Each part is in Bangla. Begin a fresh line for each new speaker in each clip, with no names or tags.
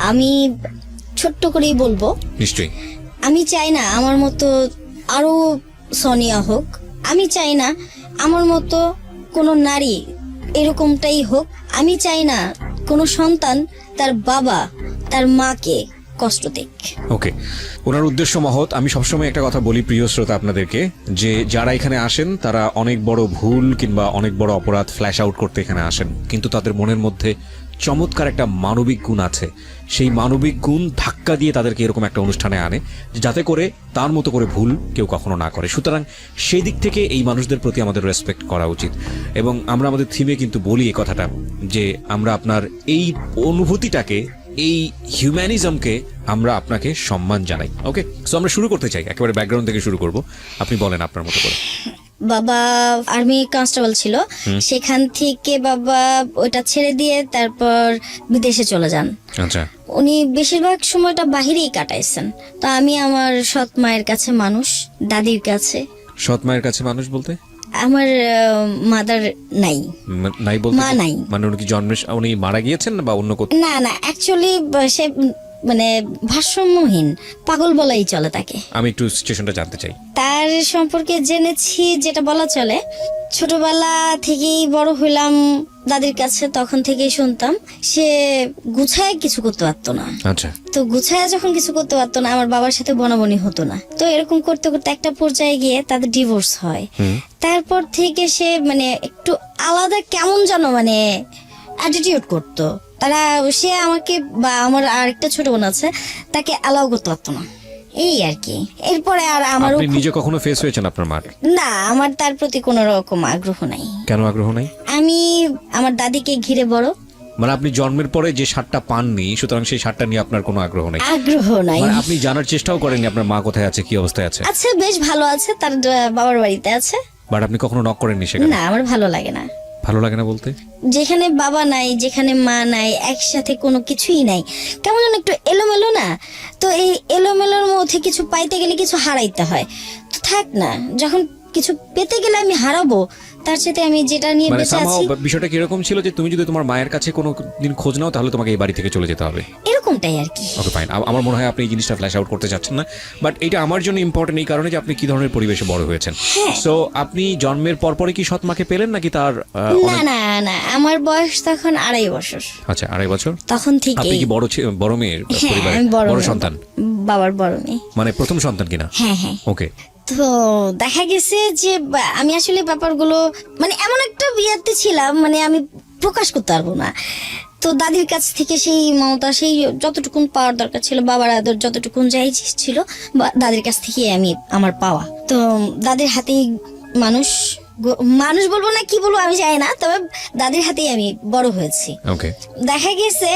আমি ছোট্ট করেই বলবো,
নিশ্চয়ই
আমি চাই না আমার মতো আরো সোনিয়া হোক, আমি চাই না আমার মতো কোনো নারী এরকমটাই হোক, আমি চাই না কোনো সন্তান তার বাবা তার মাকে কষ্ট দিক।
ওকে, ওনার উদ্দেশ্য মহৎ। আমি সবসময় একটা কথা বলি প্রিয় শ্রোতা আপনাদেরকে, যে যারা এখানে আসেন তারা অনেক বড় ভুল কিংবা অনেক বড় অপরাধ ফ্ল্যাশ আউট করতে এখানে আসেন, কিন্তু তাদের মনের মধ্যে চমৎকার একটা মানবিক গুণ আছে। সেই মানবিক গুণ ধাক্কা দিয়ে তাদেরকে এরকম একটা অনুষ্ঠানে আনে যাতে করে তার মতো করে ভুল কেউ কখনো না করে। সুতরাং সেই দিক থেকে এই মানুষদের প্রতি আমাদের রেসপেক্ট করা উচিত। এবং আমরা আমাদের থিমে কিন্তু বলি এই কথাটা, যে আমরা আপনার এই অনুভূতিটাকে, এই হিউম্যানিজমকে আমরা আপনাকে সম্মান জানাই। ওকে, সো আমরা শুরু করতে চাই, একেবারে ব্যাকগ্রাউন্ড থেকে শুরু করব। আপনি বলেন আপনার মতো করে।
বাবা আর্মি কনস্টেবল ছিল, সেখান থেকে বাবা ওটা ছেড়ে দিয়ে তারপর বিদেশে চলে যান।
আচ্ছা,
উনি বেশিরভাগ সময়টা বাহিরেই কাটাইছেন। তো আমি আমার সৎ মায়ের কাছে মানুষ, দাদির কাছে।
সৎ মায়ের কাছে মানুষ বলতে?
আমার মাদার নাই।
নাই বলতে
মা নাই।
মানে উনি কি জন্মে উনি মারা গিয়েছেন বা অন্য কোথাও?
না না, অ্যাকচুয়ালি সে মানে ভারসাম্যহীন, পাগল বলাই চলে তাকে।
আমি একটু সিচুয়েশনটা জানতে চাই।
তার সম্পর্কে জেনেছি যেটা বলা চলে, ছোটবেলা থেকেই বড় হইলাম দাদির কাছে, তখন থেকেই শুনতাম সে গুছায় কিছু করতে পারতো না।
আচ্ছা,
তো গুছায় যখন কিছু করতে পারতো না, আমার বাবার সাথে বনাবনি হতো না। তো এরকম করতে করতে একটা পর্যায়ে গিয়ে তাদের ডিভোর্স হয়। তারপর থেকে সে মানে একটু আলাদা কেমন যেন মানে অ্যাটিটিউড করতো। তারা সে আমাকে বা আমার আরেকটা ছোট বোন আছে, তাকে অ্যালাউ করতে পারতো না, এই আর কি। এরপরে আর আমার
আপনি নিজে কখনো ফেস হয়েছেন আপনার মার?
না, আমার তার প্রতি কোনো রকম আগ্রহ নাই।
কেন আগ্রহ নাই?
আমি আমার দাদিকে ঘিরে বড়।
মানে আপনি জন্মের পরে যে স্বাদটা পাননি, সুতরাং সেই স্বাদটা নিয়ে আপনার কোনো আগ্রহ নাই?
আগ্রহ নাই।
মানে আপনি জানার চেষ্টাও করেননি আপনার মা কোথায় আছে, কি অবস্থায় আছে?
আচ্ছা, বেশ ভালো আছে, তার বাবার বাড়িতে আছে।
বাট আপনি কখনো নক করেননি সেখানে?
না, আমার ভালো লাগে না।
ভালো লাগে না বলতে?
যেখানে বাবা নাই, যেখানে মা নাই, একসাথে কোনো কিছুই নাই, কেমন যেন একটু এলোমেলো না? তো এই এলোমেলোর মধ্যে কিছু পাইতে গেলে কিছু হারাইতে হয়। তো থাক না, যখন কিছু পেতে গেলে আমি হারাবো, তার সাথে আমি যেটা নিয়ে
মানে
বেঁচে আছি।
বিষয়টা কি এরকম ছিল যে তুমি যদি তোমার মায়ের কাছে কোনো দিন খোঁজ নাও তাহলে তোমাকে এই বাড়ি থেকে চলে যেতে হবে,
এরকমটাই আর কি।
Okay fine. আমার মনে হয় আপনি এই জিনিসটা ফ্ল্যাশ আউট করতে চাচ্ছেন না, বাট এটা আমার জন্য ইম্পর্টেন্ট এই কারণে যে আপনি কি ধরনের পরিবেশে বড় হয়েছেন। সো আপনি জন্মের পরপরই কি সৎ মাকে পেলেন নাকি তার?
না না না, আমার বয়স তখন 2.5 বছর।
আচ্ছা, 2.5 বছর।
তখন থেকে
আপনি কি বড় মেয়ের পরিবারে
আমি
বড়
মেয়ে,
সন্তান?
বাবার বড় মেয়ে।
মানে প্রথম সন্তান কিনা?
হ্যাঁ হ্যাঁ।
ওকে।
তো দেখা গেছে যে আমি আসলে ব্যাপারগুলো মানে এমন একটা বিয়াতে ছিলাম, মানে আমি প্রকাশ করতে পারবো না। তো দাদির কাছ থেকে সেই মমতা, সেই যতটুকুন পাওয়ার দরকার ছিল, বাবার আদর যতটুকুন যাই ছিল, দাদির কাছ থেকে আমি আমার পাওয়া। তো দাদির হাতেই মানুষ মানুষ বলবো না কি বলবো আমি জানি না, তবে দাদির হাতেই আমি বড় হয়েছি।
ওকে।
দেখা গেছে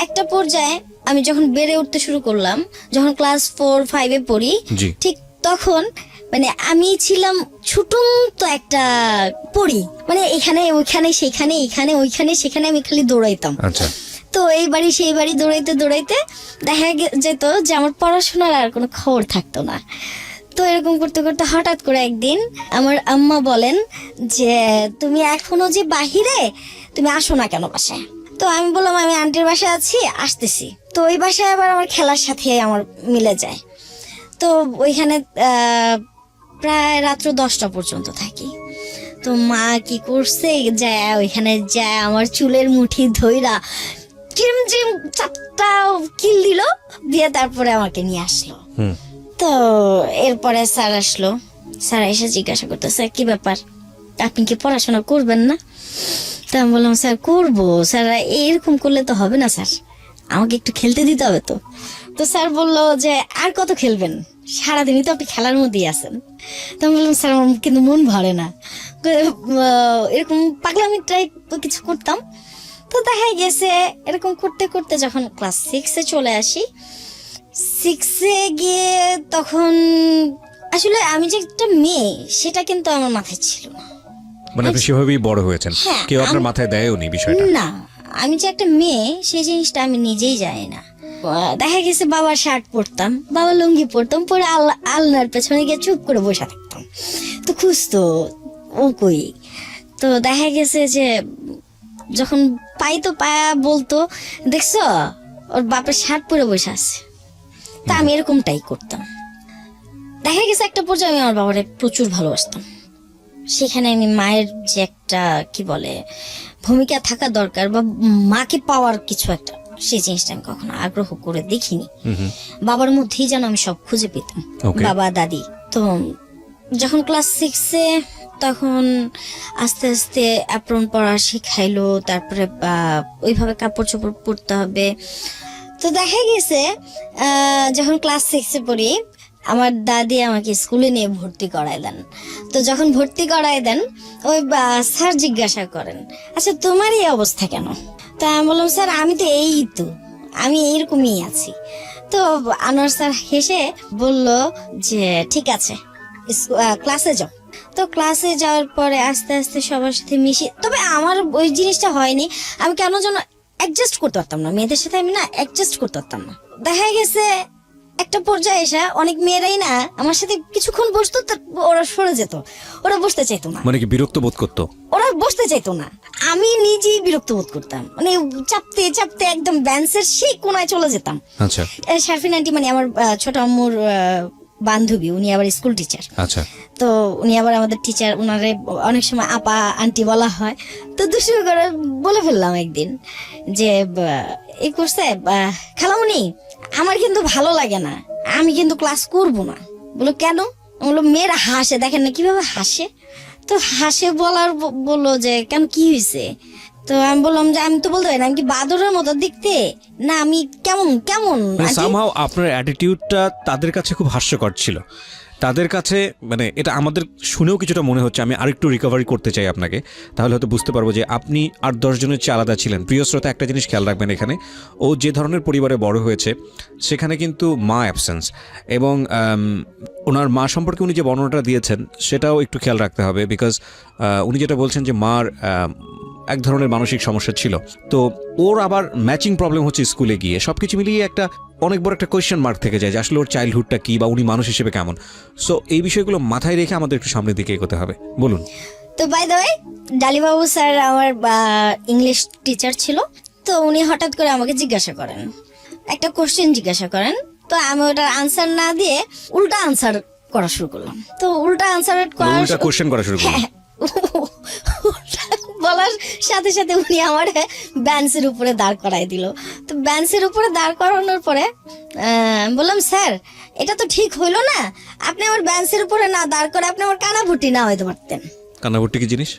একটা পর্যায়ে আমি যখন বেড়ে উঠতে শুরু করলাম, যখন ক্লাস 4-5-এ পড়ি, ঠিক তখন মানে আমি ছিলাম ছোটম তো একটা পড়ি, মানে এখানে ওইখানে সেখানে এখানে ওইখানে সেখানে আমি খালি দৌড়াইতাম।
আচ্ছা।
তো এই বাড়ি সেই বাড়ি দৌড়াইতে দৌড়াইতে দেখা যেত যে আমার পড়াশোনার আর কোনো খবর থাকতো না। তো এরকম করতে করতে হঠাৎ করে একদিন আমার আম্মা বলেন যে তুমি এখনো যে বাহিরে, তুমি আসো না কেন বাসায়? তো আমি বললাম আমি আন্টির বাসায় আছি, আসতেছি। তো ওই বাসায় আবার আমার খেলার সাথে আমার মিলে যায়। তো ওইখানে প্রায় রাত্র 10টা পর্যন্ত থাকি। তো মা কি করছে, যায় ওইখানে যায় আমার চুলের মুঠি ধইরা চিমচিম 4টা কিল দিল, দিয়ে তারপরে আমাকে নিয়ে আসলো। তো এরপরে স্যার আসলো, স্যার এসে জিজ্ঞাসা করতেছে কি ব্যাপার, আপনি কি পড়াশোনা করবেন না? তো আমি বললাম স্যার করবো, স্যার এরকম করলে তো হবে না স্যার, আমাকে একটু খেলতে দিতে হবে। তো তো স্যার বললো যে আর কত খেলবেন, সারাদিনই তো আপনি খেলার মধ্যেই আছেন। তো আমি বললাম স্যার আমার কিন্তু মন ভরে না, এরকম পাগলামি টাইপ কিছু করতাম। তো দেখা গেছে এরকম করতে করতে যখন ক্লাস 6-এ চলে আসি, 6-এ গিয়ে তখন আসলে আমি যে একটা মেয়ে সেটা কিন্তু আমার মাথায় ছিল না।
মানে আপনি সেভাবেই বড় হয়েছেন, কেউ আপনার মাথায় দেয়ওনি বিষয়টা?
না, আমি যে একটা মেয়ে সেই জিনিসটা আমি নিজেই জানি না। দেখা গেছে বাবার শার্ট পরতাম, বাবার লুঙ্গি পরতাম, পরে আলনার পেছনে গিয়ে চুপ করে বসে থাকতাম। তো খুঁজতো ও কই। তো দেখা গেছে যে যখন পাইতো পায়া বলতো দেখছো ওর বাপের শার্ট পরে বসে আছে। তা আমি এরকমটাই করতাম। দেখা গেছে একটা পর্যায়ে আমি আমার বাবারে প্রচুর ভালোবাসতাম। সেখানে আমি মায়ের যে একটা কি বলে ভূমিকা থাকা দরকার বা মাকে পাওয়ার কিছু একটা, সেই জিনিসটা আমি কখনো আগ্রহ করে দেখিনি। বাবার মধ্যেই যেন আমি সব খুঁজে পেতাম, বাবা দাদি। তো যখন ক্লাস 6-এ তখন আস্তে আস্তে অ্যাপ্রন পরা শিখাইলো, তারপরে ওইভাবে কাপড় চোপড় পরতে হবে। তো দেখা গেছে যখন ক্লাস 6-এ পড়ি আমার দাদি আমাকে স্কুলে নিয়ে ভর্তি করায় দেন। তো যখন ভর্তি করায় দেন ওই স্যার জিজ্ঞাসা করেন, আচ্ছা তোমার এই অবস্থা কেন? তা আমি বললাম, স্যার আমি তো আমি এইরকমই আছি। তো আনোয়ার স্যার হেসে বলল যে ঠিক আছে ক্লাসে যাও। তো ক্লাসে যাওয়ার পরে আস্তে আস্তে সবার সাথে মিশি। তবে আমার ওই জিনিসটা হয়নি, আমি কেন যেন অ্যাডজাস্ট করতে পারতাম না মেয়েদের সাথে, আমি না অ্যাডজাস্ট করতে পারতাম না। দেখা গেছে একটা পর্যায়ে এসে অনেক মেয়েরাই না আমার সাথে কিছুক্ষণ বসতো, ওরা সরে যেত, ওরা বসতে চাইতো না।
মানে কি বিরক্ত বোধ করতো?
ওরা বসতে চাইতো না, আমি নিজেই বিরক্ত বোধ করতাম। মানে চাপতে চাপতে একদম বেঞ্চের সেই কোনায় চলে যেতাম।
আচ্ছা।
শারফিন আন্টি মানে আমার ছোট আম্মুর বান্ধবী, উনি আবার স্কুল টিচার।
আচ্ছা।
তো উনি আবার আমাদের টিচার, ওনারে অনেক সময় আপা আন্টি বলা হয়। তো দুষ্টু করে বলে ফেললাম একদিন যে এই করছে খালামুনি আমার কিন্তু ভালো লাগে না, আমি কিন্তু ক্লাস করব না। বলো কেন? বললো মেয়েরা হাসে, দেখেন না কিভাবে হাসে। তো হাসে বলার বললো যে কেন কি হয়েছে? তো আমি বললাম যে আমি তো বলতে পারি না, আমি কি বাদরের মতো দেখতে না, আমি কেমন কেমন।
সামহাউ আপনার অ্যাটিটিউডটা তাদের কাছে খুব হাস্যকর ছিল। তাদের কাছে মানে এটা আমাদের শুনেও কিছুটা মনে হচ্ছে। আমি আরেকটু রিকভারি করতে চাই আপনাকে, তাহলে হয়তো বুঝতে পারবো যে আপনি 8-10 জনের চেয়ে আলাদা ছিলেন। প্রিয় শ্রোতা, একটা জিনিস খেয়াল রাখবেন, এখানে ও যে ধরনের পরিবারে বড় হয়েছে সেখানে কিন্তু মা অ্যাবসেন্স, এবং ওনার মা সম্পর্কে উনি যে বর্ণনাটা দিয়েছেন সেটাও একটু খেয়াল রাখতে হবে। বিকজ উনি যেটা বলছেন যে মার এক ধরনের মানসিক সমস্যা ছিল, তো ওর আবার ম্যাচিং প্রবলেম হচ্ছে স্কুলে গিয়ে। সবকিছু মিলিয়ে একটা অনেক বড় একটা কোয়েশ্চেন মার্ক থেকে যায় যে আসলে ওর চাইল্ডহুডটা কি বা উনি মানুষ হিসেবে কেমন। সো এই বিষয়গুলো মাথায় রেখে আমাদের একটু সামনের দিকে এগোতে হবে। বলুন।
তো বাই দ্য ওয়ে ডালিবাবু স্যার আমার ইংলিশ টিচার ছিল। তো উনি হঠাৎ করে আমাকে জিজ্ঞাসা করেন, একটা কোশ্চেন জিজ্ঞাসা করেন। তো আমি ওটার আনসার না দিয়ে উল্টা আনসার করা শুরু করলাম। তো উল্টা আনসার
কোশ্চেন করা শুরু করলাম
বলার সাথে সাথে উনি আমার বেঞ্চের উপরে দাঁড় করাই দিল। তো বেঞ্চের উপরে দাঁড় করানোর পরে বললাম, স্যার এটা তো ঠিক হইলো না, আপনি আমার বেঞ্চের উপরে না দাঁড় করে আপনি আমার কানাভুটি না হইতে পারতেন।
কানাভুটি কি জিনিস?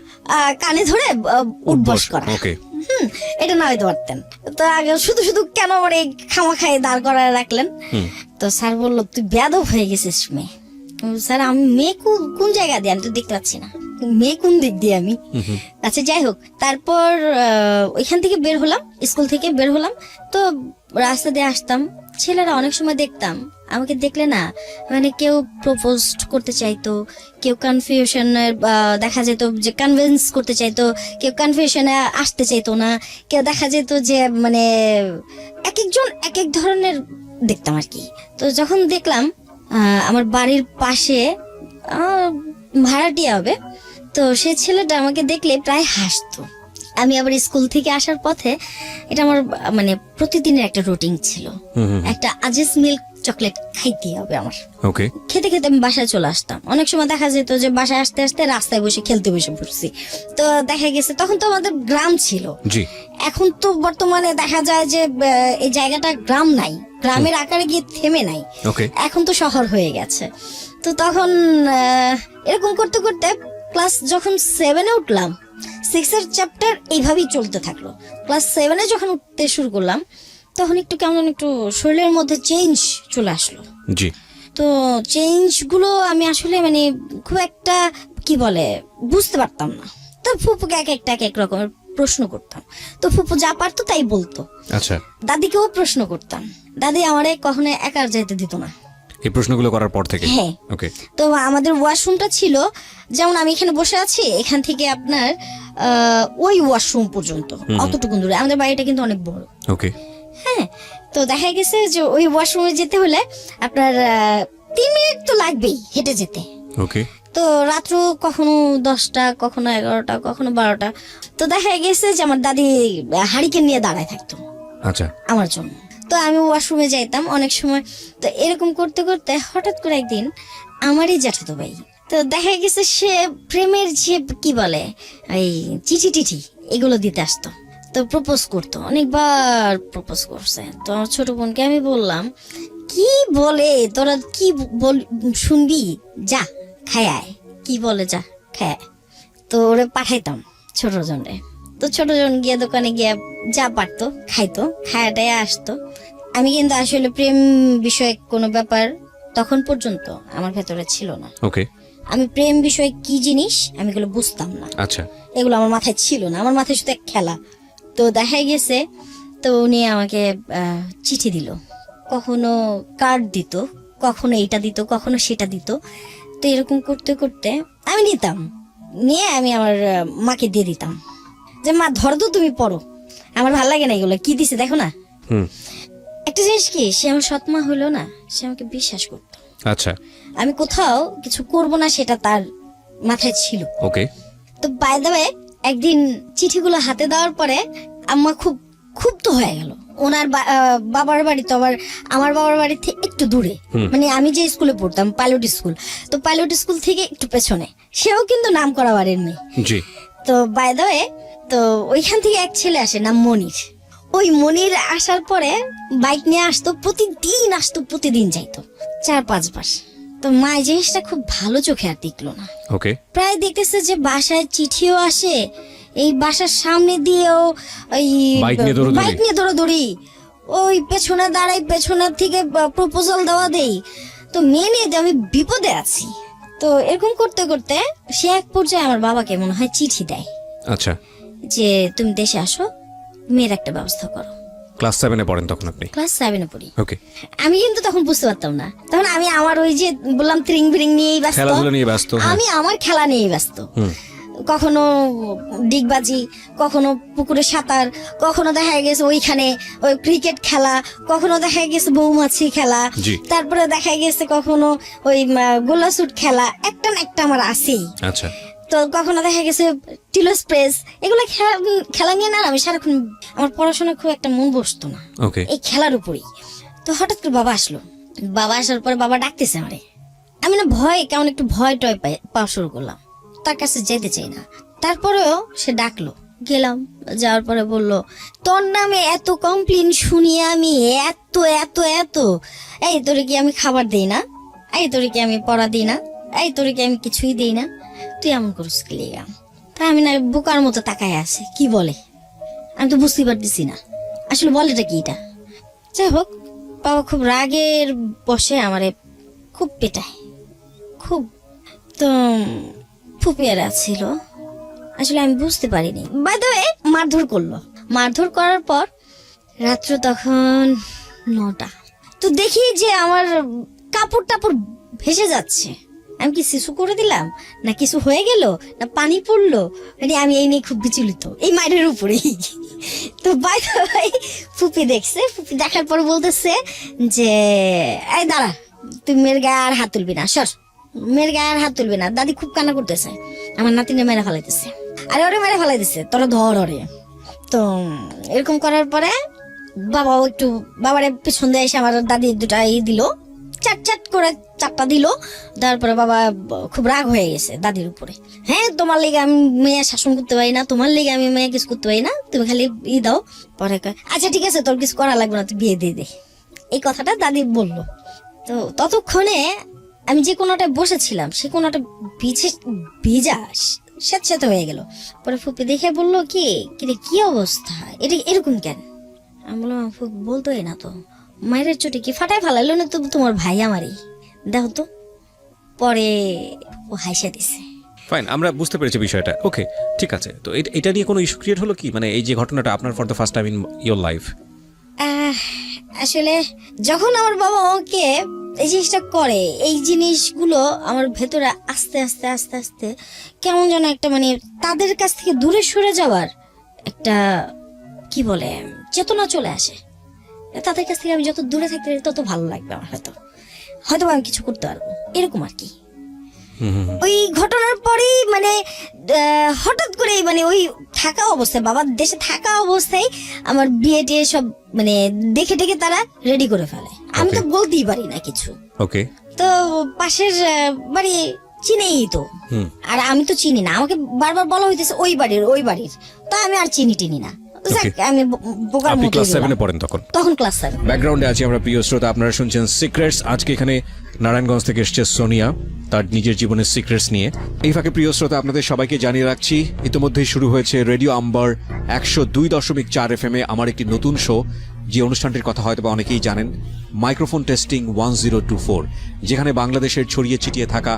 কানে ধরে উঠবস করা।
ওকে,
এটা না হইতে পারতেন। তো আগে শুধু শুধু কেন আমার এই খামাখাই দাঁড় করায় রাখলেন? তো স্যার বললো, তুই বেয়াদব হয়ে গেছিস মেয়ে। স্যার আমি মেয়ে কোন জায়গা দিয়ে, আমি তো দেখতে পাচ্ছি না মেয়ে কোন দিক দিয়ে আমি। আচ্ছা যাই হোক, তারপর ওইখান থেকে বের হলাম, স্কুল থেকে বের হলাম। তো রাস্তা দিয়ে আসতাম, ছেলেরা অনেক সময় দেখতাম আমাকে দেখলে না মানে কেউ প্রপোজ করতে চাইতো, কেউ কনফিউশনের দেখা যেত যে কনভিন্স করতে চাইতো, কেউ কনফিউশনে আসতে চাইতো না, কেউ দেখা যেত যে মানে এক একজন এক এক ধরনের দেখতাম আর কি। তো যখন দেখলাম আমার বাড়ির পাশে ভাড়াটিয়া হবে, তো সে ছেলেটা আমাকে দেখলে প্রায় হাসতো। আমি আবার স্কুল থেকে আসার পথে, এটা আমার মানে প্রতিদিনের একটা রুটিন ছিল, একটা আজিজ মিল্ক চকলেট খাইতে হবে আমার।
ওকে।
খেতে খেতে আমি বাসায় চলে আসতাম। অনেক সময় দেখা যেত যে বাসায় আসতে আসতে রাস্তায় বসে খেলতে বসে পড়ছি। তো দেখা গেছে তখন তো আমাদের গ্রাম ছিল,
জি।
এখন তো বর্তমানে দেখা যায় যে এই জায়গাটা গ্রাম নাই, গ্রামের আকারে গিয়ে থেমে নাই, এখন তো শহর হয়ে গেছে। তো তখন এরকম করতে করতে ক্লাস যখন 7-এ উঠলাম, 6-এর চ্যাপ্টার এইভাবেই চলতে থাকলো। ক্লাস 7-এ যখন উঠতে শুরু করলাম তখন একটু কেমন একটু শরীরের মধ্যে চেঞ্জ চলে আসলো।
জি।
তো চেঞ্জ গুলো আমি আসলে মানে খুব একটা কি বলে বুঝতে পারতাম না। তো ফুপুকে এক এক রকমের প্রশ্ন করতাম, তো ফুপু যা পারতো তাই বলতো।
আচ্ছা।
দাদিকেও প্রশ্ন করতাম, দাদি আমারে কখনো একা যেতে দিত না
এই প্রশ্নগুলো করার পর থেকে।
হ্যাঁ।
ওকে।
তো আমাদের ওয়াশরুমটা ছিল, যেমন আমি এখানে বসে আছি, এখান থেকে আপনার ওই ওয়াশরুম পর্যন্ত অতটুকু দূরে। আমাদের বাড়িটা কিন্তু অনেক বড়।
ওকে।
হ্যাঁ। তো দেখা গেছে যে ওই ওয়াশরুমে যেতে হলে আপনার 3 মিনিট তো লাগবেই হেঁটে যেতে।
ওকে।
তো রাত্র কখনো 10টা, কখনো 11টা, কখনো 12টা। তো দেখা গেছে যে আমার দাদি হারিকেন নিয়ে দাঁড়ায় থাকতো
আচ্ছা আমার
জন্য। তো আমি ওয়াশরুমে যাইতাম অনেক সময়। তো এরকম করতে করতে হঠাৎ করে একদিন আমারই জ্যাঠাতো ভাই, তো দেখা গেছে সে প্রেমের যে কি বলে এই চিঠি টিঠি এগুলো দিতে আসতো। তো প্রপোজ করতো, অনেকবার প্রপোজ করছে। তো আমার ছোট বোনকে আমি বললাম, কি বলে তোরা কি শুনবি, যা খায় আয়, কি বলে যা খায় আয়। তো ওরে পাঠাইতাম ছোট জনরে। তো ছোট জন গিয়ে দোকানে গিয়ে যা পারতো খাইতো, খায়াটাই আসতো। আমি কিন্তু আসলে প্রেম বিষয়ক কোনো ব্যাপার তখন পর্যন্ত আমার ভেতরে ছিল না।
ওকে।
আমি প্রেম বিষয় কি জিনিস আমি এগুলো বুঝতাম না।
আচ্ছা।
এগুলো আমার মাথায় ছিল না, আমার মাথায় শুধু এক খেলা। তো দেখা গেছে তো উনি আমাকে চিঠি দিল, কখনো কার্ড দিত, কখনো এটা দিত, কখনো সেটা দিত। তো এরকম করতে করতে আমি নিতাম, নিয়ে আমি আমার মাকে দিয়ে দিতাম যে মা ধর তো, তুমি পড়ো, আমার ভালো লাগে না এগুলো, কি দিছে দেখো না। একটা জিনিস কি, সে আমার সৎমা হলো না, সে আমাকে বিশ্বাস করতো।
আচ্ছা।
আমি কোথাও কিছু করব না সেটা তার মাথায় ছিল।
ওকে।
তো বাই দ্য ওয়ে একদিন চিঠিগুলো হাতে দেওয়ার পরে আম্মা খুব ক্ষুব্ধ হয়ে গেল। ওনার বাবার বাড়ি তো আবার আমার বাবার বাড়ি থেকে একটু দূরে, মানে আমি যে স্কুলে পড়তাম পাইলট স্কুল, তো পাইলট স্কুল থেকে একটু পেছনে। সেও কিন্তু নাম করা বাড়ির মেয়ে।
জি।
তো বাই দ্য ওয়ে তো ওইখান থেকে এক ছেলে আসে, নাম মনির। ওই মনির আসার পরে বাইক নিয়ে আসতো, প্রতিদিন যাইতো 4-5 বার। তো মা এই জিনিসটা খুব ভালো চোখে আর দেখলো না।
ওকে।
প্রায় দেখতেছে যে বাসায় চিঠিও আসে, এই বাসার সামনে দিয়েও ওই
বাইক নিয়ে
দৌড়াদৌড়ি, ওই পেছনে দাঁড়াই, পেছনের থেকে প্রপোজাল দেওয়া দেই। তো মেয়ে নিয়ে আমি বিপদে আছি। তো এরকম করতে করতে সে এক পর্যায়ে আমার বাবাকে মনে হয় চিঠি দেয়।
আচ্ছা।
যে তুমি দেশে আসো, মেয়ের একটা ব্যবস্থা করো।
ক্লাস 7-এ পড়েন তখন আপনি?
ক্লাস 7-এ পড়ি।
ওকে।
আমি কিন্তু তখন বুঝতে পারতাম না, তখন আমি আমার ওই যে বললাম ত্রিং বিরিং নিয়েই ব্যস্ত,
খেলাধুলা নিয়ে ব্যস্ত।
আমি আমার খেলা নিয়েই ব্যস্ত। কখনো ডিগবাজি, কখনো পুকুরে সাঁতার, কখনো দেখা গেছে ওইখানে ওই ক্রিকেট খেলা, কখনো দেখা গেছে বৌমাছি খেলা, তারপরে দেখা গেছে কখনো ওই গোলাসুট খেলা, একটা না একটা আমার আছেই।
আচ্ছা।
তো কখনো দেখা গেছে টিলোস প্রেস, এগুলো খেলা নিয়ে না আমি সারাক্ষণ, আমার পড়াশোনা খুব একটা মন বসতো না এই খেলার উপরেই। তো হঠাৎ করে বাবা আসলো, বাবা আসার পরে বাবা ডাকতেছে আমারে। আমি না ভয় কেমন একটু ভয় টয় পাওয়া শুরু করলাম, তার কাছে যেতে চাই না। তারপরেও সে ডাকলো, গেলাম। যাওয়ার পরে বলল, তোর নামে এত কমপ্লেন শুনি আমি, এত এত এত, এই তোরে কি আমি খাবার দিই না, এই তোরে কি আমি পড়া দিই না, এই তোরে কি আমি কিছুই দিই না, তুই এমন করিস কি লিগা? তা আমি না বোকার মতো তাকায় আছে, কি বলে আমি তো বুঝতে পারতেছি না আসলে বলেটা কি এটা। যাই হোক, বাবা খুব রাগের বসে আমারে খুব পেটায়, খুব। তো ফুপিয়ারা ছিল, আসলে আমি বুঝতে পারিনি। বাই দ্য ওয়ে মারধর করলো, মারধর করার পর রাত্র তখন 9টা। তো দেখি যে আমার কাপড় টাপড় ভেসে যাচ্ছে। আমি কি শিশু করে দিলাম, না কিছু হয়ে গেল, না পানি পড়লো, মানে আমি এই নিয়ে খুব বিচলিত এই মায়ের উপরেই। তো বাই দ্য ওয়ে ফুপি দেখছে, ফুপি দেখার পর বলতেছে যে এই দাঁড়া, তুই মেয়ের গায়ে আর হাত তুলবি না, সর, মেয়ের গায়ে আর হাত তুলবি না। দাদি খুব কান্না করতেছে, আমার নাতিনে মেরে ফেলাইতেছে, আরে ওরে মেরে ফেলাইতেছে, তোরা ধর ওরে। তো এরকম করার পরে বাবাও একটু, বাবার পিছন দিয়ে এসে আমার দাদি দুটা দিল, চাট করে 4টা দিল। তারপরে বাবা খুব রাগ হয়ে গেছে দাদির উপরে। হ্যাঁ, তোমার লেগে আমি মেয়ে শাসন করতে পারি না, তোমার লেগে আমি মেয়ে কিছু করতে পারি না, তুমি খালি দাও। পরে আচ্ছা ঠিক আছে, তোর কিছু করা লাগবে না, তুই বিয়ে দিয়ে দে, এই কথাটা দাদি বললো। তো ততক্ষণে আমি যে কোনোটায় বসেছিলাম সে কোনোটা ভিজা স্যাঁতস্যাঁতে হয়ে গেল। পরে ফুপি দেখে বললো, কি রে কি অবস্থা, এটা এরকম কেন? আমি বললাম, ফুপি বলতোই না তো, মায়ের চোটে কি ফাটায় ফেলাইলো না তো তোমার ভাই আমারই, দেখো তো। পরে ও হাসা দিছে।
ফাইন, আমরা বুঝতে পেরেছি বিষয়টা। ওকে, ঠিক আছে। তো এটা নিয়ে কোনো ইস্যু ক্রিয়েট হলো কি, মানে এই যে ঘটনাটা আপনার for the first time in your life?
আসলে যখন আমার বাবা ওকে এই জিনিসটা করে, এই জিনিসগুলো আমার ভেতরে আস্তে আস্তে আস্তে আস্তে কেমন যেন একটা, মানে তাদের কাছ থেকে দূরে সরে যাওয়ার একটা কি বলে চেতনা চলে আসে। তাদের কাছ থেকে আমি যত দূরে থাকতে তত ভালো লাগবে আমার, হয়তো আমি কিছু করতে পারবো, এরকম আর কি। ওই ঘটনার পরেই মানে হঠাৎ করে মানে ওই থাকা অবস্থায়, বাবার দেশে থাকা অবস্থায় আমার বিয়ে টিয়ে সব মানে দেখে টেকে তারা রেডি করে ফেলে। আমি তো বলতেই পারি না কিছু।
ওকে।
তো পাশের বাড়ি চিনেই তো, আর আমি তো চিনি না, আমাকে বারবার বলা হইতেছে ওই বাড়ির, তো আমি আর চিনি না। আমি বোকার
আপনি
মতো
ক্লাস 7 এ পড়েন তখন
ক্লাস 7।
ব্যাকগ্রাউন্ডে আছি আমরা, প্রিয় শ্রোতা, আপনারা শুনছেন সিক্রেটস। আজকে এখানে নারায়ণগঞ্জ থেকে এসছে সোনিয়া তার নিজের জীবনের সিক্রেটস নিয়ে। এই ফাঁকে প্রিয় শ্রোতা আপনাদের সবাইকে জানিয়ে রাখছি, ইতিমধ্যেই শুরু হয়েছে রেডিও আম্বার 102.4 FM এ আমার একটি নতুন শো, যে অনুষ্ঠানটির কথা হয়তো বা অনেকেই জানেন, মাইক্রোফোন টেস্টিং 1024, যেখানে বাংলাদেশের ছড়িয়ে ছিটিয়ে থাকা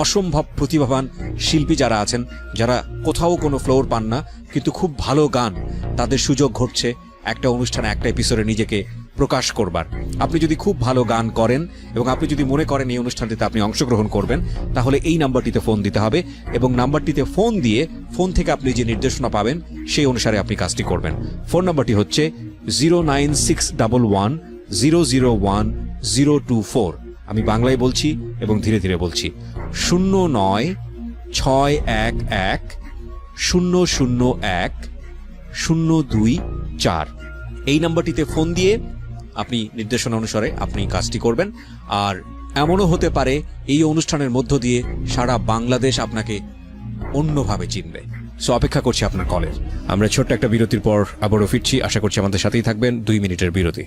অসম্ভব প্রতিভাবান শিল্পী যারা আছেন, যারা কোথাও কোনো ফ্লোর পান না কিন্তু খুব ভালো গান, তাদের সুযোগ ঘটছে একটা অনুষ্ঠানে একটা এপিসোডে নিজেকে প্রকাশ করবার। আপনি যদি খুব ভালো গান করেন এবং আপনি যদি মনে করেন এই অনুষ্ঠানটিতে আপনি অংশগ্রহণ করবেন, তাহলে এই নাম্বারটিতে ফোন দিতে হবে এবং নাম্বারটিতে ফোন দিয়ে ফোন থেকে আপনি যে নির্দেশনা পাবেন সেই অনুসারে আপনি কাজটি করবেন। ফোন নাম্বারটি হচ্ছে 09611001024। আমি বাংলায় বলছি এবং ধীরে ধীরে বলছি, 09611001024। এই নাম্বারটিতে ফোন দিয়ে আপনি নির্দেশনা অনুসারে আপনি কাজটি করবেন। আর এমনও হতে পারে এই অনুষ্ঠানের মধ্য দিয়ে সারা বাংলাদেশ আপনাকে অন্যভাবে চিনবে। সো অপেক্ষা করছি আপনার কলের। আমরা ছোট্ট একটা বিরতির পর আবারও ফিরছি, আশা করছি আমাদের সাথেই থাকবেন। 2 মিনিটের বিরতি।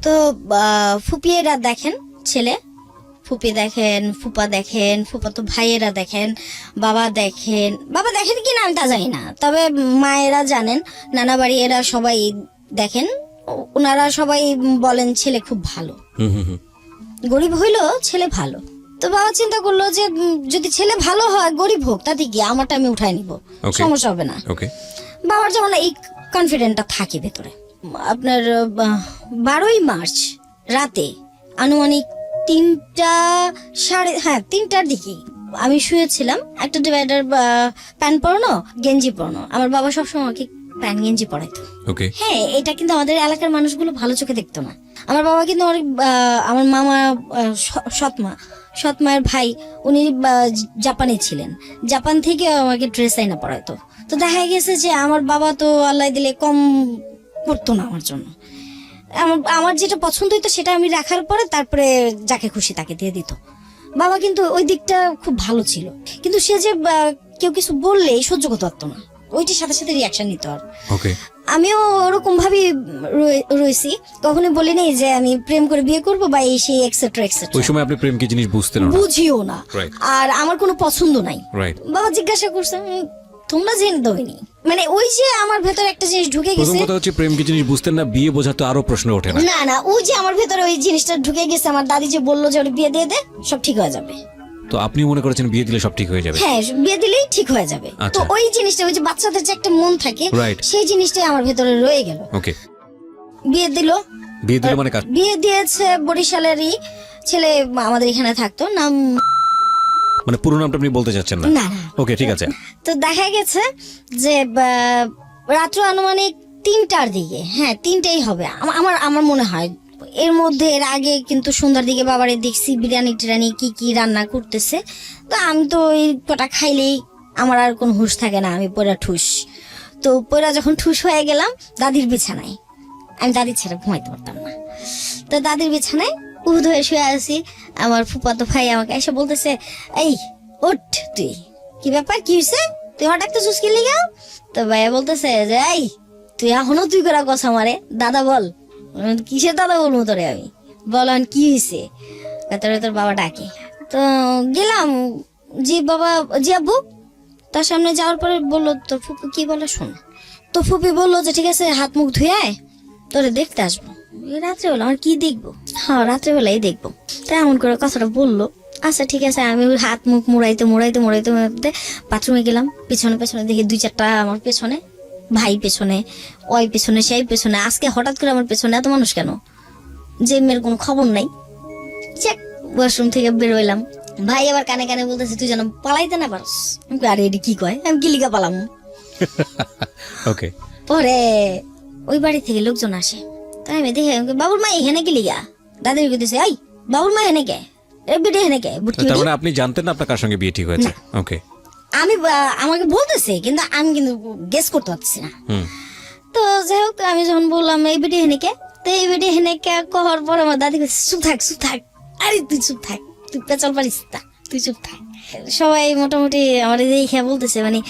তো ফুপিয়েরা দেখেন ছেলে, ফুপি দেখেন, ফুপা দেখেন, ফুপা তো ভাইয়েরা দেখেন, বাবা দেখেন কি না আমি তা জানি না, তবে মায়েরা জানেন, নানা বাড়ি এরা সবাই দেখেন, ওনারা সবাই বলেন ছেলে খুব ভালো। গরিব হইলো ছেলে ভালো। তো বাবা চিন্তা করলো যে যদি ছেলে ভালো হয়, গরিব হোক, তাতে কি, আমারটা আমি উঠাই নিব, সমস্যা হবে না। বাবার যেমন এই কনফিডেন্টটা থাকে ভেতরে। আপনার 12ই মার্চ রাতে আনুমানিক 3টার দিকে আমি শুয়েছিলাম। একটা ডিভাইডার প্যান্ট পরানো, গেঞ্জি পরানো, আমার বাবা সবসময় আমাকে প্যান্ট গেঞ্জি পরাইতো। হ্যাঁ, এটা কিন্তু আমাদের এলাকার মানুষগুলো ভালো চোখে দেখতো না। আমার বাবা কিন্তু আমার মামা সৎ মায়ের ভাই, উনি জাপানে ছিলেন, জাপান থেকে আমাকে ড্রেস আইনা পরাইতো। তো দেখা গেছে যে আমার বাবা তো আল্লাহ দিলে কম করতো না আমার জন্য। আমার যেটা পছন্দ হইতো সেটা আমি রাখার পরে তারপরে যাকে খুশি তাকে দিয়ে দিত। বাবা কিন্তু ওই দিকটা খুব ভালো ছিল, কিন্তু সে যে কেউ কিছু বললেই সহ্য করতে পারতো না, ওইটির সাথে সাথে রিয়াকশন নিত। আর আমিও ওরকম ভাবে রয়েছি, কখনোই বলিনি যে আমি প্রেম করে বিয়ে করবো বা এই সেই এক্সেট্রা এক্সেট্রা।
ওই সময় আপনি প্রেম কি জিনিস বুঝতেন না,
বুঝিও না, আর আমার কোনো পছন্দ নাই। বাবা জিজ্ঞাসা করছে, তোমরা জেনে দইনি, মানে ওই যে আমার ভেতরে একটা জিনিস ঢুকে গেছে।
প্রথম কথা হচ্ছে প্রেম কি জিনিস বুঝতেন না, বিয়ে বোঝা তো আরো প্রশ্ন ওঠে না।
না, ওই যে আমার ভেতরে ওই জিনিসটা ঢুকে গেছে। আমার দাদি যে বললো যে ওর বিয়ে দিয়ে দে, সব ঠিক হয়ে যাবে।
তো আপনি মনে করেছেন বিয়ে দিলে সব ঠিক হয়ে যাবে?
হ্যাঁ, বিয়ে দিলেই ঠিক হয়ে যাবে। তো ওই জিনিসটা, ওই যে বাচ্চাদের যে একটা মন থাকে, সেই জিনিসটাই আমার ভেতরে রয়ে গেল। বিয়ে দিল মানে বিয়ে দিয়েছে বরিশালেরই ছেলে, আমাদের এখানে থাকতো। নাম
মানে পুরো নামটা আপনি বলতে চাচ্ছেন না?
না।
ওকে, ঠিক আছে।
তো দেখা গেছে যে রাত্র আনুমানিক 3টার দিকে, হ্যাঁ 3টাই হবে আমার মনে হয়। এর মধ্যে এর আগে কিন্তু সন্ধ্যার দিকে বাবারে দেখছি বিরিয়ানি টিরানি কি রান্না করতেছে। তো আমি তো ওই কটা খাইলেই আমার আর কোনো হুঁশ থাকে না, আমি পয়রা ঠুস। তো পয়রা যখন ঠুস হয়ে গেলাম দাদির বিছানায়, আমি দাদির ছাড়া ঘুমাইতে পারতাম না। তো দাদির বিছানায় উহুদ হয়ে শুয়ে আছি। আমার ফুফাতো ভাই আমাকে এসে বলতেছে, এই ওঠ, তুই কি ব্যাপার, কি হয়েছে, তুই হঠাৎ তো চুস্কি লিগা? তো ভাইয়া বলতেছে যে এই তুই এখনো তুই করা কথা মারে, দাদা বল। কিসের দাদা বলবো তোরে আমি, বলেন কি হয়েছে? তোর বাবা ডাকে। তো গেলাম, জি বাবা, জি আব্বু। তার সামনে যাওয়ার পরে বললো, তোর ফুপু কি বলে শোন। তো ফুপি বললো যে ঠিক আছে, হাত মুখ ধুয়ে আয়, তোরে দেখতে আসবো। রাত্রেবেলা আমার কি দেখবো? হ্যাঁ, রাত্রেবেলাই দেখবো। তাই এমন করে কথাটা বললো। আচ্ছা ঠিক আছে, আমি হাত মুখ মুড়াইতে বাথরুমে গেলাম। পেছনে দেখি 2-4টা আমার পেছনে, ভাই পেছনে, ওই পেছনে, সেই পেছনে। আজকে হঠাৎ করে আমার পেছনে এত মানুষ কেন, যে মেয়ের কোনো খবর নাই। চেক, ওয়াশরুম থেকে বেরোইলাম। ভাই আবার কানে কানে বলতেছে, তুই যেন পালাইতে না পারস। আরে এটি কি কয়, আমি কিলিকা পালাম। পরে ওই বাড়ি থেকে লোকজন আসে, তাই আমি দেখে বাবুর মা এখানে কিলিকা। দাদির দিছে, এই বাবুর মা এনে কে, বিটি হেনে কে বুটকি
তার
বিটি।
মানে আপনি জানতেন না আপনার কার সঙ্গে বিয়ে ঠিক হয়েছে? ওকে।
আমি আমাকে বলতেছে কিন্তু আমি কিন্তু গেস করতে পারছি না।
হুম।
তো যাই হোক আমি যখন বললাম এই বেটি হেনেকে, তো এই বেটি হেনেকে কহর পরে আমার দাদি বলছে চুপ থাক, আরে তুই চুপ থাক, তুই পেঁচাল পারিস না, তুই চুপ থাক। সবাই মোটামুটি আমার দেখে বলতেছে মানে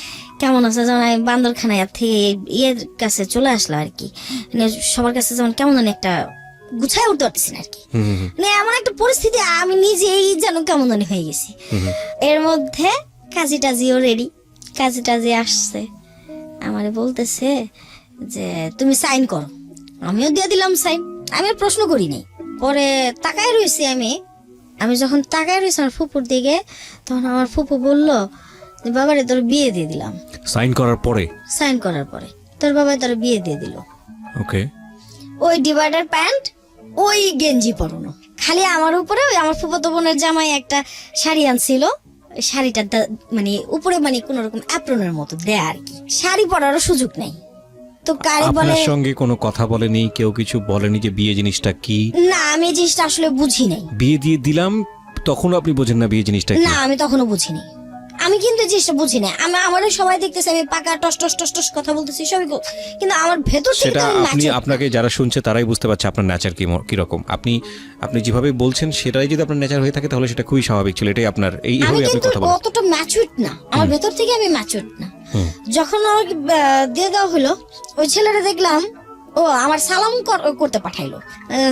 কেমন আছে, যেমন আমি বান্দরখানায় থেকে ইয়ের কাছে চলে আসলো আর কি, মানে সবার কাছে যেমন কেমন জানি একটা গুছায় উঠতে পারতেছি না আর কি। মানে এমন একটা পরিস্থিতি আমি নিজেই যেন কেমন জানি হয়ে গেছি। এর মধ্যে কাজী টাজিও রেডি, কাজী টাজি আসছে, আমারে বলতেছে যে তুমি সাইন করো। আমিও দিয়ে দিলাম সাইন, আমি আর প্রশ্ন করি নাই। পরে তাকায় রয়েছি আমি যখন তাকায় রয়েছি আমার ফুপুর দিকে, তখন আমার ফুপু বললো যে বাবারে তোর বিয়ে দিয়ে দিলাম।
সাইন করার পরে?
সাইন করার পরে তোর বাবা তোর বিয়ে দিয়ে দিল।
ওকে।
ওই ডিভাইডার প্যান্ট, ওই গেঞ্জি পরানো, খালি আমার উপরে ওই আমার ফুফাতো বোনের জামাই একটা শাড়ি আনছিল, ওই শাড়িটা মানে উপরে মানে কোন রকম অ্যাপ্রনের মতো দেয়া আর কি, শাড়ি পরারও সুযোগ নেই। তো কারে বলে
আপনার সঙ্গে কোনো কথা বলেনি, কেউ কিছু বলেনি যে বিয়ে জিনিসটা কি?
না, আমি এই জিনিসটা আসলে বুঝি নাই।
বিয়ে দিয়ে দিলাম তখনও আপনি বোঝেন না বিয়ে জিনিসটা কি?
না, আমি তখনও বুঝিনি, আমি কিন্তু এই জিনিসটা বুঝি না। আমারও সবাই দেখতেছে আমি পাকা টস টস টস টস কথা বলতেছি সবই, কিন্তু আমার ভেতর থেকে
সেটা
তো আমি
আপনি
ম্যাচিউর।
আপনাকে যারা শুনছে তারাই বুঝতে পারছে আপনার নেচার কি রকম। আপনি যেভাবে বলছেন সেটাই যদি আপনার নেচার হয়ে থাকে তাহলে সেটা খুবই স্বাভাবিক ছিল। এটাই আপনার
আমি
এইভাবে আপনি
কিন্তু
কথা বলেন।
অতটা ম্যাচিউর না, আমার ভেতর থেকে আমি ম্যাচিউর না। যখন আমাকে দিয়ে দেওয়া হলো, ওই ছেলেটা দেখলাম ও আমার সালাম করতে পাঠাইলো,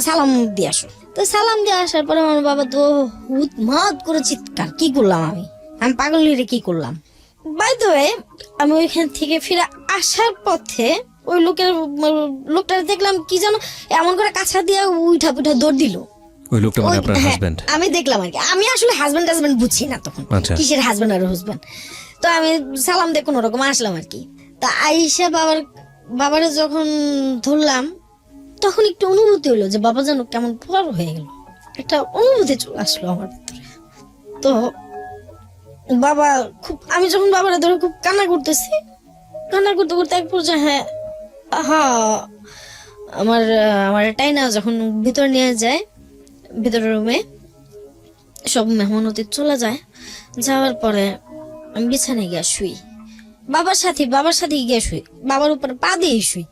সালাম দিয়ে আসো। তো সালাম দিয়ে আসার পরে আমার বাবা তো হুৎমাদ করে চিৎকার, কি করলাম আমি পাগল নিয়ে কি করলাম। বাই দ্য ওয়ে, আমি ওইখান থেকে ফিরে আসার পথে ওই লোকটা দেখলাম কি যেন এমন করে কাছা দিয়ে উঠা পুঠা দৌড় দিল।
ওই লোকটা মানে
ওই-
আপনার
হ্যাঁ,
হাজবেন্ড?
আমি দেখলাম আর কি। আমি আসলে হাজবেন্ড বুঝছি না তখন,
আচ্ছা।
কিসের হাজবেন্ড আর হাজবেন্ড। তো আমি সালাম দিয়ে কোনো রকম আসলাম আর কি। তা আইসা বাবারে যখন ধরলাম, তখন একটু অনুভূতি হলো যে বাবা যেন কেমন বড় হয়ে গেল, একটা অনুভূতি চলে আসলো আমার ভিতরে। তো বাবা আমি যখন বাবারে ধরে খুব কান্না করতেছি, কান্না করতে করতে এক পর্যায়ে হ্যাঁ আমার টাইনা যখন ভিতরে নিয়ে যায়, ভিতরের রুমে সব মেহমান অতীত চলে যায়, যাওয়ার পরে আমি বিছানায় গিয়ে শুই, বাবার সাথে গিয়ে শুই, বাবার উপরে পা দিয়ে শুই।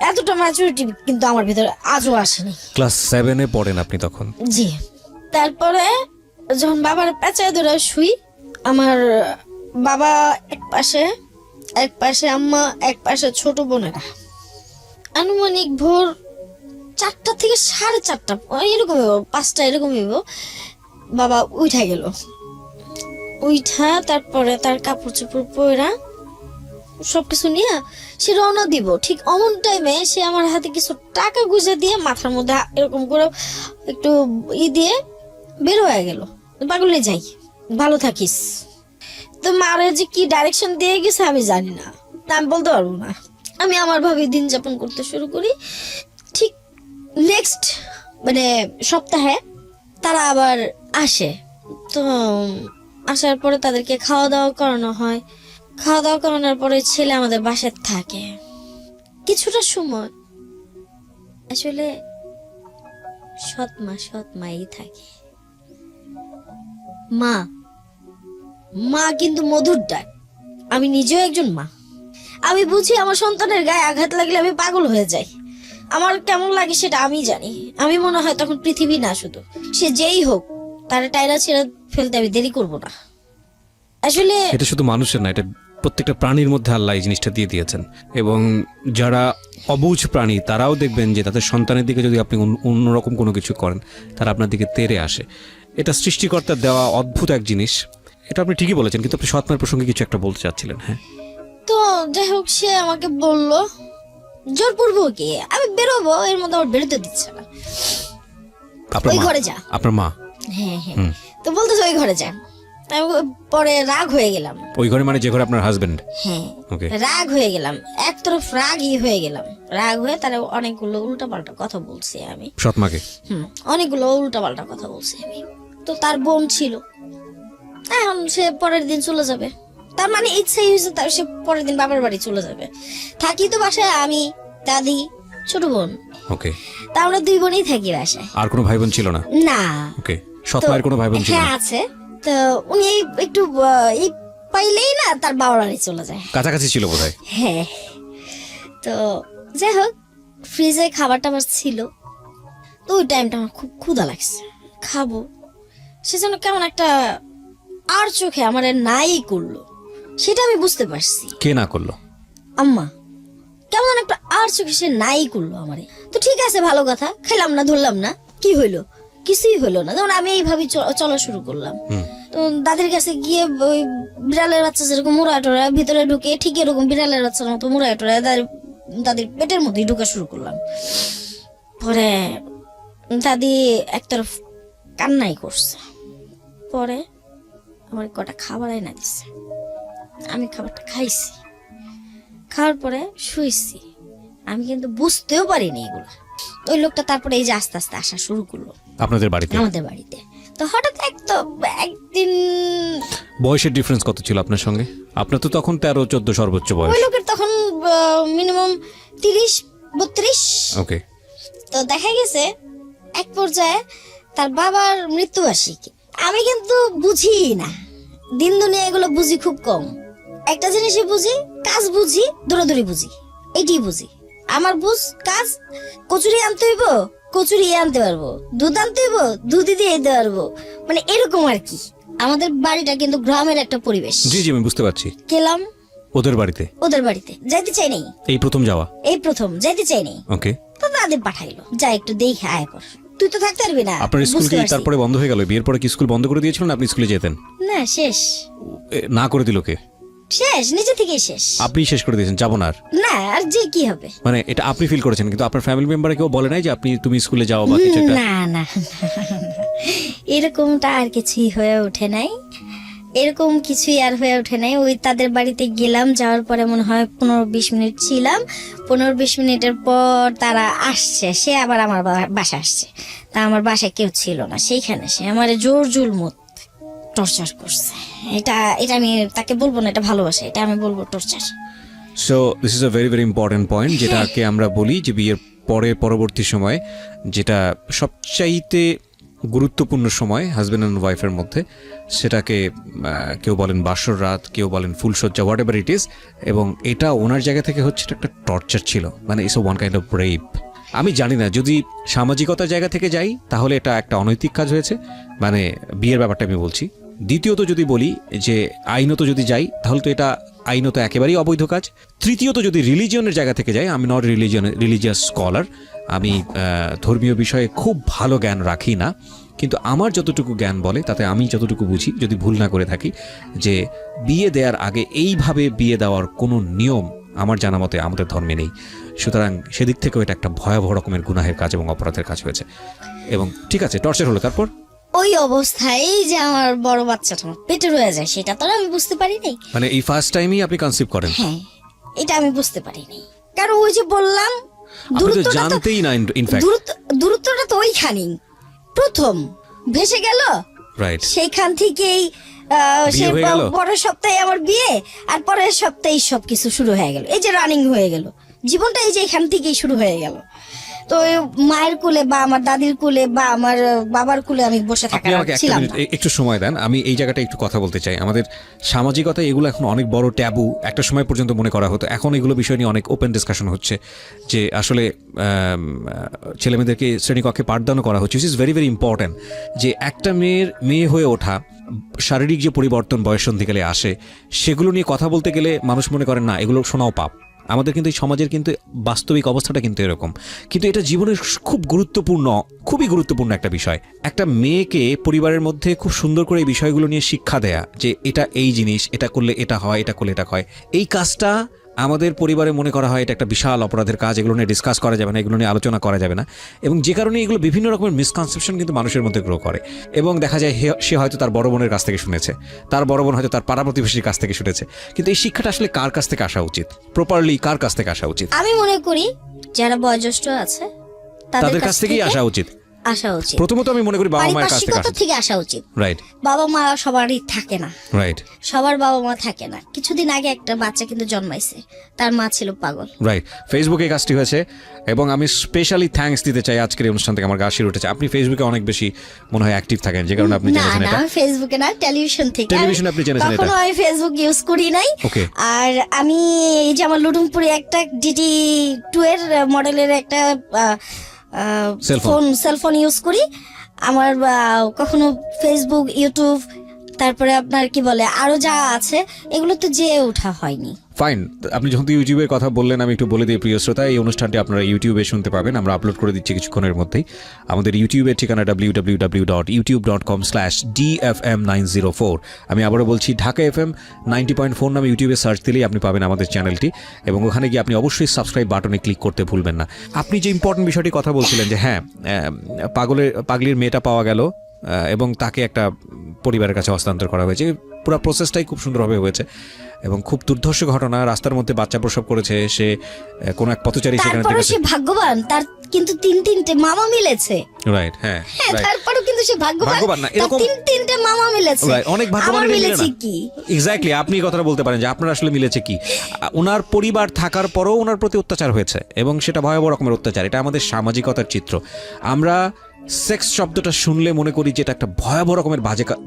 এতটা ম্যাচুরিটি কিন্তু আমার ভিতরে আজও আসেনি।
ক্লাস 7-এ পড়েন আপনি তখন?
জি। তারপরে যখন বাবার পেঁচায় ধরে শুই, আমার বাবা এক পাশে আম্মা, এক পাশে ছোট বোনেরা। আনুমানিক ভোর 4টা থেকে 4:30 এরকম 5টা এরকম বাবা উঠা গেল। তারপরে তার কাপড় চোপড় পরা সবকিছু নিয়ে সে রওনা দিব। ঠিক অমন টাইমে সে আমার হাতে কিছু টাকা গুঁজে দিয়ে মাথার মধ্যে এরকম করে একটু দিয়ে বের হয়ে গেল, পাগলে যাই, ভালো থাকিস। তো মারে যে কি ডাইরেকশন দিয়ে গেছে আমি জানি না, আমি বলতে পারবো না। আমি আমার ভাবে দিন যাপন করতে শুরু করি। ঠিক নেক্সট মানে সপ্তাহে তারা আবার আসে। তো আসার পরে তাদেরকে খাওয়া দাওয়া করানো হয়। খাওয়া দাওয়া করানোর পরে ছেলে আমাদের বাসায় থাকে কিছুটা সময়। আসলে সৎ মাই থাকে। মা কিন্তু মধুর ডাক। আমি নিজেও একজন মা। আমি বুঝি আমার সন্তানের গায়ে আঘাত লাগলে আমি পাগল হয়ে যাই। আমার কেমন লাগে সেটা আমি জানি। আমি মনে হয় তখন পৃথিবী না, শুধু সে যেই হোক তার টাইরা ছেড়ে ফেলতে আমি দেরি করব না। আসলে
এটা শুধু মানুষের না, এটা প্রত্যেকটা প্রাণীর মধ্যে আল্লাহ এই জিনিসটা দিয়ে দিয়েছেন। এবং যারা অবুঝ প্রাণী তারাও দেখবেন যে তাদের সন্তানের দিকে যদি আপনি অন্যরকম কোনো কিছু করেন, তারা আপনার দিকে তেড়ে আসে। এটা সৃষ্টিকর্তার দেওয়া অদ্ভুত এক জিনিস। এটা আপনি ঠিকই বলেছেন, কিন্তু আপনি সৎমার প্রসঙ্গে কিছু একটা বলতে চাচ্ছিলেন। হ্যাঁ,
তো যাই হোক, সে আমাকে বললো জোরপূর্বক কি আমি বেরোবো, এর মধ্যে আমার বেরোতে দিচ্ছে না।
আপনার
ওই
মা?
ঘরে যা।
আপনার মা?
হ্যাঁ। তো বলতেছে ওই ঘরে যা। আমি পরে রাগ হয়ে গেলাম।
ওই ঘরে মানে যে ঘরে আপনার হাজবেন্ড?
হ্যাঁ,
ওকে।
রাগ হয়ে গেলাম, এক তরফ রাগই হয়ে গেলাম। রাগ হয়ে তারা অনেকগুলো উল্টাপাল্টা কথা বলছি আমি
সৎমাকে?
অনেকগুলো উল্টাপাল্টা কথা বলছি আমি। তো তার বোন ছিল, এখন সে পরের দিন চলে যাবে। তার মানে ইচ্ছাই হয়েছে তার সে পরের দিন বাবার বাড়ি চলে যাবে। থাকি তো বাসায় আমি, দাদি, ছোট বোন।
ওকে।
তা আমরা 2 বোনই থাকি বাসায়।
আর কোনো ভাই বোন ছিল না?
না।
ওকে। সৎ
তো-
মায়ের কোনো ভাই বোন ছিল
হ্যাঁ
না?
আছে। তো উনি একটু এই পাইলেই না তার বাবার বাড়ি চলে যায়।
কাছাকাছি ছিল বোধহয়।
হ্যাঁ। তো যাই হোক, ফ্রিজে খাবার টাবার ছিল, তো ওই টাইমটা আমার খুব ক্ষুধা লাগছে, খাবো, সেজন্য কেমন একটা আর চোখে আমার নাই করলো, সেটা আমি বুঝতে পারছি।
কে না করলো?
আম্মা কেমন একটা আর চোখে সে নাই করলো আমারে। তো ঠিক আছে, ভালো কথা, খেলাম না, ধরলাম না, কি হইলো? কিছুই হইলো না। তখন আমি এইভাবে চলা শুরু করলাম। তো দাদির কাছে গিয়ে ওই বিড়ালের বাচ্চা যেরকম মুড়া টোড়া ভিতরে ঢুকে, ঠিক এরকম বিড়ালের বাচ্চার মতো মুড়া টোড়া দাদির পেটের মধ্যেই ঢুকা শুরু করলাম। পরে দাদি একতরফ কান্নাই করছে। পরে আমার কটা খাবার এনে দিছে, আমি খাবারটা খাইছি। খাওয়ার পরে শুয়েছি। আমি কিন্তু বুঝতেও পারিনি এগুলো। ওই লোকটা তারপরে এই যে আস্তে আস্তে আসা শুরু করলো
আপনাদের বাড়িতে?
আমাদের বাড়িতে। তো হঠাৎ একদিন
বয়সের ডিফারেন্স কত ছিল আপনার সঙ্গে? আপনার তো তখন 13-14 সর্বোচ্চ
ওই
বয়স।
লোকের তখন মিনিমাম 30-32।
ওকে।
তো দেখা গেছে এক পর্যায়ে তার বাবার মৃত্যুবার্ষিকী। আমি কিন্তু বুঝি না, দিন দুনিয়া এগুলো বুঝি খুব কম। একটা জিনিসই বুঝি, কাজ বুঝি, দৌড়াদৌড়ি বুঝি, এটাই বুঝি। আমার বুঝ কাজ, কচুরি আনতে হইব, কচুরি আনতে পারবো, দুধ আনতে হইব, দুধই দিয়ে দিতে পারবো, মানে এরকম আর কি। আমাদের বাড়িটা কিন্তু গ্রামের একটা পরিবেশ।
জি জি, আমি বুঝতে পারছি।
গেলাম
ওদের বাড়িতে?
ওদের বাড়িতে যাইতে চাই নাই,
এই প্রথম যাওয়া?
এই প্রথম যাইতে চাই নাই।
ওকে।
তো দাদি পাঠাইলো, যা একটু দেখে আয় কর, তুই তো থাকতে পারবি না।
আপনার স্কুল
বুঝতে
কি
পারছি।
তারপরে বন্ধ হয়ে গেল? বিয়ের পরে কি স্কুল বন্ধ করে দিয়েছিলেন? আপনি স্কুলে যেতেন?
না, শেষ
না করে দিল কে?
শেষ, নিজে থেকেই শেষ।
আপনি শেষ করে দিয়েছেন, যাবো না আর?
না, আর যে কি হবে?
মানে এটা আপনি ফিল করেছেন, কিন্তু আপনার ফ্যামিলি মেম্বারে কেউ বলে নাই যে তুমি স্কুলে যাও বা কিছু একটা?
না না, এরকমটা আর কিছুই হয়ে ওঠে নাই, এরকম কিছুই আর হয়ে ওঠে নাই। ওই তাদের বাড়িতে গেলাম, যাওয়ার পরে মনে হয় 15-20 মিনিট ছিলাম। 15-20 মিনিটের পর তারা আসছে, সে আবার আমার বাসা আসছে। তা আমার বাসায় কেউ ছিল না, সেইখানে সে আমার জোর জুলমত টর্চার করছে। এটা এটা আমি তাকে বলবো না এটা ভালোবাসা, এটা আমি বলবো torture.
So this is a very very important point, যেটাকে আমরা বলি যে বিয়ের পরে পরবর্তী সময় যেটা সবচাইতে গুরুত্বপূর্ণ সময় হাজব্যান্ড অ্যান্ড ওয়াইফের মধ্যে, সেটাকে কেউ বলেন বাসর রাত, কেউ বলেন ফুলসজ্জা, হোয়াট এভার ইট ইজ। এবং এটা ওনার জায়গা থেকে হচ্ছে এটা একটা টর্চার ছিল, মানে it's one kind of rape. আমি জানি না, যদি সামাজিকতার জায়গা থেকে যাই তাহলে এটা একটা অনৈতিক কাজ হয়েছে, মানে বিয়ের ব্যাপারটা আমি বলছি। দ্বিতীয়ত যদি বলি যে আইনত যদি যাই তাহলে তো এটা আইনত একেবারেই অবৈধ কাজ। তৃতীয়ত যদি রিলিজিয়নের জায়গা থেকে যাই, আমি নট রিলিজিয়াস স্কলার, আমি ধর্মীয় বিষয়ে খুব ভালো জ্ঞান রাখি না, কিন্তু আমার যতটুকু জ্ঞান বলে তাতে আমি যতটুকু বুঝি, যদি ভুল না করে থাকি, যে বিয়ে দেওয়ার আগে এইভাবে বিয়ে দেওয়ার কোনো নিয়ম আমার জানা মতে আমাদের ধর্মে নেই। সুতরাং সেদিক থেকেও এটা একটা ভয়াবহ রকমের গুনাহের কাজ এবং অপরাধের কাজ হয়েছে। এবং ঠিক আছে, টর্চার হলো, তারপর
ওই অবস্থায় যে আমার বড় বাচ্চাটা আমার পেটে রয়ে যায়, সেটা তো আর আমি বুঝতে পারি নাই।
মানে এই ফার্স্ট টাইমই আপনি কনসিভ করেন?
হ্যাঁ, এটা আমি বুঝতে পারিনি, কারণ ওই যে বললাম
আপনি তো জানতেই না ইনফ্যাক্ট।
দূরত্বটা তো ওইখানেই প্রথম ভেসে গেল।
রাইট।
সেইখান থেকেই
বিয়ে হয়ে গেল।
পরের সপ্তাহে আমার বিয়ে, আর পরের সপ্তাহে সবকিছু শুরু হয়ে গেল, এই যে রানিং হয়ে গেল জীবনটা, এই যে এখান থেকেই শুরু হয়ে গেল। তো ওই মায়ের কোলে বা আমার দাদির কোলে বা আমার বাবার কোলে আমি বসে
আপনি আমাকে একটা
ছিলাম
মিনিট
না।
একটু সময় দেন, আমি এই জায়গাটা একটু কথা বলতে চাই। আমাদের সামাজিকতা এগুলো এখন অনেক বড় ট্যাবু, একটা সময় পর্যন্ত মনে করা হতো, এখন এগুলো বিষয় নিয়ে অনেক ওপেন ডিসকাশন হচ্ছে, যে আসলে ছেলেমেয়েদেরকে শ্রেণীকক্ষে পাঠদানও করা হচ্ছে, ইজ ভেরি ভেরি ইম্পর্ট্যান্ট। যে একটা মেয়ে হয়ে ওঠা, শারীরিক যে পরিবর্তন বয়ঃসন্ধিকালে আসে, সেগুলো নিয়ে কথা বলতে গেলে মানুষ মনে করেন না এগুলো শোনাও পাপ। আমাদের কিন্তু এই সমাজের কিন্তু বাস্তবিক অবস্থাটা কিন্তু এরকম, কিন্তু এটা জীবনের খুবই গুরুত্বপূর্ণ একটা বিষয়। একটা মেয়েকে পরিবারের মধ্যে খুব সুন্দর করে এই বিষয়গুলো নিয়ে শিক্ষা দেয়া, যে এটা এই জিনিস, এটা করলে এটা হয়, এটা করলে এটা হয়, এই কাজটা আমাদের পরিবারে মনে করা হয় এটা একটা বিশাল অপরাধের কাজ, এগুলো নিয়ে ডিসকাস করা যাবে না, এগুলো নিয়ে আলোচনা করা যাবে না। এবং যে কারণে এগুলো বিভিন্ন রকমের মিসকনসেপশন কিন্তু মানুষের মধ্যে গ্রো করে। এবং দেখা যায় সে হয়তো তার বড় বোনের কাছ থেকে শুনেছে, তার বড় বোন হয়তো তার পাড়া প্রতিবেশীর কাছ থেকে শুনেছে, কিন্তু এই শিক্ষাটা আসলে কার কাছ থেকে আসা উচিত? প্রপারলি কার কাছ থেকে আসা উচিত?
আমি মনে করি যারা বয়োজ্যেষ্ঠ আছে
তাদের কাছ থেকেই আসা উচিত।
আসা উচিত।
প্রথমত আমি মনে করি বাবা মায়ের কাছ থেকে
পারিপার্শ্বিকতা থেকে আসা উচিত।
রাইট
বাবা মা সবারই থাকে না,
রাইট
সবার বাবা মা থাকে না। কিছুদিন আগে একটা বাচ্চা কিন্তু জন্মাইছে, তার মা ছিল পাগল।
রাইট, ফেসবুকে এই কাজটি হয়েছে এবং আমি স্পেশালি থ্যাঙ্কস দিতে চাই আজকের এই অনুষ্ঠান থেকে। আমার গা শির উঠেছে। আপনি ফেসবুকে অনেক বেশি মনে হয় অ্যাক্টিভ থাকেন, যে কারণে আপনি
না
জেনেছেন
না,
এটা।
আমি ফেসবুকে না, টেলিভিশন থেকে।
টেলিভিশনে আপনি জেনেছেন এটা?
কখনো আমি ফেসবুক ইউজ করি নাই।
ওকে।
আর আমি এই যে আমার লুডুমপুরে একটা ডিডি 2 এর মডেলের একটা সেলফোন ইউজ করি। আমার কখনো ফেসবুক, ইউটিউব, তারপরে আপনার কি বলে আরো যা আছে, এগুলো তো যেয়ে ওঠা হয়নি।
ফাইন, আপনি যখন ইউটিউবের কথা বললেন, আমি একটু বলে দিই প্রিয় শ্রোতা, এই অনুষ্ঠানটি আপনারা ইউটিউবে শুনতে পাবেন। আমরা আপলোড করে দিচ্ছি কিছুক্ষণের মধ্যেই। আমাদের ইউটিউবের ঠিকানা www.youtube.com/dfm904। আমি আবারও বলছি, ঢাকা FM 90.4 নামে ইউটিউবে সার্চ দিলেই আপনি পাবেন আমাদের চ্যানেলটি, এবং ওখানে গিয়ে আপনি অবশ্যই সাবস্ক্রাইব বাটনে ক্লিক করতে ভুলবেন না। আপনি যে ইম্পর্টেন্ট বিষয়টি কথা বলছিলেন যে হ্যাঁ, পাগলির মেয়েটা পাওয়া গেল এবং তাকে একটা পরিবারের কাছে হস্তান্তর করা হয়েছে। পুরো প্রসেসটাই খুব সুন্দরভাবে হয়েছে এবং খুব দুর্ধর্ষ ঘটনা। রাস্তার মধ্যে বাচ্চা প্রসব করেছে সে, কোনো এক পথচারী সেখানে
তারপরে সে ভাগ্যবান, তার কিন্তু তিনটে মামা মিলেছে।
রাইট, হ্যাঁ,
তারপরেও কিন্তু সে ভাগ্যবান
না, এরকম
তিনটে মামা মিলেছে।
অনেক ভাগ্যবান
মিলেছে কি?
এক্স্যাক্টলি, আপনি এই কথাটা বলতে পারেন যে আপনার আসলে মিলেছে কি। ওনার পরিবার থাকার পরও ওনার প্রতি অত্যাচার হয়েছে এবং সেটা ভয়াবহ রকমের অত্যাচার। এটা আমাদের সামাজিকতার চিত্র। আমরা সেক্স শব্দটা শুনলে মনে করি যে এটা একটা ভয়াবহ রকমের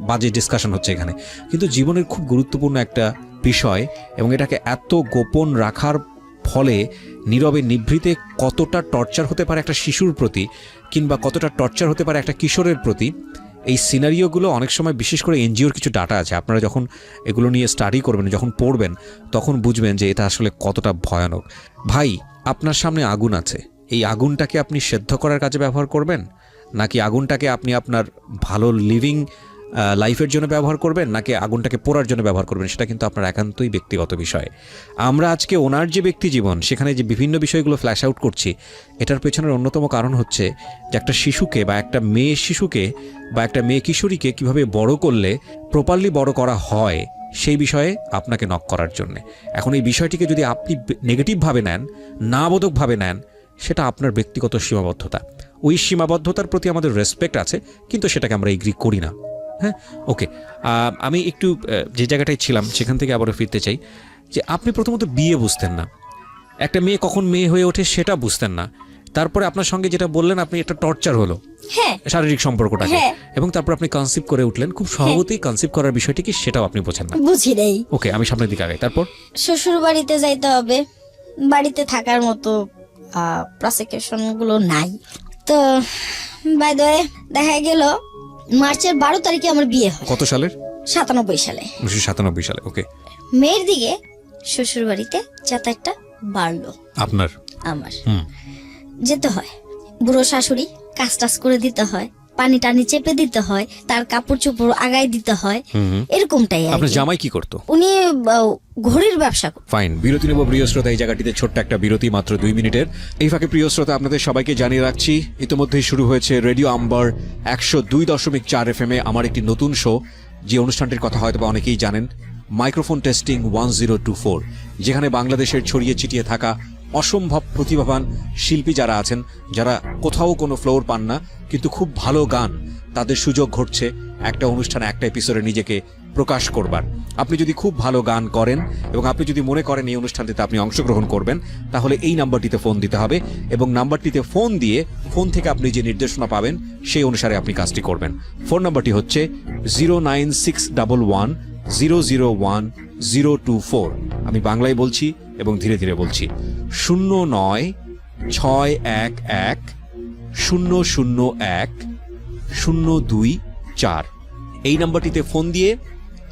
বাজে ডিসকাশন হচ্ছে এখানে, কিন্তু জীবনের খুব গুরুত্বপূর্ণ একটা বিষয় এবং এটাকে এত গোপন রাখার ফলে নীরবে নিভৃতে কতটা টর্চার হতে পারে একটা শিশুর প্রতি, কিংবা কতটা টর্চার হতে পারে একটা কিশোরের প্রতি, এই সিনারিওগুলো অনেক সময়, বিশেষ করে এনজিওর কিছু ডাটা আছে, আপনারা যখন এগুলো নিয়ে স্টাডি করবেন, যখন পড়বেন, তখন বুঝবেন যে এটা আসলে কতটা ভয়ানক। ভাই, আপনার সামনে আগুন আছে, এই আগুনটাকে আপনি সেদ্ধ করার কাজে ব্যবহার করবেন, নাকি আগুনটাকে আপনি আপনার ভালো লিভিং লাইফের জন্য ব্যবহার করবেন, নাকি আগুনটাকে পোড়ার জন্য ব্যবহার করবেন, সেটা কিন্তু আপনার একান্তই ব্যক্তিগত বিষয়। আমরা আজকে ওনার যে ব্যক্তি জীবন, সেখানে যে বিভিন্ন বিষয়গুলো ফ্ল্যাশ আউট করছি, এটার পেছনের অন্যতম কারণ হচ্ছে যে একটা শিশুকে বা একটা মেয়ে শিশুকে বা একটা মেয়ে কিশোরীকে কিভাবে বড় করলে প্রপারলি বড় করা হয়, সেই বিষয়ে আপনাকে নক করার জন্য। এখন এই বিষয়টিকে যদি আপনি নেগেটিভভাবে নেন, না বোধকভাবে নেন, সেটা আপনার ব্যক্তিগত সীমাবদ্ধতা। ওই সীমাবদ্ধতার প্রতি আমাদের রেসপেক্ট আছে, কিন্তু সেটাকে আমরা এগ্রি করি না। হ্যাঁ, ওকে। আমি একটু যে জায়গাটায় ছিলাম সেখান থেকে আবারও ফিরতে চাই, যে আপনি প্রথমত বিয়ে বুঝতেন না, একটা মেয়ে কখন মেয়ে হয়ে ওঠে সেটা বুঝতেন না। তারপরে আপনার সঙ্গে যেটা বললেন, আপনি একটা টর্চার হলো শারীরিক সম্পর্কটাকে, এবং তারপর আপনি কনসিভ করে উঠলেন। খুব সহজেই কনসিভ করার বিষয়টি কি সেটাও আপনি বোঝেন না।
বুঝি নাই।
ওকে, আমি সামনের দিকে আগাই। তারপর
শ্বশুর বাড়িতে যাইতে হবে, বাড়িতে থাকার মতো প্রসিকিউশন গুলো নাই। তো বাই দ্য ওয়ে, দেখা গেল মার্চের 12 তারিখে আমার বিয়ে হয়।
কত সালের?
97 সালে।
1997 সালে। ওকে।
মেয়ের দিকে শ্বশুর বাড়িতে যাতায়াতটা বাড়লো।
আপনার?
আমার যেতে হয়, বুড়ো শাশুড়ি কাজ টাজ করে দিতে হয়, পানি টানি চেপে দিতে হয়, তার কাপড় চোপড় আগায় দিতে হয়, এরকমটাই।
আপনার জামাই কি করতো?
উনি ঘড়ির ব্যবসা।
ফাইন, বিরতি নেব প্রিয় শ্রোতা। এই জায়গাটিতে ছোট্ট একটা বিরতি, মাত্র 2 মিনিটের। এই ফাঁকে প্রিয় শ্রোতা, আপনাদের সবাইকে জানিয়ে রাখছি, ইতিমধ্যেই শুরু হয়েছে রেডিও আম্বার 102.4 FM আমার একটি নতুন শো, যে অনুষ্ঠানটির কথা হয়তো অনেকেই জানেন, মাইক্রোফোন টেস্টিং 1024, যেখানে বাংলাদেশের ছড়িয়ে ছিটিয়ে থাকা অসম্ভব প্রতিভাবান শিল্পী যারা আছেন, যারা কোথাও কোনো ফ্লোর পান না কিন্তু খুব ভালো গান, তাদের সুযোগ ঘটছে একটা অনুষ্ঠানে, একটা এপিসোডে নিজেকে প্রকাশ করবার। আপনি যদি খুব ভালো গান করেন এবং আপনি যদি মনে করেন এই অনুষ্ঠানটিতে আপনি অংশগ্রহণ করবেন, তাহলে এই নাম্বারটিতে ফোন দিতে হবে, এবং নাম্বারটিতে ফোন দিয়ে ফোন থেকে আপনি যে নির্দেশনা পাবেন সেই অনুসারে আপনি কাজটি করবেন। ফোন নাম্বারটি হচ্ছে 09611001024। আমি বাংলায় বলছি এবং ধীরে ধীরে বলছি, 09611001-024। এই নাম্বারটিতে ফোন দিয়ে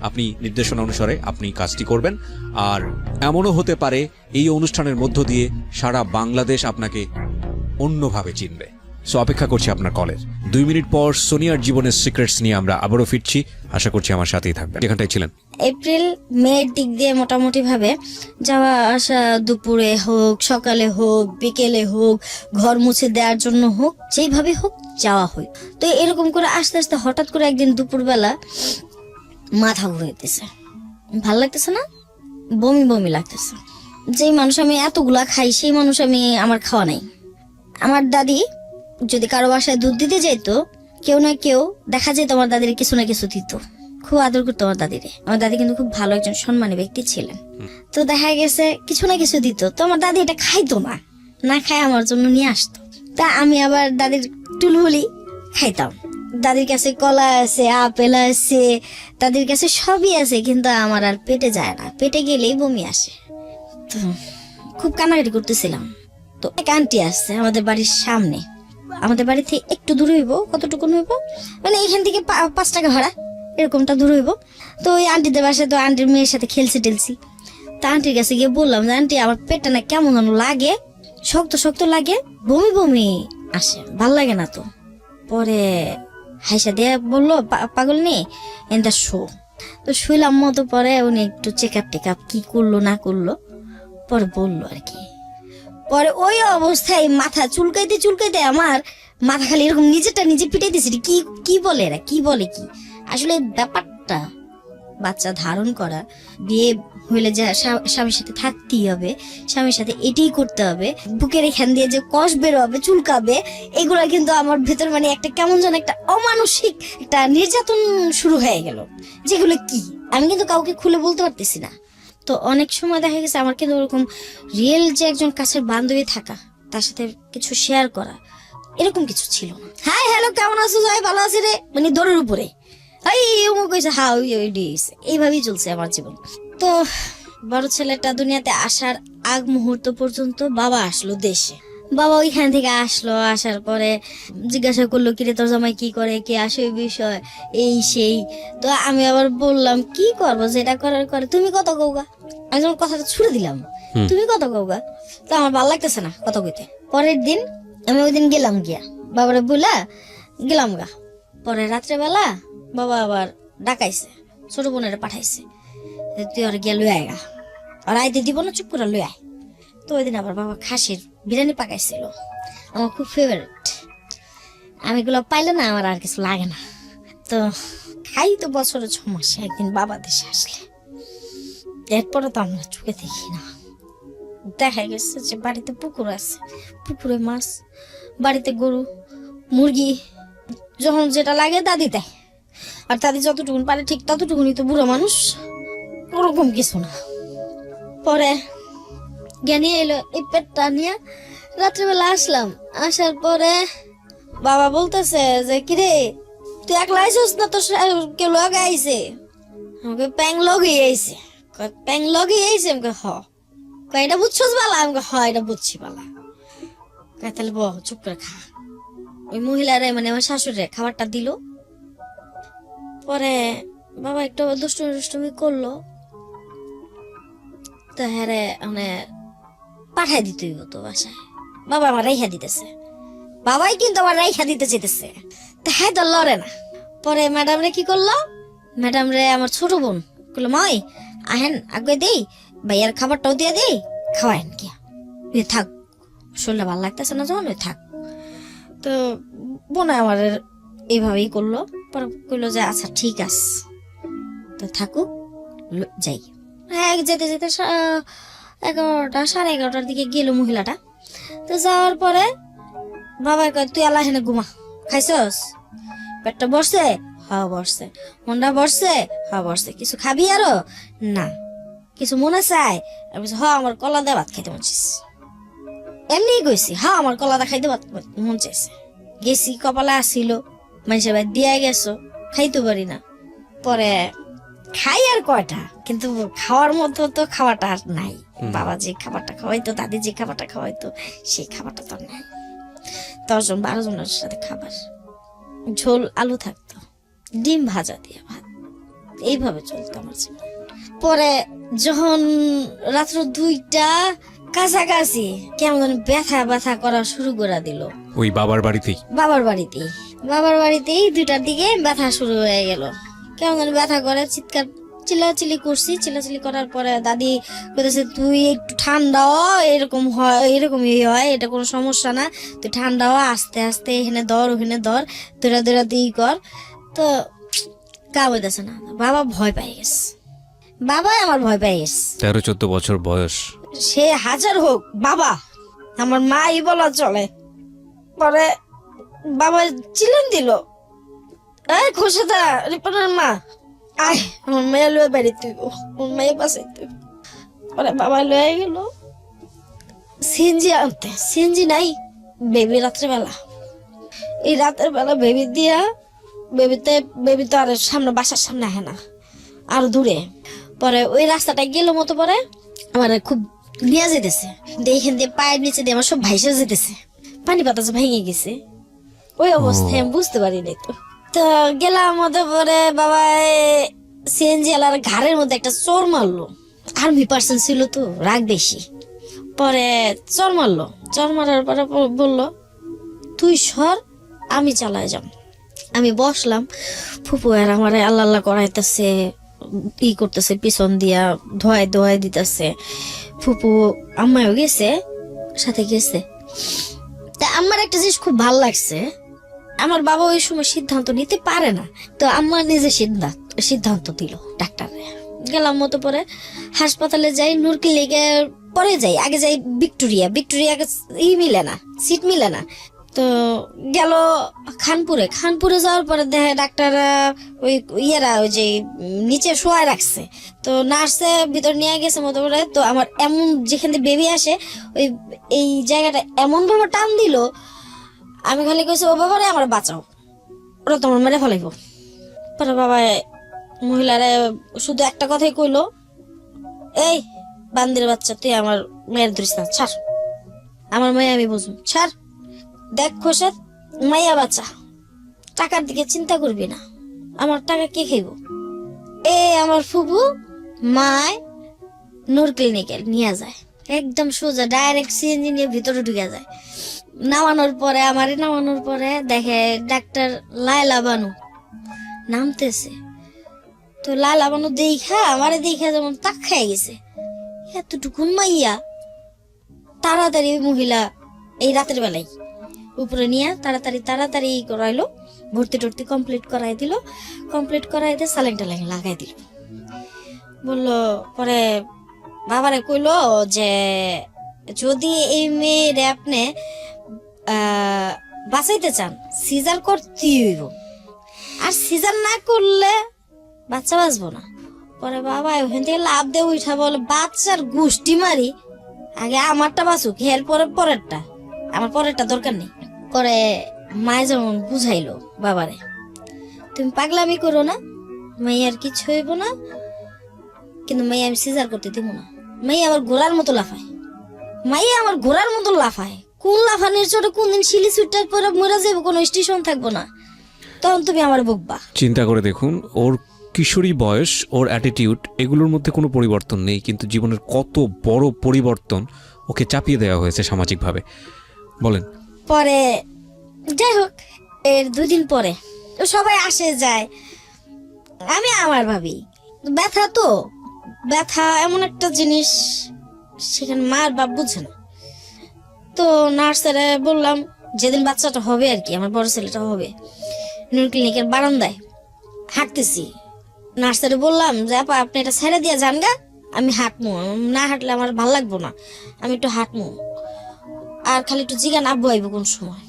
আপনি নির্দেশনা অনুসারে আপনি কাজটি করবেন। আর এমনও হতে পারে এই অনুষ্ঠানের মধ্য দিয়ে সারা বাংলাদেশ আপনাকে অন্যভাবে চিনবে। সো অপেক্ষা করছি আপনার কলের। 2 মিনিট পর সোনিয়ার জীবনের সিক্রেটস নিয়ে আমরা আবারও ফিরছি। আশা করছি আমার সাথেই থাকবেন, যেখানটায় ছিলেন।
এপ্রিল মের দিক দিয়ে মোটামুটি ভাবে যাওয়া আসা, দুপুরে হোক, সকালে হোক, বিকেলে হোক, ঘর মুছে দেওয়ার জন্য হোক, যেইভাবে হোক যাওয়া হয়। তো এরকম করে আস্তে আস্তে হঠাৎ করে একদিন দুপুরবেলা মাথা ঘুরাইতেছে, ভাল লাগতেছে না, বমি বমি লাগতেছে। যেই মানুষ আমি এতগুলা খাই, সেই মানুষ আমার খাওয়া নাই। আমার দাদি যদি কারো বাসায় দুধ দিতে যেত, কেউ না কেউ দেখা যেত আমার দাদির কিছু না কিছু দিত। খুব আদর করতো আমার দাদিরে। আমার দাদি কিন্তু খুব ভালো একজন সম্মানী ব্যক্তি ছিলেন। তো দেখা গেছে কিছু না কিছু দিত, তো আমার দাদি এটা খাইতো না, না খায় আমার জন্য নিয়ে আসতো। তা আমি আবার দাদির টুলহুলি খাইতাম। দাদির কাছে কলা আছে, আপেল আছে, দাদির কাছে সবই আছে, কিন্তু আমার আর পেটে যায় না, পেটে গেলেই বমি আসে। তো খুব কান্নাকাটি করতেছিলাম। তো এক আন্টি আসছে আমাদের বাড়ির সামনে, আমাদের বাড়ি থেকে একটু দূর হইব, কতটুকু হইব মানে এখান থেকে 5 টাকা ভাড়া এরকমটা দূর হইব। তো ওই আন্টিদের বাসায় তো আন্টির মেয়ের সাথে খেলছি টেলছি। তা আন্টির কাছে গিয়ে বললাম যে আন্টি আমার পেটটা না কেমন যেন লাগে, শক্ত শক্ত লাগে, বমি বমি আসে, ভাল লাগে না। তো পরে হাইসা দিয়ে বললো পাগল নেই এনটা শো। তো শুইলাম মতো, পরে উনি একটু চেক আপ কি করলো না করলো পরে বললো আর কি। পরে ওই অবস্থায় মাথা চুলকাইতে আমার মাথা খালি এরকম নিজেরটা নিজে পিটাইতেছি। কি কি বলে এরা, কি বলে কি আসলে ব্যাপারটা, বাচ্চা ধারণ করা, বিয়ে হইলে যে স্বামীর সাথে থাকতেই হবে, স্বামীর সাথে এটাই করতে হবে, বুকের এখান দিয়ে যে কষ বেরোবে চুলকাবে, এগুলা কিন্তু আমার ভেতর মানে একটা কেমন যেন একটা অমানসিক একটা নির্যাতন শুরু হয়ে গেল, যেগুলো কি আমি কিন্তু কাউকে খুলে বলতে পারতেছি না। তো অনেক সময় দেখা গেছে আমার কিন্তু ওরকম রিয়েল যে একজন কাছের বান্ধবী থাকা, তার সাথে কিছু শেয়ার করা, এরকম কিছু ছিল না। হাই হ্যালো কেমন আছো, যাই ভালো আছি রে, মানে দৌড়ের উপরে এইভাবেই চলছে আমার জীবন। তো বড় ছেলেটা দুনিয়াতে আসার আগ মুহূর্ত পর্যন্ত বাবা আসলো দেশে। বাবা ওইখান থেকে আসলো, আসার পরে জিজ্ঞাসা করলো কিরে তোর জামাই কি করে, কি আসে ওই বিষয় এই সেই। তো আমি আবার বললাম কি করবো, যেটা করার করে, তুমি কত কৌগা, আমি যখন কথাটা ছুড়ে দিলাম তুমি কত কৌগা, তো আমার ভালো লাগতেছে না কত কইতে। পরের দিন আমি ওই দিন গেলাম, গিয়া বাবারে বলা গেলাম গা। পরে রাত্রেবেলা বাবা আবার ডাকাইছে, ছোট বোনের পাঠাইছে, তুই আর গিয়া লই আয়গা, আর আইতে দিব না, চুপ করে লই আয়। তো ওই দিন আবার বাবা খাসির বিরিয়ানি পাকাইছিল, আমার খুব ফেভারিট। আমি এগুলো পাইলে না আমার আর কিছু লাগে না। তো খাই তো বছরে 6 মাসে একদিন বাবা দেশে আসলে, এরপরে তো আমরা চোখে দেখি না। দেখা গেছে যে বাড়িতে পুকুর আছে, পুকুরে মাছ, বাড়িতে গরু মুরগি, যখন যেটা লাগে দাদি দেয়, আর দাদি যতটুকুন পারে ঠিক ততটুকুনি, তো বুড়ো মানুষ ওরকম কিছু না। পরে জ্ঞানী এলো এই পেটটা নিয়ে, রাত্রিবেলা আসলাম, আসার পরে বাবা বলতেছে যে কিরে তুই একলা আইসস না, তোর কেউ লগে আইছে? আমাকে প্যাং লগে আইছে। প্যাং লগে আইছে? আমাকে এটা বুঝছস বালা? আমাকে এটা বুঝছি বালা। তাহলে চুপ করে খা। ওই মহিলারে মানে আমার শাশুড়ি খাবারটা দিল। পরে বাবা একটু দুষ্টুমি করলো, তো হ্যাঁ মানে পাঠাই দিতে হতো বাসায়। বাবা আমার রাইখা দিতেছে, বাবাই কিন্তু আমার রাইখা দিতে চেতেছে, তো হ্যাঁ তো লড়ে না। পরে ম্যাডাম রে কি করলো, ম্যাডাম রে আমার ছোট বোন বললো মাই আহেন আগে দেই, ভাইয়ার খাবারটাও দিয়ে দেই, খাওয়ায়েন কি থাক, শরীরটা ভালো লাগতেছে না যখন ওই থাক। তো বোন আমার এইভাবেই করলো। পরে কইলো যে আচ্ছা ঠিক আছে, তো থাকুক, যাই। হ্যাঁ যেতে যেতে 11টা 11:30টার দিকে গেল মহিলাটা। তো যাওয়ার পরে বাবা কয় তুই আল্লাহ হেনে ঘুমা, খাইছস? পেটটা বসছে? হ্যাঁ বসছে। মনটা বসছে? হ্যাঁ বসছে। কিছু খাবি আরো? না। কিছু মনে চায়? হ্যাঁ আমার কলা দিয়ে ভাত খাইতে মন চাইছে। এমনি গেছি, হ্যাঁ আমার কলা দিয়ে খাইতে ভাত মন চাইছে। গেছি, কপালে আসছিল, মানুষের ভাই দিয়ে গেছো, খাইতে পারি না। পরে খাই আর কয়টা, কিন্তু খাওয়ার মতো তো খাওয়াটা আর নাই। বাবা যে খাবারটা খাওয়াইতো, দাদি যে খাবারটা খাওয়াইতো, সেই খাবারটা তো নাই। 10 জন 12 জনের সাথে খাবার, ঝোল আলু থাকতো, ডিম ভাজা দিয়ে ভাত, এইভাবে চলতো আমার জীবন। পরে যখন রাত্র 2টা কাছাকাছি কেমন ব্যথা করা শুরু করে দিল,
ওই বাবার বাড়িতেই
2টার দিকে ব্যথা শুরু হয়ে গেল। কেমন ব্যথা করে, চিল্লাচিল্লি করছি। চিল্লাচিল্লি করার পরে দাদি বলতেছে তুই একটু ঠান্ডা হ, এরকমই হয়, এটা কোনো সমস্যা না, তুই ঠান্ডা হ, আস্তে আস্তে এখানে ধর ওখানে ধর, দৌড়া দিয়ে কর। তো কাজ হইতেছে না, বাবা ভয় পাই গেছে, বাবাই আমার ভয় পাই গেছে।
13-14 বছর বয়স,
সে হাজার হোক বাবা আমার মাই বলা চলে। পরে বাবা চিল্লান দিল, এই খোসাদা রিপনের মা আয়, আমার মেয়ে লয়ে বাড়ি তুই, আমার মেয়ে বাসাই তুই। পরে বাবা লয়ে গেল সিএনজি আনতে, সিএনজি নাই, বেবি রাত্রেবেলা, এই রাতের বেলা বেবি দিয়া, বেবি তো আর সামনে, বাসার সামনে আহে না, আর দূরে। পরে ওই রাস্তাটা গেল মতো, পরে আমার খুব নিয়ে যেতেছে, এইখান দিয়ে পায়ের নিচে দিয়ে আমার সব ভাইসা যেতেছে, পানি বাতাস ভেঙে গেছে। ওই অবস্থায় আমি বুঝতে পারি নাই। তো গেলাম মতো, পরে বাবা সিএনজি আলার ঘাড়ের মধ্যে একটা চোর মারলো, আর্মি পার্সন ছিল তো, রাগ বেশি। পরে চোর মারলো, চোর মারার পরে বললো তুই সর, আমি চালায় যাম। আমি বসলাম, ফুপু আর আমার আল্লাহ আল্লাহ করাইতেছে, ই করতেছে, পিছন দিয়া ধোয়াই দিতেছে। ফুপু আম্মাও গেছে, সাথে গেছে। তা আমার একটা জিনিস খুব ভালো লাগছে, আমার বাবা ওই সময় সিদ্ধান্ত নিতে পারে না, তো আম্মা নিজে সিদ্ধান্ত দিল। ডাক্তারে গেলাম মতো, পরে হাসপাতালে যাই, নূর ক্লিনিকে পরে যাই, আগে যাই ভিক্টোরিয়া মিলে না, সিট মিলে না। তো গেল খানপুরে যাওয়ার পরে দেখে ডাক্তার ওই ওই যে নিচে শোয়া রাখছে, তো নার্সে ভিতর নিয়ে গেছে মতো করে। তো আমার এমন যেখান থেকে বেবি আসে, এই জায়গাটা এমন ভাবে টান দিল, আমি খালি কইছি ও বাবা রে আমার বাঁচাও, ওরা তোমার মেরে ফেলাইব। পরে বাবা মহিলারে শুধু একটা কথাই কইলো, এই বান্দির বাচ্চা, তুই আমার মেয়ের ধরিস না, ছাড়, আমার মেয়ে আমি বুঝুন, ছাড়। দেখ খোসাদ, মাইয়া বাচ্চা, টাকার দিকে চিন্তা করবি না, আমার টাকা কে খাইব। আমার ফুবু মায় নূর ক্লিনিকে নিয়ে যায়, একদম সোজা ডাইরেক্ট সিএনজি নিয়ে ভিতরে ঢুকে যায়। নামানোর পরে দেখে ডাক্তার লায়লা বানু নামতেছে। তো লায়লা বানু আমারে দেখা যেমন তাক খাই গেছে, এতটুকুন মাইয়া। তাড়াতাড়ি মহিলা এই রাতের বেলায় উপরে নিয়ে তাড়াতাড়ি করাইলো, ভর্তি টর্তি কমপ্লিট করাই দিয়ে স্যালাইন টালাইন লাগাই দিল। বললো, পরে বাবারে কইলো যে যদি এই মেয়েরে আপনি বাঁচাইতে চান, সিজার করতেই হইব, আর সিজার না করলে বাচ্চা বাঁচবো না। পরে বাবা ওখান থেকে লাভ দিয়ে উঠা বলে, বাচ্চার গুষ্টি মারি, আগে আমারটা বাঁচুক, এর পরেরটা, আমার পরেরটা দরকার নেই। পরে মায়ে যেমন বুঝাইলো বাবারে, তুমি পাগলামি করো না, মাইয়ার কিছু হইব না, কিন্তু মাইয়া আমি সিজার করতে দিব না। মাইয়া আমার ঘোড়ার মতো লাফায়, কোন লাফানির চোটে কোন দিন শিলি সুইটার পরে মরে যাবো, কোনো স্টেশন থাকবো না, তখন তুমি আমার বকবা।
চিন্তা করে দেখুন, ওর কিশোরী বয়স, ওর অ্যাটিটিউড, এগুলোর মধ্যে কোনো পরিবর্তন নেই, কিন্তু জীবনের কত বড় পরিবর্তন ওকে চাপিয়ে দেওয়া হয়েছে সামাজিকভাবে। বলেন।
পরে যাই হোক, এর 2 দিন পরে সবাই আসে যায়, আমি আমার ভাবি ব্যথা এমন একটা জিনিস, সেখানে মার বাপ বুঝে না। তো নার্সারে বললাম, যেদিন বাচ্চাটা হবে আর কি, আমার বড় ছেলেটা হবে, নূর ক্লিনিকের বারান্দায় হাঁটতেছি, নার্সারে বললাম যে আপা আপনি এটা ছেড়ে দিয়ে যান গা, আমি হাঁটবো, না হাঁটলে আমার ভালো লাগবো না, আমি একটু হাঁটবো, আর খালি একটু জিগান আব্বু আইব কোন সময়।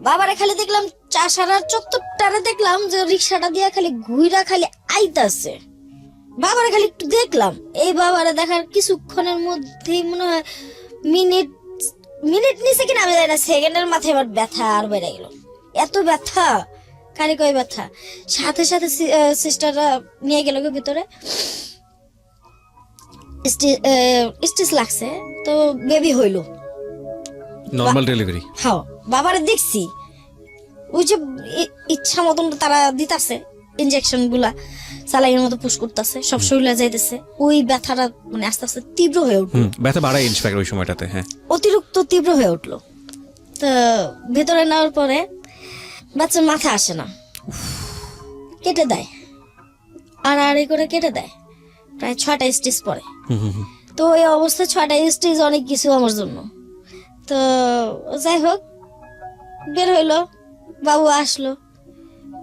বাবারে খালি দেখলাম চাষারার চত্বরটারে দেখলাম যে রিক্সাটা দিয়ে খালি ঘুইরা খালি আইতাছে, বাবারে খালি একটু দেখলাম। এই বাবারে দেখার কিছুক্ষণের মধ্যেই মনে হয় মিনিট নিচে কিনা আমি জানি না, সেকেন্ডের মাথায় আমার ব্যথা আর বেড়ে গেল, এত ব্যথা, কারি কয় ব্যথা। সাথে সিস্টাররা নিয়ে গেল ভিতরে, স্টিচ লাগছে, তো বেবি হইলো,
নরমাল ডেলিভারি।
হ্যাঁ, বাবারে দেখছি ওই যে ইচ্ছা মতন তারা দিতাছে ইনজেকশন গুলা, সালাইয়ের মতো পুশ করতেছে, সব শরীরে যাইতেছে, ওই ব্যথাটা মানে আস্তে আস্তে তীব্র হয়ে উঠলো,
ব্যথা বাড়ায় ইন্সপেক্টর ওই সময়টাতে, হ্যাঁ,
অতিরিক্ত তীব্র হয়ে উঠলো। তো ভেতরে নেওয়ার পরে বাচ্চার মাথা আসে না, কেটে দেয়, আড়াআড়ি করে কেটে দেয়, প্রায় 6টা স্টিচ পরে। তো এই অবস্থায় 6টা স্টিচ অনেক কিছু আমার জন্য। তো যাই হোক, বের হইলো, বাবু আসলো,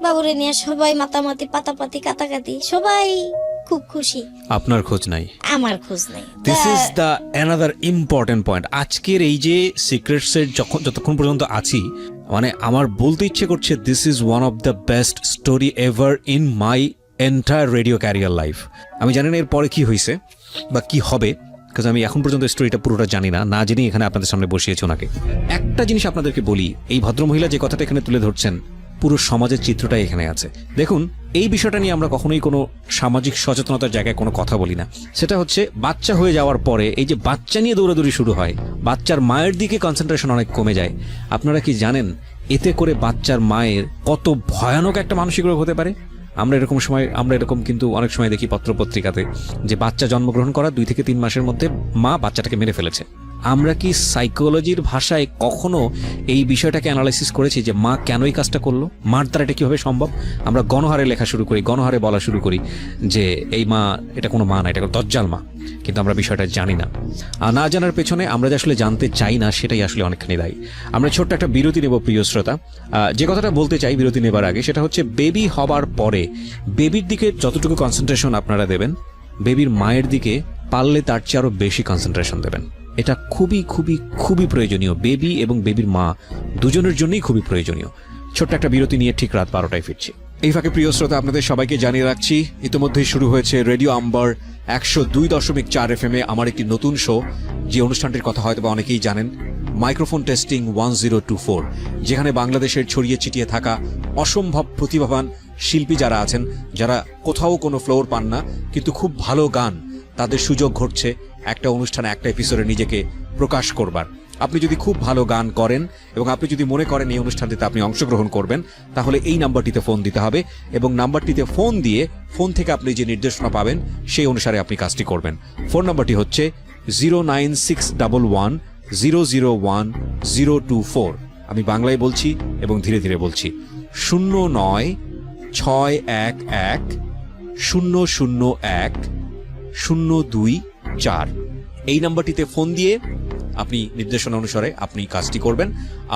বাবুরে নিয়ে সবাই মাতামাতি, পাতাপাতি, কাটাকাটি, সবাই খুব খুশি।
আপনার খোঁজ নাই,
আমার খোঁজ নাই।
This is the another important point. আজকের এই যে সিক্রেটসের যতক্ষণ পর্যন্ত আছি, মানে আমার বলতে ইচ্ছে করছে this is one of the best story ever in my entire radio career life. আমি জানি না এরপরে কি হয়েছে বা কি হবে, কারণ আমি এখন পর্যন্ত স্টোরিটা পুরোটা জানি না, না জেনেই এখানে আপনাদের সামনে বসিয়েছি ওনাকে। একটা জিনিস আপনাদেরকে বলি, এই ভদ্রমহিলা যে কথাটা এখানে তুলে ধরছেন পুরো সমাজের চিত্রটাই এখানে আছে। দেখুন, এই বিষয়টা নিয়ে আমরা কখনোই কোনো সামাজিক সচেতনতার জায়গায় কোনো কথা বলি না। সেটা হচ্ছে বাচ্চা হয়ে যাওয়ার পরে এই যে বাচ্চা নিয়ে দৌড়াদৌড়ি শুরু হয়, বাচ্চার মায়ের দিকে কনসেন্ট্রেশন অনেক কমে যায়। আপনারা কি জানেন এতে করে বাচ্চার মায়ের কত ভয়ানক একটা মানসিক রোগ হতে পারে? আমরা এরকম কিন্তু অনেক সময় দেখি পত্রপত্রিকাতে যে বাচ্চা জন্মগ্রহণ করা 2 থেকে 3 মাসের মধ্যে মা বাচ্চাটাকে মেরে ফেলেছে। আমরা কি সাইকোলজির ভাষায় কখনো এই বিষয়টাকে অ্যানালাইসিস করেছি যে মা কেন এই কাজটা করলো, মার দ্বারা এটা কিভাবে সম্ভব? আমরা গণহারে লেখা শুরু করি, গণহারে বলা শুরু করি যে এই মা, এটা কোনো মা না, এটা দজ্জাল মা, কিন্তু আমরা বিষয়টা জানি না। আর না জানার পেছনে আমরা যে আসলে জানতে চাই না সেটাই আসলে অনেকখানি দায়ী। আমরা ছোট্ট একটা বিরতি নেব প্রিয় শ্রোতা। যে কথাটা বলতে চাই বিরতি নেবার আগে সেটা হচ্ছে বেবি হবার পরে বেবির দিকে যতটুকু কনসেন্ট্রেশন আপনারা দেবেন, বেবির মায়ের দিকে পারলে তার চেয়ে আরো বেশি কনসেন্ট্রেশন দেবেন। এটা খুবই খুবই খুবই প্রয়োজনীয়, বেবি এবং বেবির মা দুজনের জন্যই খুবই প্রয়োজনীয়। ছোট্ট একটা বিরতি নিয়ে ঠিক রাত 12টায় ফিরছি। এই ফাঁকে প্রিয় শ্রোতা, আপনাদের সবাইকে জানিয়ে রাখছি ইতিমধ্যেই শুরু হয়েছে রেডিও আম্বার 102.4 FM আমার একটি নতুন শো, যে অনুষ্ঠানটির কথা হয়তো অনেকেই জানেন, মাইক্রোফোন টেস্টিং 1024, যেখানে বাংলাদেশের ছড়িয়ে ছিটিয়ে থাকা অসম্ভব প্রতিভাবান শিল্পী যারা আছেন, যারা কোথাও কোনো ফ্লোর পান না কিন্তু খুব ভালো গান, তাদের সুযোগ ঘটছে একটা অনুষ্ঠানে একটা এপিসোডে নিজেকে প্রকাশ করবার। আপনি যদি খুব ভালো গান করেন এবং আপনি যদি মনে করেন এই অনুষ্ঠানটিতে আপনি অংশগ্রহণ করবেন, তাহলে এই নাম্বারটিতে ফোন দিতে হবে এবং নাম্বারটিতে ফোন দিয়ে ফোন থেকে আপনি যে নির্দেশনা পাবেন সেই অনুসারে আপনি কাজটি করবেন। ফোন নাম্বারটি হচ্ছে 09611001024। আমি বাংলায় বলছি এবং ধীরে ধীরে বলছি, 096101001024। এই নাম্বারটিতে ফোন দিয়ে আপনি নির্দেশনা অনুসারে আপনি কাজটি করবেন।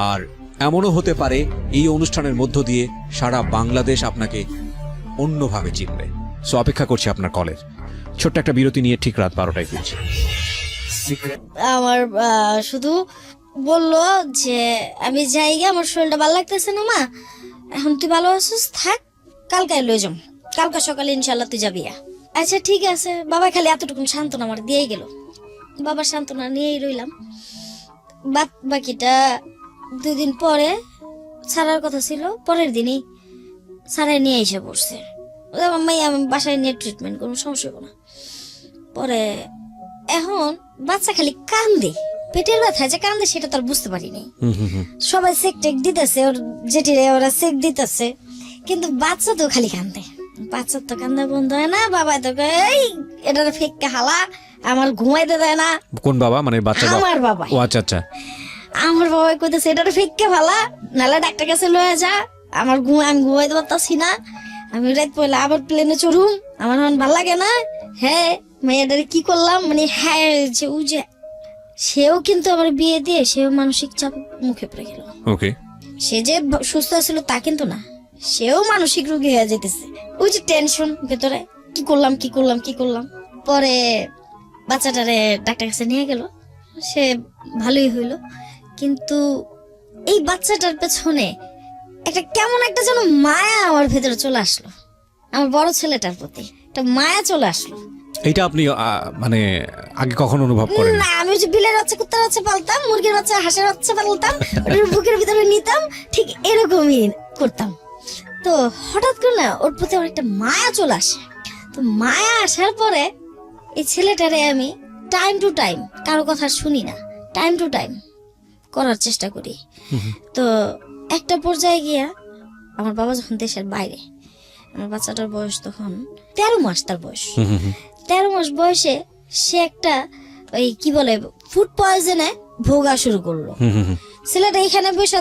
আর এমনও হতে পারে এই অনুষ্ঠানের মধ্য দিয়ে সারা বাংলাদেশ আপনাকে অন্যভাবে চিনবে। সো অপেক্ষা করছি আপনার কলের। ছোট্ট একটা বিরতি নিয়ে ঠিক রাত 12টায় ফিরছি।
আমার শুধু বললো যে আমি যাই গে, আমার শরীরটা ভালো লাগতেছে না মা, এখন তুই ভালো আছিস, থাক, কালকে লয়ে যাম, কালকে সকালে ইনশাল্লাহ তুই যাবি। আচ্ছা ঠিক আছে বাবা, খালি এতটুকু সান্ত্বনা আমার দিয়েই গেল। বাবার সান্ত্বনা নিয়েই রইলাম। বাকিটা 2 দিন পরে ছাড়ার কথা ছিল, পরের দিনই ছাড়াই নিয়ে এসে পড়ছে। মাই আমি বাসায় নিয়ে ট্রিটমেন্ট করবো, সমস্যা হবে না। পরে এখন বাচ্চা খালি কান্দে, পেটের ব্যথায় যে কান্দে সেটা তো আর বুঝতে পারিনি। সবাই চেক টেক দিতেছে, ওর জেঠিরে ওরা চেক দিতেছে, কিন্তু বাচ্চা তো খালি কান্দে। বাচ্চার তো কান্দা বন্ধ হয় না। বাবা তো এই এটার ফেককে হালা, আমার ঘুমাইতে দেয় না।
কোন বাবা? মানে বাচ্চা?
আমার বাবা।
ও আচ্ছা আচ্ছা।
আমার বাবা কইতেছে এটার ফেককে ভালা, নালে ডাক্তার কাছে লয়ে যা, আমি ঘুমাইতে পারতাছি না, আমি রাত পয়লা আবার প্লেনে চড়ুম, আমার এখন ভাল লাগে না। হ্যাঁ মেয়েটারে কি করলাম, মানে হ্যাঁ যে ও যে সেও কিন্তু আমার বিয়ে দিয়ে সেও মানসিক চাপ মুখে পড়ে গেল।
ওকে,
সে যে সুস্থ ছিল তা কিন্তু না, সেও মানসিক রোগী হয়ে যেতেছে। ওই যে টেনশন ভেতরে, কি করলাম। পরে বাচ্চাটারে ডাক্তার কাছে নিয়ে গেল, সে ভালোই হইল। কিন্তু এই বাচ্চাটার পেছনে একটা কেমন একটা যেন মায়া আমার ভেতরে চলে আসলো, আমার বড় ছেলেটার প্রতি একটা মায়া চলে আসলো।
এটা আপনি মানে আগে কখনো অনুভব করেন
না? আমি যে বিলের বাচ্চা, কুত্তার বাচ্চা পালতাম, মুরগির বাচ্চা, হাঁসের বাচ্চা পালতাম, ওর বুকের ভিতরে নিতাম, ঠিক এরকমই করতাম। তো হঠাৎ করে না ওর প্রতি আমার একটা মায়া চলে আসে। তো মায়া আসার পরে এই ছেলেটারে আমি টাইম টু টাইম, কারো কথা শুনি না, টাইম টু টাইম করার চেষ্টা করি। তো একটা পর্যায়ে গিয়া আমার বাবা যখন দেশের বাইরে, আমার বাচ্চাটার বয়স তখন 13 মাস, তার বয়স 13 মাস বয়সে সে একটা ওই কি বলে ফুড পয়জনে ভোগা শুরু করলো। ছেলেটা এখানে বসে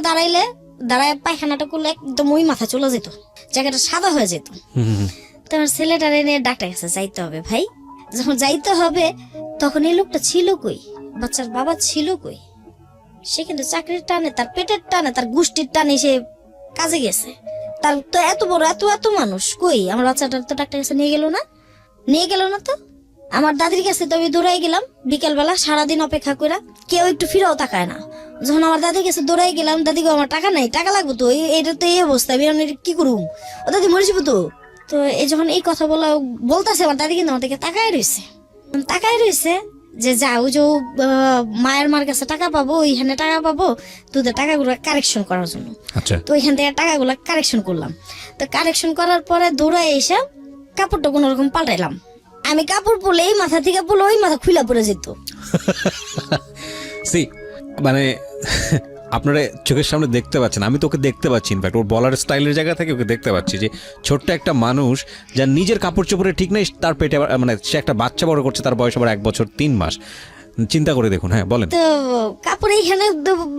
দাঁড়ায় পায়খানাটা করলে একদম ওই মাথা চলে যেত, জায়গাটা সাদা হয়ে যেত। তোমার ছেলেটারে নিয়ে ডাক্তার কাছে যাইতে হবে। ভাই যখন যাইতে হবে তখন এই লোকটা ছিল কই, বাচ্চার বাবা ছিল কই? সে কিন্তু চাকরির টানে, তার পেটের টানে, তার গোষ্ঠীর টানে সে কাজে গেছে। তার তো এত বড় এত মানুষ কই? আমার বাচ্চাটার তো ডাক্তার কাছে নিয়ে গেল না তো। আমার দাদির কাছে তো আমি দৌড়াই গেলাম বিকেল বেলা, সারাদিন অপেক্ষা করে, কেউ একটু ফিরেও তাকায় না। যখন আমার দাদি কাছে দৌড়াই গেলাম, দাদিকে আমার টাকা নাই, টাকা লাগবে তো, এটা তো এই অবস্থা, আমি এখন এটা কি করুম, ও দাদি মরে যাবো তো। তো এই যখন এই কথা বলতেছে, আমার দাদি কিন্তু আমার দিকে তাকায় রয়েছে যে যাও যে মায়ের মার কাছে টাকা পাবো, ওইখানে টাকা পাবো তোদের টাকাগুলো কারেকশন করার জন্য।
আচ্ছা,
তো ওইখান থেকে টাকাগুলো কারেকশন করলাম। তো কারেকশন করার পরে দৌড়ায় এসে কাপড়টা কোনো রকম পাল্টাইলাম। আমি কাপড় পরলে এই মাথা থেকে পরলে ওই মাথা খুলে পড়ে যেত।
সি মানে আপনারা চোখের সামনে দেখতে পাচ্ছেন, আমি তোকে দেখতে পাচ্ছি, ইনফ্যাক্ট ওর বলার স্টাইলের জায়গা থেকে ওকে দেখতে পাচ্ছি যে ছোট্ট একটা মানুষ যার নিজের কাপড় চোপড়ে ঠিক নেই, তার পেটে মানে সে একটা বাচ্চা বড় করছে, তার বয়স আবার 1 বছর 3 মাস। চিন্তা করে দেখুন। হ্যাঁ বলেন।
তো কাপড় এইখানে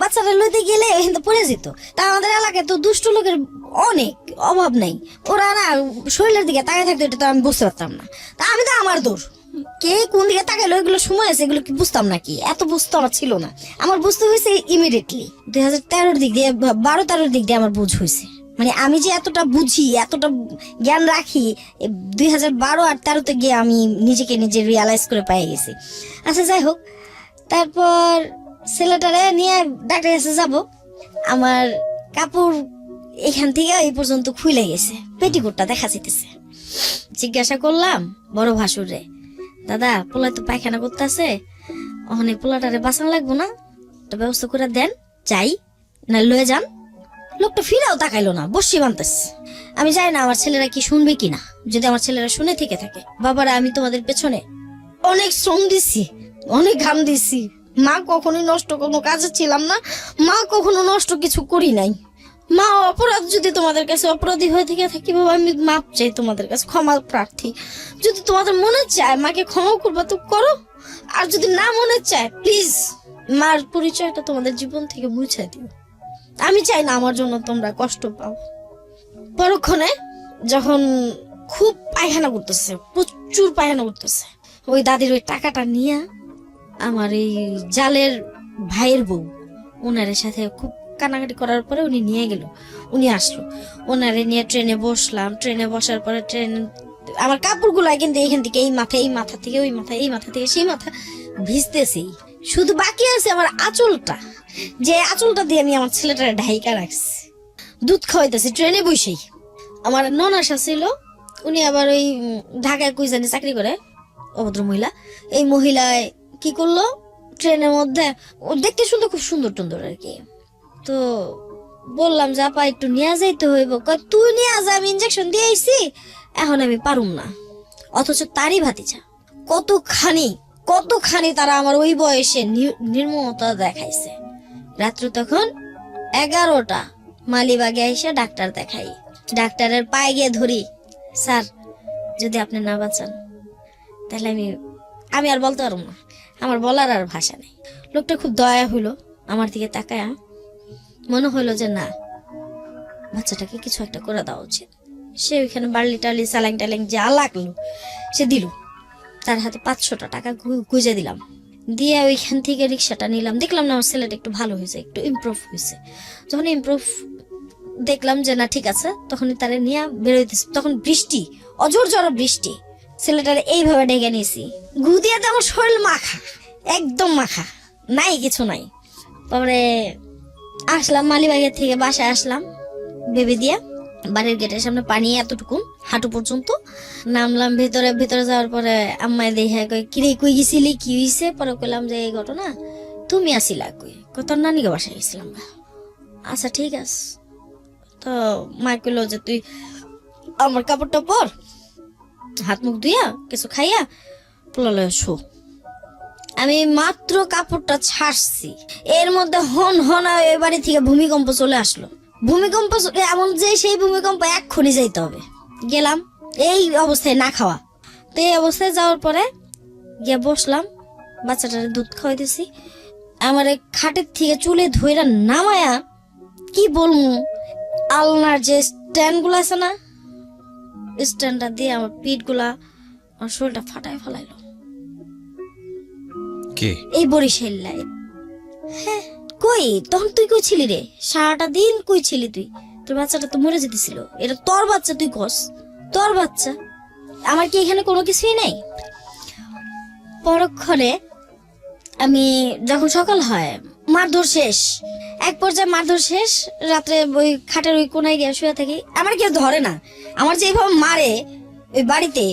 বাচ্চারা লইতে গেলে ওইখানে পড়ে যেত। তা আমাদের এলাকায় তো দুষ্ট লোকের অনেক অভাব নাই, ওরা না শরীরের দিকে তাকায় থাকতো, এটা তো আমি বুঝতে পারতাম না। তা আমি তো আমার দোষ, কে কোন দিকে তাকাইলো এগুলো সময় আছে, এগুলো কি বুঝতাম নাকি, এত বুঝতে আমার ছিল না। আমার বুঝতে হয়েছে ইমিডিয়েটলি 2013 দিক দিয়ে 12-13 দিক দিয়ে আমার বুঝ হয়েছে। মানে আমি যে এতটা বুঝি, এতটা জ্ঞান রাখি, 2012 আর 13-তে গিয়ে আমি নিজেকে নিজে রিয়ালাইজ করে পেয়ে গেছি। আচ্ছা যাই হোক, তারপর ছেলেটারে নিয়ে ডাক্তারের কাছে যাব। আমার কাপড় এখান থেকে এই পর্যন্ত খুলে গেছে, পেটিকোটটা দেখা যাইতেছে। জিজ্ঞাসা করলাম বড় ভাসুরে, দাদা পোলা তো পায়খানা করতেছে, ওখানে পোলাটারে বাঁচানো লাগবো না, একটা ব্যবস্থা করে দেন, চাই না লয়ে যান। লোকটা ফিরেও তাকাইলো না, বসি বানতেছে। আমি জানি না আমার ছেলেরা কি শুনবে কিনা, যদি আমার ছেলেরা শুনে থেকে থাকে। বাবারা আমি তোমাদের পেছনে অনেক শ্রম দিছি, অনেক ঘাম দিছি, মা কখনোই নষ্ট কোনো কাজে ছিলাম না, মা কখনো নষ্ট কিছু করি নাই। মা অপরাধ যদি তোমাদের কাছে অপরাধী হয়ে থেকে থাকি, বাবা আমি মাপ চাই তোমাদের কাছে, ক্ষমা প্রার্থী। যদি তোমাদের মনে চায় মাকে ক্ষমা করবা তো করো, আর যদি না মনে চায় প্লিজ মার পরিচয়টা তোমাদের জীবন থেকে মুছে দিও। আমি চাই না আমার জন্য তোমরা কষ্ট পাও। পরক্ষণে যখন খুব পায়খানা করতেছে, প্রচুর পায়খানা করতেছে, ওই দাদির ওই টাকাটা নিয়ে আমার এই জালের ভাইয়ের বউ ওনারের সাথে খুব কানাকাটি করার পরে উনি নিয়ে গেল। উনি আসলো, ওনারে নিয়ে ট্রেনে বসলাম। ট্রেনে বসার পরে আমার কাপড়গুলো কিন্তু এইখান থেকে এই মাথা থেকে ওই মাথা, এই মাথা থেকে সেই মাথা ভিজতেছেই। শুধু বাকি আছে আমার আঁচলটা, যে আঁচলটা দিয়ে আমি আমার ছেলেটারে ঢাইকা রাখছি, দুধ খাওয়াইতেছি ট্রেনে বসেই। আমার ননাশা ছিল, উনি আবার ওই ঢাকায় কই জানি চাকরি করে, অভদ্র মহিলা। এই মহিলায় কি করলো, ট্রেনের মধ্যে ও দেখতে শুনতে খুব সুন্দর টুন্দর আর কি। তো বললাম যে আপা একটু নিয়ে যাইতে হইব। তুই নিয়ে যা, আমি ইঞ্জেকশন দিয়ে আইছি, এখন আমি পারুম না। অথচ তারই ভাতিজা কতখানি তারা আমার ওই বয়সে নির্মমতা দেখাইছে। রাত্র তখন 11টা, মালিবাগে এসে ডাক্তার দেখাই। ডাক্তারের পায়ে গিয়ে ধরি, স্যার যদি আপনি না বাঁচান তাহলে আমি আর বলতে পারবো না, আমার বলার আর ভাষা নেই। লোকটা খুব দয়া হইলো, আমার দিকে তাকায় মনে হইলো যে না, বাচ্চাটাকে কিছু একটা করে দেওয়া উচিত। সে ওইখানে বার্লি টার্লি স্যালাইন ট্যালাইন যা লাগলো সে দিল। তার হাতে 500 টাকা গুঁজে দিলাম, দিয়ে ওইখান থেকে রিক্সাটা নিলাম। দেখলাম না আমার ছেলেটা একটু ভালো হয়েছে, একটু ইমপ্রুভ হয়েছে। যখন ইমপ্রুভ দেখলাম যে না ঠিক আছে, তখনই তারা নিয়ে বেরোইতেছে। তখন বৃষ্টি, অজোর জোর বৃষ্টি। ছেলেটারে এইভাবে ডেকে নিয়েছি, গু দিয়ে তো আমার শরীর মাখা, একদম মাখা, নাই কিছু নাই। তারপরে আসলাম মালিবাগের থেকে, বাসায় আসলাম ভেবে দিয়া। বাড়ির গেটের সামনে পানি এতটুকু হাঁটু পর্যন্ত। নামলাম ভিতরে যাওয়ার পরে আম্মায় দেখে কই কিরে কই গেছিলি, কি হয়েছে? পরে কইলাম যে এই ঘটনা, তুমি আসিলা কই? তোর নানিকে বাসায় গেছিলাম। আচ্ছা ঠিক আছে। তো মা কইলো যে তুই আমার কাপড়টা পর, হাত মুখ ধুইয়া কিছু খাইয়া পোলালে শো। আমি মাত্র কাপড়টা ছাড়ছি, এর মধ্যে হন এই বাড়ি থেকে ভূমিকম্প চলে আসলো। ভূমিকম্প এমন যে সেই ভূমিকম্প এক্ষুনি যাইতে হবে। গেলাম এই অবস্থায়, না খাওয়া। তো এই অবস্থায় যাওয়ার পরে গিয়ে বসলাম, বাচ্চাটারে দুধ খাওয়াই দিছি। আমার খাটের থেকে চুলে ধইরা নামায়া কি বলবো, আলনার যে স্ট্যান্ড গুলো আছে না, স্ট্যান্ডটা দিয়ে আমার পিঠ গুলা, আমার শরীরটা ফাটায় ফেলাইলো।
কে? এই
বরিশাল্লাই। হ্যাঁ, কই তখন তুই কই ছিলি রে? সারাটা দিন কই ছিলি তুই? তোর বাচ্চাটা তো মরে যেতেছিল। এটা তোর বাচ্চা, তুই কস তোর বাচ্চা, আমার কি এখানে কোনো কিছুই নাই? পরক্ষণে আমি যখন সকাল হয় মারধর শেষ, এক পর্যায়ে মারধর শেষ। রাত্রে ওই খাটের ওই কোনায় গিয়ে শুয়ে থাকি, আমার কেউ ধরে না। আমার যেভাবে মারে ওই বাড়িতে,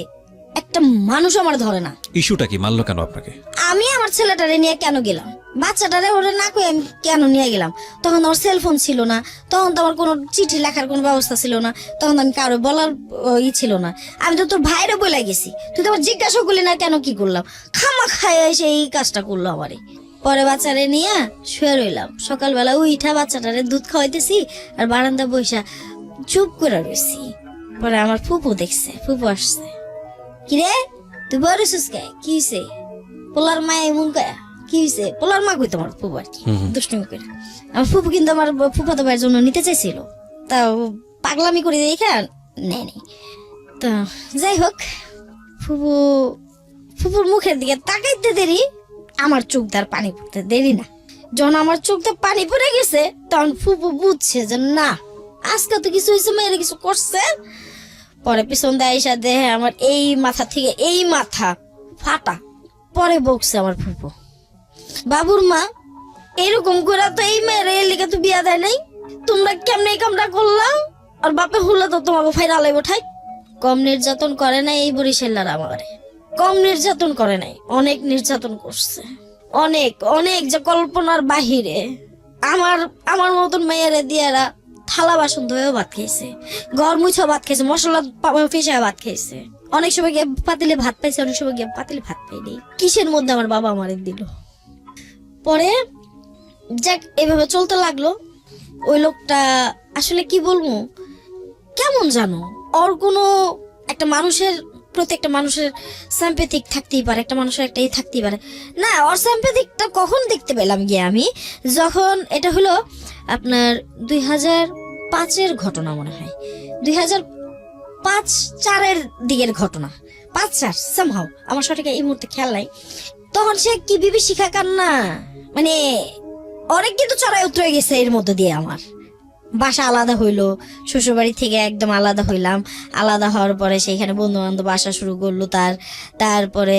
একটা মানুষ আমার ধরে না।
ইস্যুটা কি, মারলো কেন আপনাকে?
আমি আমার ছেলেটারে নিয়ে কেন গেলাম, বাচ্চাটারে ওরে না কই আমি কেন নিয়ে গেলাম? তখন আমার সেলফোন ছিল না, তখন তো আমার কোনো চিঠি লেখার কোনো ব্যবস্থা ছিল না, তখন আমি কারো বলার ছিল না। আমি তো তোর ভাইরে বলে গেছি, তুই তো আমার জিজ্ঞাসা করলি না কেন কি করলাম, খামা খায় এসে এই কাজটা করলো আমারে। পরে বাচ্চারে নিয়ে শুয়ে রইলাম। সকালবেলা উইঠা বাচ্চাটারে দুধ খাওয়াইতেছি আর বারান্দা বইসা চুপ করে রয়েছি। পরে আমার ফুপু দেখছে, ফুপু আসছে, কিরে তুই বড় সুস্কে কি হয়েছে? পোলার মা এমন কয়া কি হয়েছে? পোলার মা কই তোমার ফুপু আর কি দুষ্টুমি করে। আমার ফুপু কিন্তু আমার ফুফাতো ভাইয়ের জন্য নিতে চাইছিল, তাও পাগলামি করে দেখে নেয়নি। তো যাই হোক, ফুপুর মুখের দিকে তাকাইতে দেরি, আমার চোখ তার পানি পড়তে দেরি না। যখন আমার চোখটা পানি পড়ে গেছে তখন ফুপু বুঝছে যে না, আজকে তো কিছু হয়েছে, মেয়েরা কিছু করছে। পরে পিছন দিয়ে এসে দেহে আমার এই মাথা থেকে এই মাথা ফাটা। পরে বকছে আমার ফুপু, বাবুর মা এরকম করে তো এই মেয়ের এর লিগে তো বিয়া দেয় নাই, তোমরা কেমনে এই কামটা করলাম? আর বাপে হলে তো তোমাকে ফাইরা লাইব ঠাই। কম নির্যাতন করে নাই এই বরিশালার আমারে, কম নির্যাতন করে নাই, অনেক নির্যাতন করছে, অনেক অনেক, যে কল্পনার বাহিরে। আমার মতন মেয়েরে দিয়ারা থালা বাসন ধুয়েও ভাত খেয়েছে, ঘর মুছেও ভাত খেয়েছে, মশলা ফেসে ভাত খেয়েছে। অনেক সময় গিয়ে পাতিলে ভাত পাইছে, অনেক সময় গিয়ে পাতিলে ভাত পাইনি। কিসের মধ্যে আমার বাবা আমারে দিল। পরে যাক এভাবে চলতে লাগলো। ওই লোকটা আসলে কি বলবো, কেমন জানো, ওর কোনো একটা মানুষের প্রত্যেকটা মানুষের স্যাম্পেথিক থাকতেই পারে, একটা মানুষের একটাই থাকতেই পারে না। ওর স্যাম্পেথিকটা কখন দেখতে পেলাম গিয়ে আমি, যখন এটা হলো আপনার 2005-এর ঘটনা, মনে হয় 2005-4-এর দিকের ঘটনা, 5-4 সামহাও, আমার সঠিক এই মুহূর্তে খেয়াল নাই। তখন সে কি বিভীষিকা কান্না, মানে অনেক কিন্তু চড়াই উতরে গেছে এর মধ্যে দিয়ে। আমার বাসা আলাদা হইলো, শ্বশুরবাড়ি থেকে একদম আলাদা হইলাম। আলাদা হওয়ার পরে সেখানে বন্ধু বান্ধব আসা শুরু করলো। তারপরে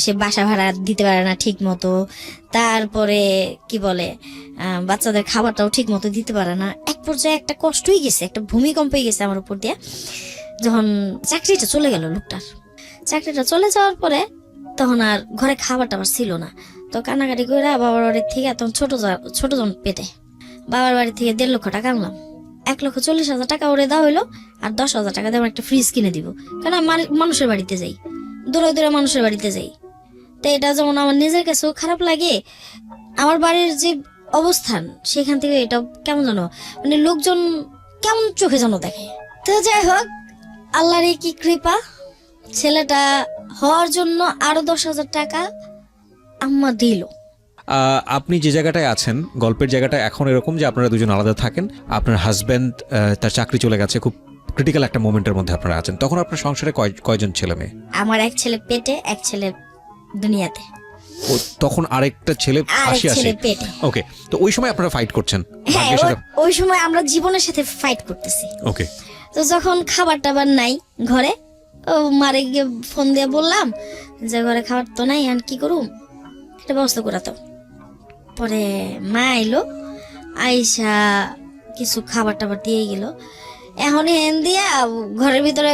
সে বাসা ভাড়া দিতে পারে না ঠিক মতো। তারপরে কি বলে, বাচ্চাদের খাবারটাও ঠিক মতো দিতে পারে না। এক পর্যায়ে একটা কষ্টই গেছে, একটা ভূমিকম্পই গেছে আমার উপর দিয়ে, যখন চাকরিটা চলে গেল লোকটার। চাকরিটা চলে যাওয়ার পরে তখন আর ঘরে খাবার টাবার ছিল না। তো কান্নাকাটি করে বাবার বাড়ির থেকে, তখন ছোট জন পেটে, বাবার বাড়ি থেকে 1.5 লক্ষ টাকা আনলাম। 1,40,000 টাকা ওরে দেওয়া হইলো, আর 10,000 টাকা দিয়ে আমার একটা ফ্রিজ কিনে দিব। কারণ আমি মানুষের বাড়িতে যাই, দূরে দূরে মানুষের বাড়িতে যাই। তো এটা যেমন আমার নিজের কাছেও খারাপ লাগে, আমার বাড়ির যে অবস্থান সেখান থেকে এটা কেমন জানো, মানে লোকজন কেমন চোখে যেন দেখে। তো যাই হোক, আল্লাহর কি কৃপা, ছেলেটা হওয়ার জন্য আরো 10,000 টাকা আম্মা দিল।
আপনি যে জায়গাটায় আছেন, গল্পের জায়গাটা এখন এরকম যে আপনারা দুজন আলাদা থাকেন, আপনার হাজব্যান্ড তার চাকরি চলে গেছে, খুব ক্রিটিক্যাল একটা মোমেন্টের মধ্যে আপনারা আছেন। তখন আপনার সংসারে কয়জন ছেলে মেয়ে?
আমার এক ছেলে পেটে, এক ছেলে দুনিয়াতে।
ও তখন আরেকটা ছেলে আসে। ওকে, তো ওই সময় আপনারা ফাইট করছেন?
হ্যাঁ, ওই সময় আমরা জীবনের সাথে ফাইট করতেছি।
ওকে,
তো যখন খাবার টাবার নাই ঘরে, ও মারে গিয়ে ফোন দিয়ে বললাম যে ঘরে খাবার তো নাই, আর কি করুম, একটা ব্যবস্থা করাতো। পরে মা এলো, আইসা কিছু খাবার টাবার দিয়ে গেল। এখন হেন দিয়া ঘরের ভিতরে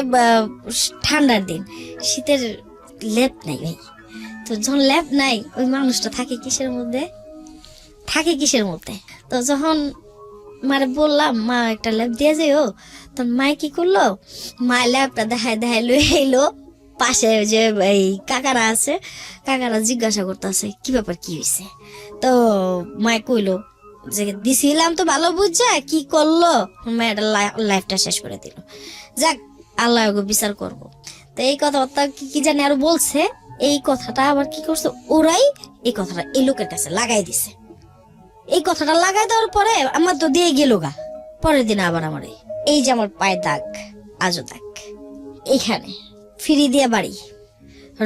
ঠান্ডার দিন, শীতের লেপ নাই ভাই। তো যখন ল্যাপ নাই, ওই মানুষটা থাকে কিসের মধ্যে, তো যখন মারে বললাম মা একটা ল্যাপ দিয়ে যাইও, তখন মায় কি করলো, মা ল্যাপটা দেখায় লই এলো। পাশে যে এই কাকারা আছে, কাকারা জিজ্ঞাসা করতেছে কি ব্যাপার, কি হয়েছে। তো মায় কইলো যে দিছিলাম তো ভালো বুঝা, কি করলো, মায়ের লাইফটা শেষ করে দিল। যাক, আল্লাহ বিচার করবো। তো এই কথাটা কি জানি আরো বলছে, এই কথাটা আবার কি করছে, ওরাই এই কথাটা এই লোকের কাছে লাগাই দিছে। এই কথাটা লাগাই দেওয়ার পরে আমার তো দিয়ে গেল গা। পরের দিন আবার আমার এই যে আমার পায়ে দাগ, আজও দাগ, এইখানে ফিরি দিয়ে বাড়ি,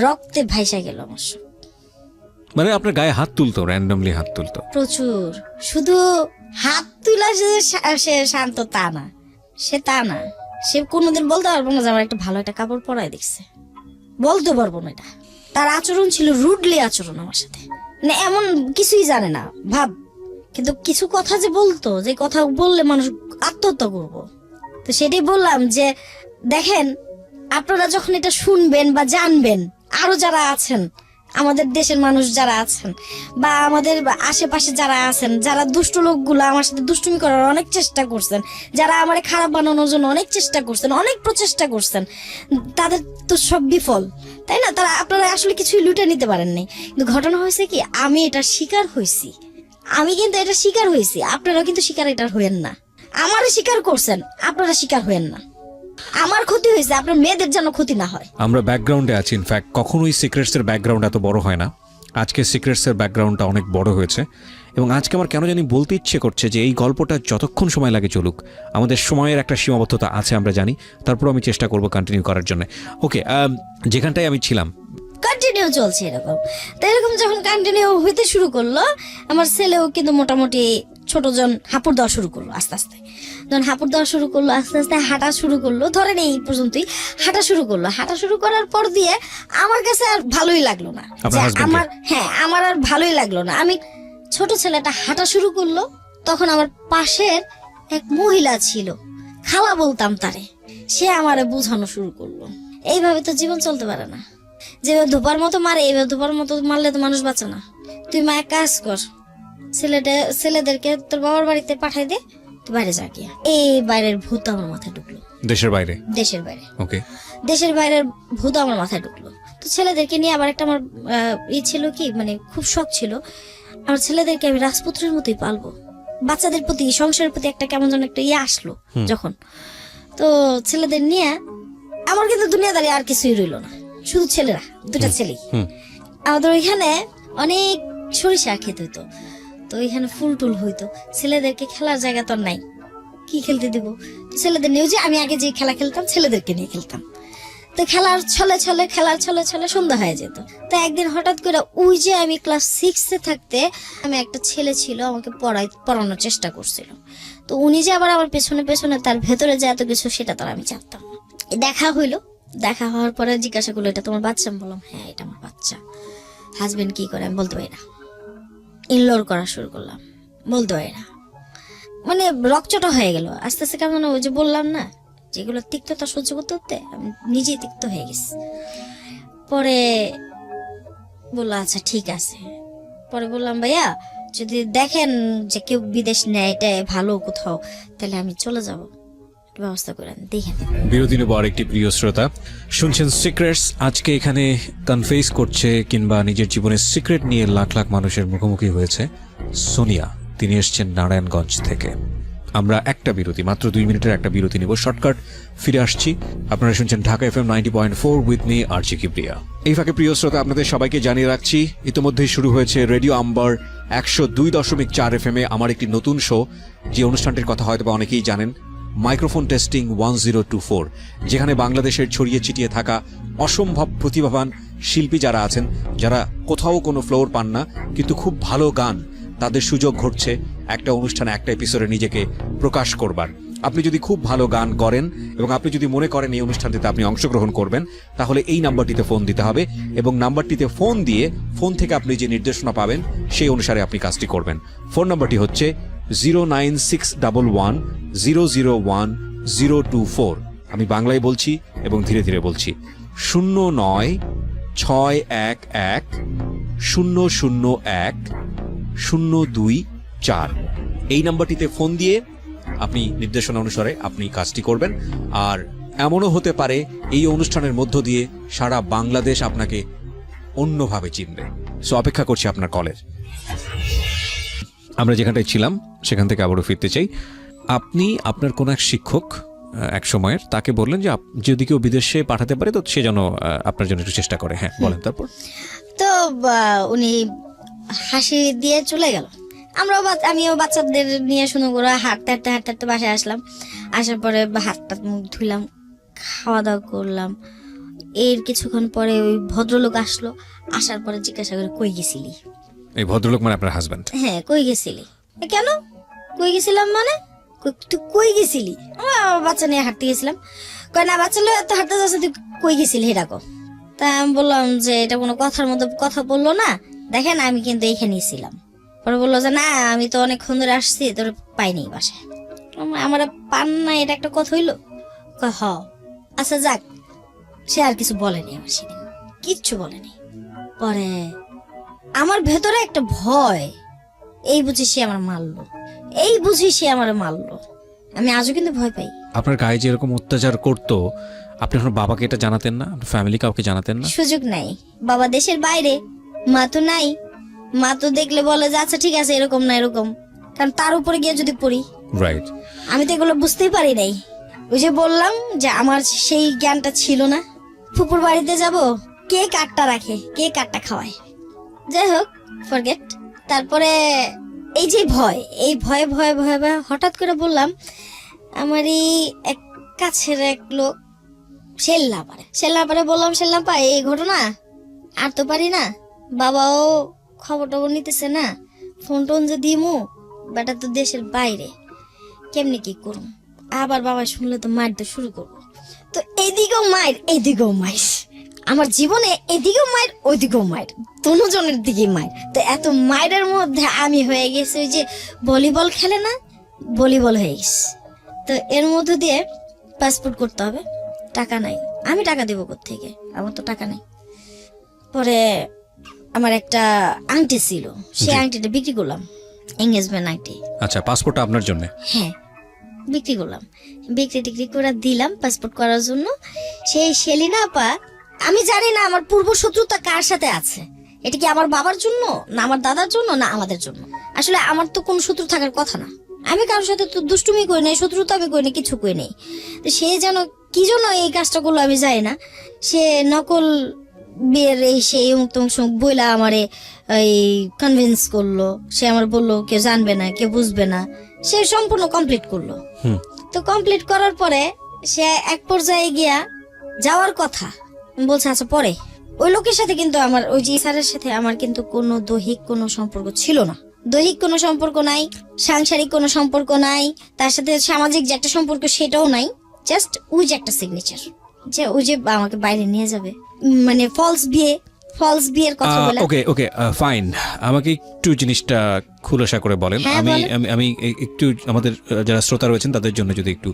রক্তে ভাইসা গেল আমার সব।
মানে আপনার গায়ে হাত তুলতো, র্যান্ডমলি হাত তুলতো
প্রচুর। শুধু হাত তুলা সে শান্ত তা না, সে কোনোদিন বলতে পারবো না যে আমার একটা ভালো একটা কাপড় পরাই দেখছে, বলতে পারবো না। এটা তার আচরণ ছিল রুডলি আচরণ আমার সাথে, মানে এমন কিছুই জানে না ভাব। কিন্তু কিছু কথা যে বলতো, যে কথা বললে মানুষ আত্মহত্যা করবো, তো সেটাই বললাম যে দেখেন, আপনারা যখন এটা শুনবেন বা জানবেন, আরো যারা আছেন আমাদের দেশের মানুষ যারা আছেন বা আমাদের আশেপাশে যারা আছেন, যারা দুষ্ট লোকগুলো আমার সাথে দুষ্টুমি করার অনেক চেষ্টা করছেন, যারা আমার খারাপ বানানোর জন্য অনেক চেষ্টা করছেন, অনেক প্রচেষ্টা করছেন, তাদের তো সব বিফল, তাই না? তারা আপনারা আসলে কিছুই লুটে নিতে পারেননি। কিন্তু ঘটনা হয়েছে কি, আমি এটা শিকার হয়েছি, আমি কিন্তু এটা শিকার হয়েছি। আপনারাও কিন্তু শিকার এটার হইেন না। আমারও শিকার করছেন, আপনারা শিকার হইেন না। আমার ক্ষতি হয়েছে, আপনার মেয়েদের যেন ক্ষতি না হয়।
আমরা ব্যাকগ্রাউন্ডে আছি, ইনফ্যাক্ট কখনোই সিক্রেটস এর ব্যাকগ্রাউন্ড এত বড় হয় না। আজকে সিক্রেটস এর ব্যাকগ্রাউন্ডটা অনেক বড় হয়েছে এবং আজকে আমার কেন জানি বলতে ইচ্ছে করছে যে এই গল্পটা যতক্ষণ সময় লাগে চলুক, আমাদের সময়ের একটা সীমাবদ্ধতা আছে আমরা জানি, তারপর আমি চেষ্টা করব কন্টিনিউ করার জন্য। ওকে, যেখানটায় আমি ছিলাম
কন্টিনিউ চলছে এরকম। তো এরকম যখন কন্টিনিউ হইতে শুরু করলো, আমার ছেলেও কিন্তু মোটামুটি ছোটজন হাঁপুড় দেওয়া শুরু করলো আস্তে আস্তে। যখন হাঁপুড় দেওয়া শুরু করলো, আস্তে আস্তে হাঁটা শুরু করলো, ধরেন এই পর্যন্তই হাঁটা শুরু করলো। হাঁটা শুরু করার পর দিয়ে আমার কাছে আর ভালোই লাগলো না, যে আমার আর ভালোই লাগলো না। আমি ছোট ছেলেটা হাঁটা শুরু করলো, তখন আমার পাশের এক মহিলা ছিল, খালা বলতাম তারে, সে আমারে বোঝানো শুরু করলো, এইভাবে তো জীবন চলতে পারে না। যেভাবে ধোপার মতো মারে, এইভাবে ধোপার মতো মারলে তো মানুষ বাঁচে না। তুই মা এক কাজ কর, ছেলেদেরকে তোর বাবার বাড়িতে পাঠাই দে, তুই বাইরে যা গিয়া। এই বাইরের ভূত আমার মাথায় ঢুকলো।
দেশের বাইরে?
দেশের বাইরে।
ওকে,
দেশের বাইরের ভূত আমার মাথায় ঢুকলো। তো ছেলেদেরকে নিয়ে আবার একটা আমার ছিল কি, মানে খুব শখ ছিল, আমার ছেলেদেরকে আমি রাজপুত্রের মতোই পালবো। বাচ্চাদের প্রতি, সংসারের প্রতি একটা কেমন যেন একটা আসলো যখন। তো ছেলেদের নিয়ে আমার কিন্তু দুনিয়াদারি আর কিছুই রইলো না, শুধু ছেলেরা, দুটা ছেলেই। আমাদের ওইখানে অনেক সরিষা খেতে হইতো, তো ওইখানে ফুল টুল হইতো। ছেলেদেরকে খেলার জায়গা তো নাই, কি খেলতে দিব? ছেলেদের নিয়ে, যে আমি আগে যে খেলা খেলতাম ছেলেদেরকে নিয়ে খেলতাম। তো খেলার ছলে সন্ধ্যা হয়ে যেত। তো একদিন হঠাৎ করে ওই যে আমি ক্লাস 6-এ থাকতে, আমি একটা ছেলে ছিল আমাকে পড়ানোর চেষ্টা করছিল। তো উনি যে আবার আমার পেছনে পেছনে তার ভেতরে যে এত কিছু, সেটা তো আমি জানতাম না। দেখা হইলো, দেখা হওয়ার পরে জিজ্ঞাসা করলো, এটা তোমার বাচ্চা? আমি বললাম হ্যাঁ, এটা আমার বাচ্চা। হাজবেন্ড কি করে? আমি বলতে পারি না। ইনলোর করা শুরু করলাম, বলতে পারি না। মানে রকচটা হয়ে গেল আস্তে আস্তে। কেমন ওই যে বললাম না, যেগুলো তিক্ততা সহ্য করতে করতে আমি নিজেই তিক্ত হয়ে গেছি। পরে বললো আচ্ছা ঠিক আছে। পরে বললাম ভাইয়া, যদি দেখেন যে কেউ বিদেশ নেয়, এটা ভালো কোথাও, তাহলে আমি চলে যাব, ব্যবস্থা করেন, দেখেন।
বিরতি নেব আরেকটি প্রিয় শ্রোতা। শুনছেন সিক্রেটস। আজকে এখানে কনফেস করছে কিংবা নিজের জীবনের সিক্রেট নিয়ে লাখ লাখ মানুষের মুখোমুখি হয়েছে সোনিয়া। তিনি এসছেন নারায়ণগঞ্জ থেকে। আমরা একটা বিরতি, মাত্র 2 মিনিটের একটা বিরতি নেব, শর্টকাট ফিরে আসছি। আপনারা শুনছেন ঢাকা FM 90.4 উইথ মি আরজি কিবরিয়া। এই ফাঁকে প্রিয় শ্রোতা, আপনাদের সবাইকে জানিয়ে রাখছি, ইতিমধ্যেই শুরু হয়েছে রেডিও আম্বার 102.4 FM এ আমার একটি নতুন শো, যে অনুষ্ঠানটির কথা হয়তো বা অনেকেই জানেন, মাইক্রোফোন টেস্টিং 1024, যেখানে বাংলাদেশের ছড়িয়ে ছিটিয়ে থাকা অসম্ভব প্রতিভাবান শিল্পী যারা আছেন, যারা কোথাও কোনো ফ্লোর পান না কিন্তু খুব ভালো গান, তাদের সুযোগ ঘটছে একটা অনুষ্ঠানে, একটা এপিসোডে নিজেকে প্রকাশ করবার। আপনি যদি খুব ভালো গান করেন এবং আপনি যদি মনে করেন এই অনুষ্ঠানটিতে আপনি অংশগ্রহণ করবেন, তাহলে এই নাম্বারটিতে ফোন দিতে হবে এবং নাম্বারটিতে ফোন দিয়ে ফোন থেকে আপনি যে নির্দেশনা পাবেন সেই অনুসারে আপনি কাজটি করবেন। ফোন নাম্বারটি হচ্ছে 09611001024। আমি বাংলায় বলছি এবং ধীরে ধীরে বলছি, 0961001024। এই নাম্বারটিতে ফোন দিয়ে আপনি নির্দেশনা অনুসারে আপনি কাজটি করবেন। আর এমনও হতে পারে এই অনুষ্ঠানের মধ্য দিয়ে সারা বাংলাদেশ আপনাকে অন্যভাবে চিনবে। সো অপেক্ষা করছি আপনার কলের। আমরা যেখানটায় ছিলাম সেখান থেকে আবারও ফিরতে চাই। আপনি আপনার কোন এক শিক্ষক এক সময়ের, তাকে বললেন যে যদি কেউ বিদেশে পাঠাতে পারে তো সে যেন আপনার জন্য একটু চেষ্টা করে। হ্যাঁ, বলেন তারপর।
তো উনি হাসি দিয়ে চলে গেল। আমিও বাচ্চাদের নিয়ে শুনে করে হাঁটতে হাঁটতে হাঁটতে হাঁটতে বাসায় আসলাম। আসার পরে হাতটা মুখ ধুইলাম, খাওয়া দাওয়া করলাম। এর কিছুক্ষণ পরে ওই ভদ্রলোক আসলো। আসার পরে জিজ্ঞাসা করে, কই গেছিলি?
এই ভদ্রলোক মানে আপনার হাজবেন্ড?
হ্যাঁ, কই গেছিলি? কেন কই গেছিলাম মানে? তুই কই গেছিলি? বাচ্চা নিয়ে হাঁটতে গেছিলাম। কয় না, বাচ্চা লোক তো হাঁটতে যাচ্ছে, তুই কই গেছিলি এটা কো। তা আমি বললাম যে এটা কোনো কথার মধ্যে কথা বললো না, দেখেন আমি কিন্তু এইখানেই ছিলাম। পরে বললো যে না আমি তো অনেকক্ষণ ধরে আসছি, তোর পাইনি বাসায়। আমার পান না, এটা একটা কথা হইলো? কয়, হ। আচ্ছা যাক, সে আর কিছু বলেনি আমার সেদিন, কিচ্ছু বলেনি। পরে আমার ভেতরে একটা ভয়, এই বুঝি সে আমার মারলো, এই বুঝি সে আমার মারলো। আমি আজও কিন্তু ভয় পাই।
আপনার গায়ে যে এরকম অত্যাচার করতো, আপনি আপনার বাবাকে এটা জানাতেন না? আপনার ফ্যামিলি কাউকে জানাতেন না?
সুযোগ নাই, বাবা দেশের বাইরে, মা তো নাই। মা তো দেখলে বলে যে আচ্ছা ঠিক আছে এরকম না এরকম, কারণ তার উপরে গিয়ে যদি পড়ি।
রাইট।
আমি তো এগুলো বুঝতেই পারি নাই। ওই যে বললাম যে আমার সেই জ্ঞানটা ছিল না। ফুপুর বাড়িতে যাব, কে কাঠটা রাখে, কে কাঠটা খাওয়ায়, যাই হোক ফরগেট। তারপরে এই যে ভয়, এই ভয়ে ভয়ে ভয়ে ভয়ে হঠাৎ করে বললাম, আমারই এক কাছের এক লোক সেল্লাপারে বললাম, সেল্লাপা এই ঘটনা আর তো পারি না, বাবাও খবর টবর নিতেছে না, ফোন টোন যে দিমু, বেটা তো দেশের বাইরে, কেমনি কি করুম? আবার বাবা শুনলে তো মারতে শুরু করবো। তো এইদিকেও মায়ের, এইদিকেও মাইর, আমার জীবনে এদিকেও মায়ের ওইদিকেও মায়ের, দুজনের দিকে মায়ের। তো এত মায়ের মধ্যে আমি হয়ে গেছি ওই যে ভলিবল খেলে না, ভলিবল হয়ে গেছি। তো এর মধ্যে দিয়ে পাসপোর্ট করতে হবে, টাকা নাই। আমি টাকা দেবো কোত্থেকে, আমার তো টাকা নাই। পরে আমার একটা আংটি ছিল, সেই আংটিটা বিক্রি করলাম, এঙ্গেজমেন্ট আংটি।
আচ্ছা, পাসপোর্টটা আপনার জন্য?
হ্যাঁ, বিক্রি করলাম, বিক্রি টিক্রি করে দিলাম পাসপোর্ট করার জন্য। সেই সেলিনা আপা, আমি জানি না আমার পূর্ব শত্রুতা কার সাথে আছে, এটা কি আমার বাবার জন্য না আমার দাদার জন্য না আমাদের জন্য? আসলে আমার তো কোনো শত্রু থাকার কথা না, আমি কারোর সাথে তো দুষ্টুমি করি নাই, শত্রুতা আমি করি নাই, কিছু করি নাই। তো সে যেন কি জন্য এই কাজটা করলো আমি জানি না। সে নকল বিয়ের এই সেই বইলা আমারে এই কনভিন্স করলো। সে আমার বললো কেউ জানবে না, কেউ বুঝবে না, সে সম্পূর্ণ কমপ্লিট করলো। তো কমপ্লিট করার পরে সে এক পর্যায়ে গিয়া যাওয়ার কথা বলছে, আচ্ছা পরে। ওই লোকের সাথে কিন্তু আমার, ওই যে স্যারের সাথে আমার কিন্তু কোনো দৈহিক কোনো সম্পর্ক ছিল না, দৈহিক কোনো সম্পর্ক নাই, সাংসারিক কোনো সম্পর্ক নাই, তার সাথে সামাজিক যে একটা সম্পর্ক সেটাও নাই। জাস্ট ওই যে একটা সিগনেচার, যে ওই যে আমাকে বাইরে নিয়ে যাবে, মানে ফলস বিয়ের কথা বলে।
ওকে ওকে ফাইন, আমাকে একটু জিনিসটা খুলাসা করে বলেন।
হ্যাঁ,
আমি
বলেন।
আমি আমি একটু আমাদের যারা শ্রোতা রয়েছেন তাদের জন্য যদি একটু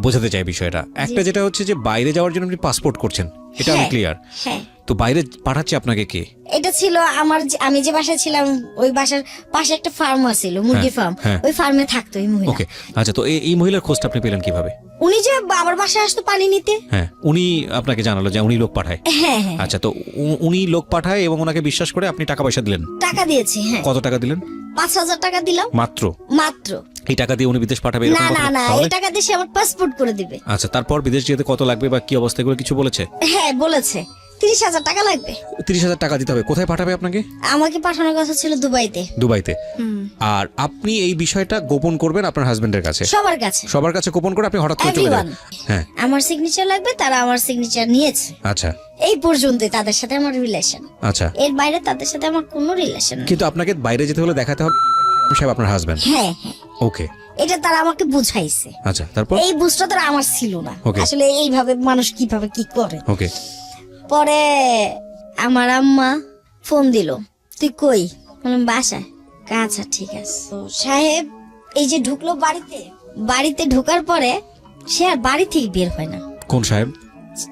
বোঝাতে চাই বিষয়টা। একটা যেটা হচ্ছে যে বাইরে যাওয়ার জন্য আপনি পাসপোর্ট করছেন, এটা আমি
হ্যাঁ,
ক্লিয়ার।
হ্যাঁ,
তো বাইরে পাঠাচ্ছে আপনাকে কে?
এটা ছিল আমার আমি যে বাসায় ছিলাম, ওই বাসার পাশে একটা ফার্মার ছিল, মুরগি ফার্ম,
হ্যাঁ।
ওই ফার্মে থাকতো এই মহিলা।
ওকে, আচ্ছা, তো এই মহিলার খোঁজটা আপনি পেলেন কিভাবে?
উনি যে আমার বাসায় আসতো পানি নিতে।
হ্যাঁ, উনি আপনাকে জানালো যে উনি লোক পাঠায়?
হ্যাঁ হ্যাঁ,
আচ্ছা, তো উনি লোক পাঠায় এবং ওনাকে বিশ্বাস করে আপনি টাকা পয়সা দিলেন?
টাকা দিয়েছি। হ্যাঁ,
কত টাকা দিলেন?
5,000 টাকা দিলাম
মাত্র?
মাত্র।
এই টাকা দিয়ে উনি বিদেশ পাঠাবে এরকম
না
কথা?
না না,
তাহলে?
এই টাকা দিয়ে সে আমার পাসপোর্ট করে দিবে।
আচ্ছা, তারপর বিদেশ যেতে কত লাগবে বা কি অবস্থা এগুলো কিছু বলেছে?
হ্যাঁ বলেছে, 30,000 টাকা লাগবে।
30,000 টাকা দিতে হবে। কোথায় পাঠাবে আপনাকে?
আমাকে পাঠানোর কথা ছিল দুবাইতে।
দুবাইতে? আর আপনি এই বিষয়টা গোপন করবেন আপনার হাজবেন্ডের কাছে? সবার কাছে গোপন করে আপনি হঠাৎ করে চলে যাবেন? হ্যাঁ,
আমার সিগনেচার লাগবে, তারা আমার সিগনেচার নিয়েছে।
আচ্ছা
এই পর্যন্তই তাদের সাথে আমার রিলেশন।
আচ্ছা,
এর বাইরে তাদের সাথে আমার কোনো রিলেশন নেই।
কিন্তু আপনাকে বাইরে যেতে হলে দেখাতে হবে সাহেব আপনার হাজবেন্ড।
হ্যাঁ হ্যাঁ,
ওকে,
এটা তারা আমাকে বুঝাইছে।
আচ্ছা, তারপর?
এই বুঝটা তারা আমার ছিল না।
Okay.
আসলে এইভাবে মানুষ কিভাবে কি করে।
ওকে,
পরে আমার আম্মা ফোন দিল, তুই কই? বললাম বাসায়। আচ্ছা ঠিক আছে। তো সাহেব এই যে ঢুকলো বাড়িতে ঢোকার পরে সে আর বাড়ি থেকে বের হয় না।
কোন সাহেব?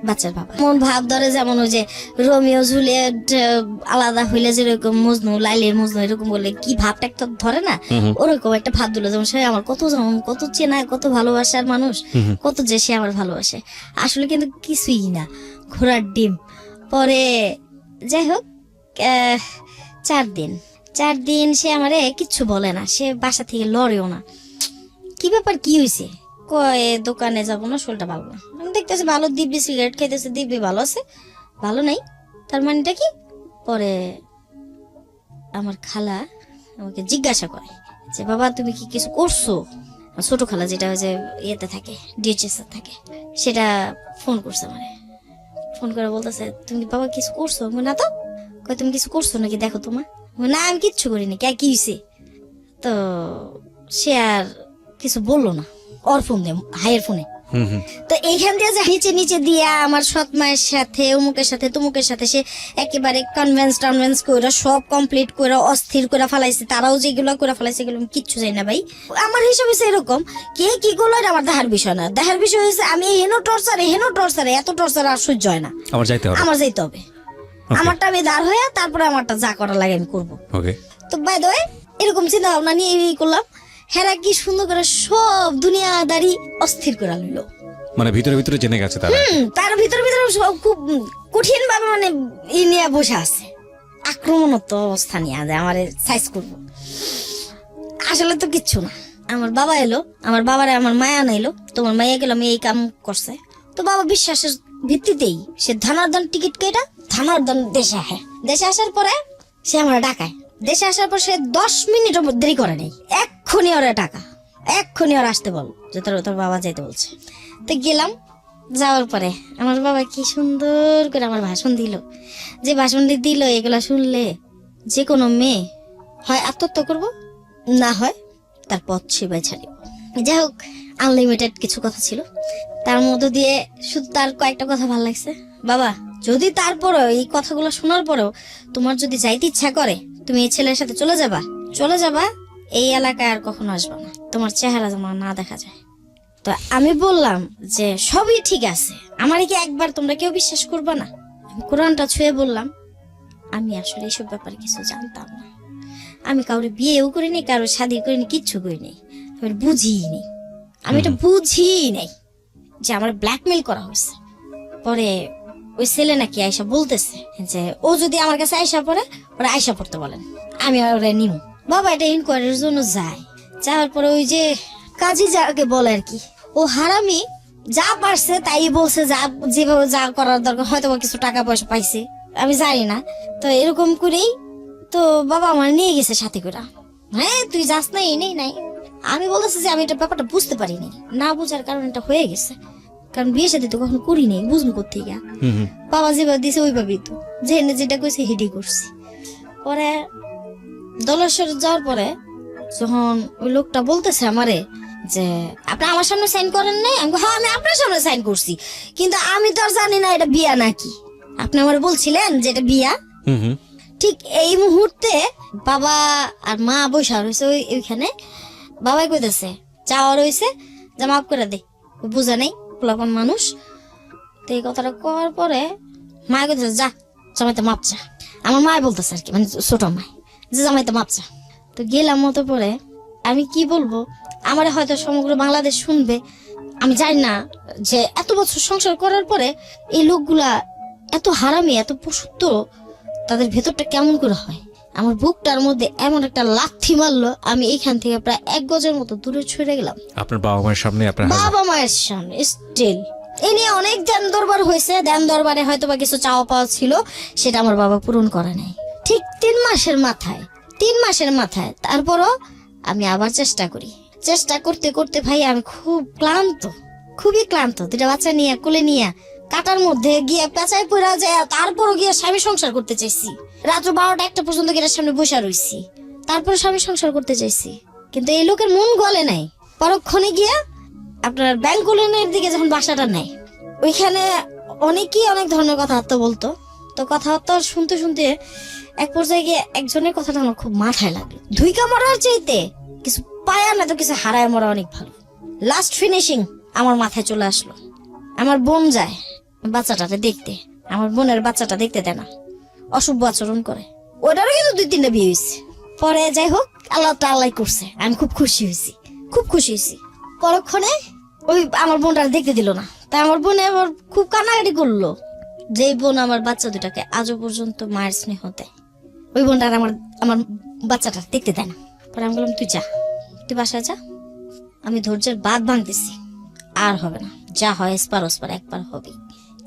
বাচ্চার বাবা। মন ভাব ধরে যেমন ওই যে রোমিও জুলিয়েট আলাদা হইলে যেরকম মজনু লাইলের মজনু এরকম বলে কি ভাবটা একটা ধরে না, ওরকম একটা ভাব দিল। যেমন সে আমার কত চেনা, কত ভালোবাসার মানুষ, কত যে সে আমার ভালোবাসে, আসলে কিন্তু কিছুই না, ঘোড়ার ডিম। পরে যাই হোক 4 দিন সে আমারে কিচ্ছু বলে না, সে বাসা থেকে লড়েও না। কি ব্যাপার, কি হয়েছে? কয় দোকানে যাবো না, শরীরটা ভালো না। আমি দেখতেছি ভালো, দিব্যি সিগারেট খাইতেছে, দিব্যি ভালো আছে, ভালো নাই, তার মানেটা কি? পরে আমার খালা আমাকে জিজ্ঞাসা করে যে বাবা তুমি কি কিছু করছো? ছোট খালা যেটা ওই যে ইয়েতে থাকে, ডিএচএস থাকে, সেটা ফোন করছে মানে, ফোন করে বলতেছে তুমি কি বাবা কিছু করছো? না তো। কয় তুমি কিছু করছো নাকি দেখো তোমার। না আমি কিচ্ছু করিনি। কি হয়েছে? তো সে আর কিছু বললো না, ওর ফোন দিয়ে, হাইয়ের ফোনে তো এইখান দিয়ে যে নিচে নিচে দিয়া আমার সৎ মায়ের সাথে অমুকের সাথে তমুকের সাথে সে একেবারে কনভেন্স করে সব কমপ্লিট করে অস্থির করে ফেলাইছে, তারাও যেগুলো করে ফেলাইছে এগুলো আমি কিচ্ছু চাই না ভাই। আমার হিসাবে এরকম কে কি করলো এটা আমার দেখার বিষয় না, দেখার বিষয় হয়েছে আমি হেনো টর্চারে এত টর্চার আর সহ্য হয় না,
আমার যাইতে হবে।
আমারটা আমি দাঁড় হয়ে তারপরে আমারটা যা করা লাগে আমি করবো।
ওকে,
তো বাই দ্য ওয়ে এরকম চিন্তা ভাবনা নিয়ে এই করলাম। হেরা কি সুন্দর করে সব দুনিয়াদারি অস্থির করে লইলো,
মানে ভিতরে ভিতরে জেনে গেছে তারা।
তার ভিতরে সব খুব কঠিন ভাবে মানে ই নিয়ে বসে আছে, আক্রমণাত্মক অবস্থা নিয়ে আছে আমার সাইজ করবো। আসলে তো কিচ্ছু না, আমার বাবা এলো, আমার বাবারে আমার মায়া নাইলো, তোমার মাইয়া গেল আমি এই কাম করছে, তো বাবা বিশ্বাসের ভিত্তিতেই সে ধানার্দন টিকিট কেটে ধানার্দন দেশে আসার পরে সে আমার ডাকায়। দেশে আসার পর সে 10 মিনিটও দেরি করে নেই, এক্ষুনি ওরা টাকা, এক্ষুনি ওরা আসতে বল যে তোর বাবা যাইতে বলছে। তো গেলাম, যাওয়ার পরে আমার বাবা কি সুন্দর করে আমার ভাষণ দিল, যে ভাষণটি দিল এগুলা শুনলে যে কোনো মেয়ে হয় আত্মহত্যা করবো, না হয় তার পথ সেবাই ছাড়িব। যাই হোক, আনলিমিটেড কিছু কথা ছিল, তার মধ্যে দিয়ে শুধু তার কয়েকটা কথা ভালো লাগছে। বাবা, যদি তারপরেও এই কথাগুলো শোনার পরেও তোমার যদি যাইতে ইচ্ছা করে তুমি এই ছেলের সাথে চলে যাবা, এই এলাকায় আর কখনো আসবা না, তোমার চেহারা যেন না দেখা যায়। তো আমি বললাম যে সবই ঠিক আছে, আমার কি একবার তোমরা কেউ বিশ্বাস করবে না? আমি কোরআনটা ছুঁয়ে বললাম আমি আসলে এইসব ব্যাপারে কিছু জানতাম না, আমি কাউরে বিয়েও করিনি, কারোর শাদী করিনি, কিচ্ছু করিনি, আমি এটা বুঝিই নাই যে আমার ব্ল্যাকমেল করা হয়েছে। পরে ওই ছেলে নাকি আয়সা বলতেছে যে ও যদি আমার কাছে আয়সা পড়ে ওরা আয়সা পড়তে বলেন, আমি ওরা নিমু। বাবা এটা ইনকোয়ারির জন্য যাওয়ার পরে ওই যে কাজী যাকে বলে আর কি, ও হারামি যা পারছে তাই বলছে, যা যেভাবে যা করার দরকার, হয়তো কিছু টাকা পয়সা পাইছে আমি জানি না। তো এরকম করেই তো বাবা আমার নিয়ে গেছে সাথে করে। হ্যাঁ তুই যাস না, এই নাই। আমি বলতেছি যে আমি এটা ব্যাপারটা বুঝতে পারিনি, না বুঝার কারণে এটা হয়ে গেছে, কারণ বিয়ে সাথে তো কখনো করিনি, বুঝবো কোথেকে। বাবা যেভাবে দিছে ওইভাবেই তো যেটা কইছে হেডি করছি। পরে দলেশ্বর যাওয়ার পরে যখন ওই লোকটা বলতেছে আমারে যে আপনি আমার সামনে সাইন করেন নাই, আমি হ্যাঁ আমি আপনার সামনে সাইন করছি, কিন্তু আমি তো আর জানি না এটা বিয়া নাকি, আপনি আমার বলছিলেন যে এটা বিয়া। ঠিক এই মুহূর্তে বাবা আর মা বসা রয়েছে ওইখানে, বাবাই কইতেছে চাওয়া রয়েছে যে মাফ করে দে, বুঝা নেই পোলাপন মানুষ। তো এই কথাটা করার পরে মা কইতেছে যা জামাইতে মাপ চা, আমার মা বলতেছে আর কি, মানে ছোট মাই, যে জামাইতে মাপ চা। তো গেলাম মতো পরে আমি কি বলবো, আমার হয়তো সমগ্র বাংলাদেশ শুনবে, আমি জানি না যে এত বছর সংসার করার পরে এই লোকগুলা এত হারামি, এত পশুত্ব, তাদের ভেতরটা কেমন করে হয়। আমার বুকটার মধ্যে এমন একটা লাথি মারলো, আমি এইখান থেকে প্রায় 1 গজের মতো দূরে ছুড়ে গেলাম।
আপনার বাবা মায়ের সামনে?
বাবা মায়ের সামনে স্টিল। এই নিয়ে অনেক ধ্যান দরবার হয়েছে, ধ্যান দরবারে হয়তো বা কিছু চাওয়া পাওয়া ছিল, সেটা আমার বাবা পূরণ করে নাই। ঠিক 3 মাসের মাথায় তারপরও আমি আবার চেষ্টা করতে করতে ভাই আমি খুবই ক্লান্ত। 2টা বাচ্চা নিয়ে কোলে নিয়ে কাটার মধ্যে গিয়ে পেঁচায় পড়া যায়, তারপরও গিয়ে স্বামী সংসার করতে চাইছি, রাত্র 12টা 1টা পর্যন্ত গিয়ে সামনে বসে রইছি, তারপর স্বামী সংসার করতে চাইছি, কিন্তু এই লোকের মন গলে নাই। পরক্ষণে গিয়ে আপনার ব্যাংক লোনের দিকে যখন বাসাটা নেয়, ওইখানে অনেকেই অনেক ধরনের কথাবার্তা বলতো। তো কথাবার্তা শুনতে শুনতে এক পর্যায়ে গিয়ে একজনের কথাটা আমার খুব মাথায় লাগলো, ধুইকা মরার চাইতে কিছু পায়া না তো কিছু হারায় মরা অনেক ভালো। লাস্ট ফিনিশিং আমার মাথায় চলে আসলো। আমার বোন যায় বাচ্চাটাকে দেখতে, আমার বোনের বাচ্চাটা দেখতে দেয় না, অশুভ আচরণ করে, ওটারও কিন্তু 2-3টা বিয়ে হয়েছে। পরে যাই হোক আল্লাহ করছে, আমি খুব খুশি হয়েছি। পরক্ষণে ওই আমার বোনটা দেখতে দিল না, তাই আমার বোন আবার খুব কান্নাকাটি করলো, যে বোন আমার বাচ্চা দুটাকে আজও পর্যন্ত মায়ের স্নেহ দেয়, ওই বোনটা আমার বাচ্চাটা দেখতে দেয় না। পরে আমি বললাম তুই বাসায় যা, আমি ধৈর্যের বাঁধ ভাঙতেছি, আর হবে না, যা হয় এসপার একবার হবে,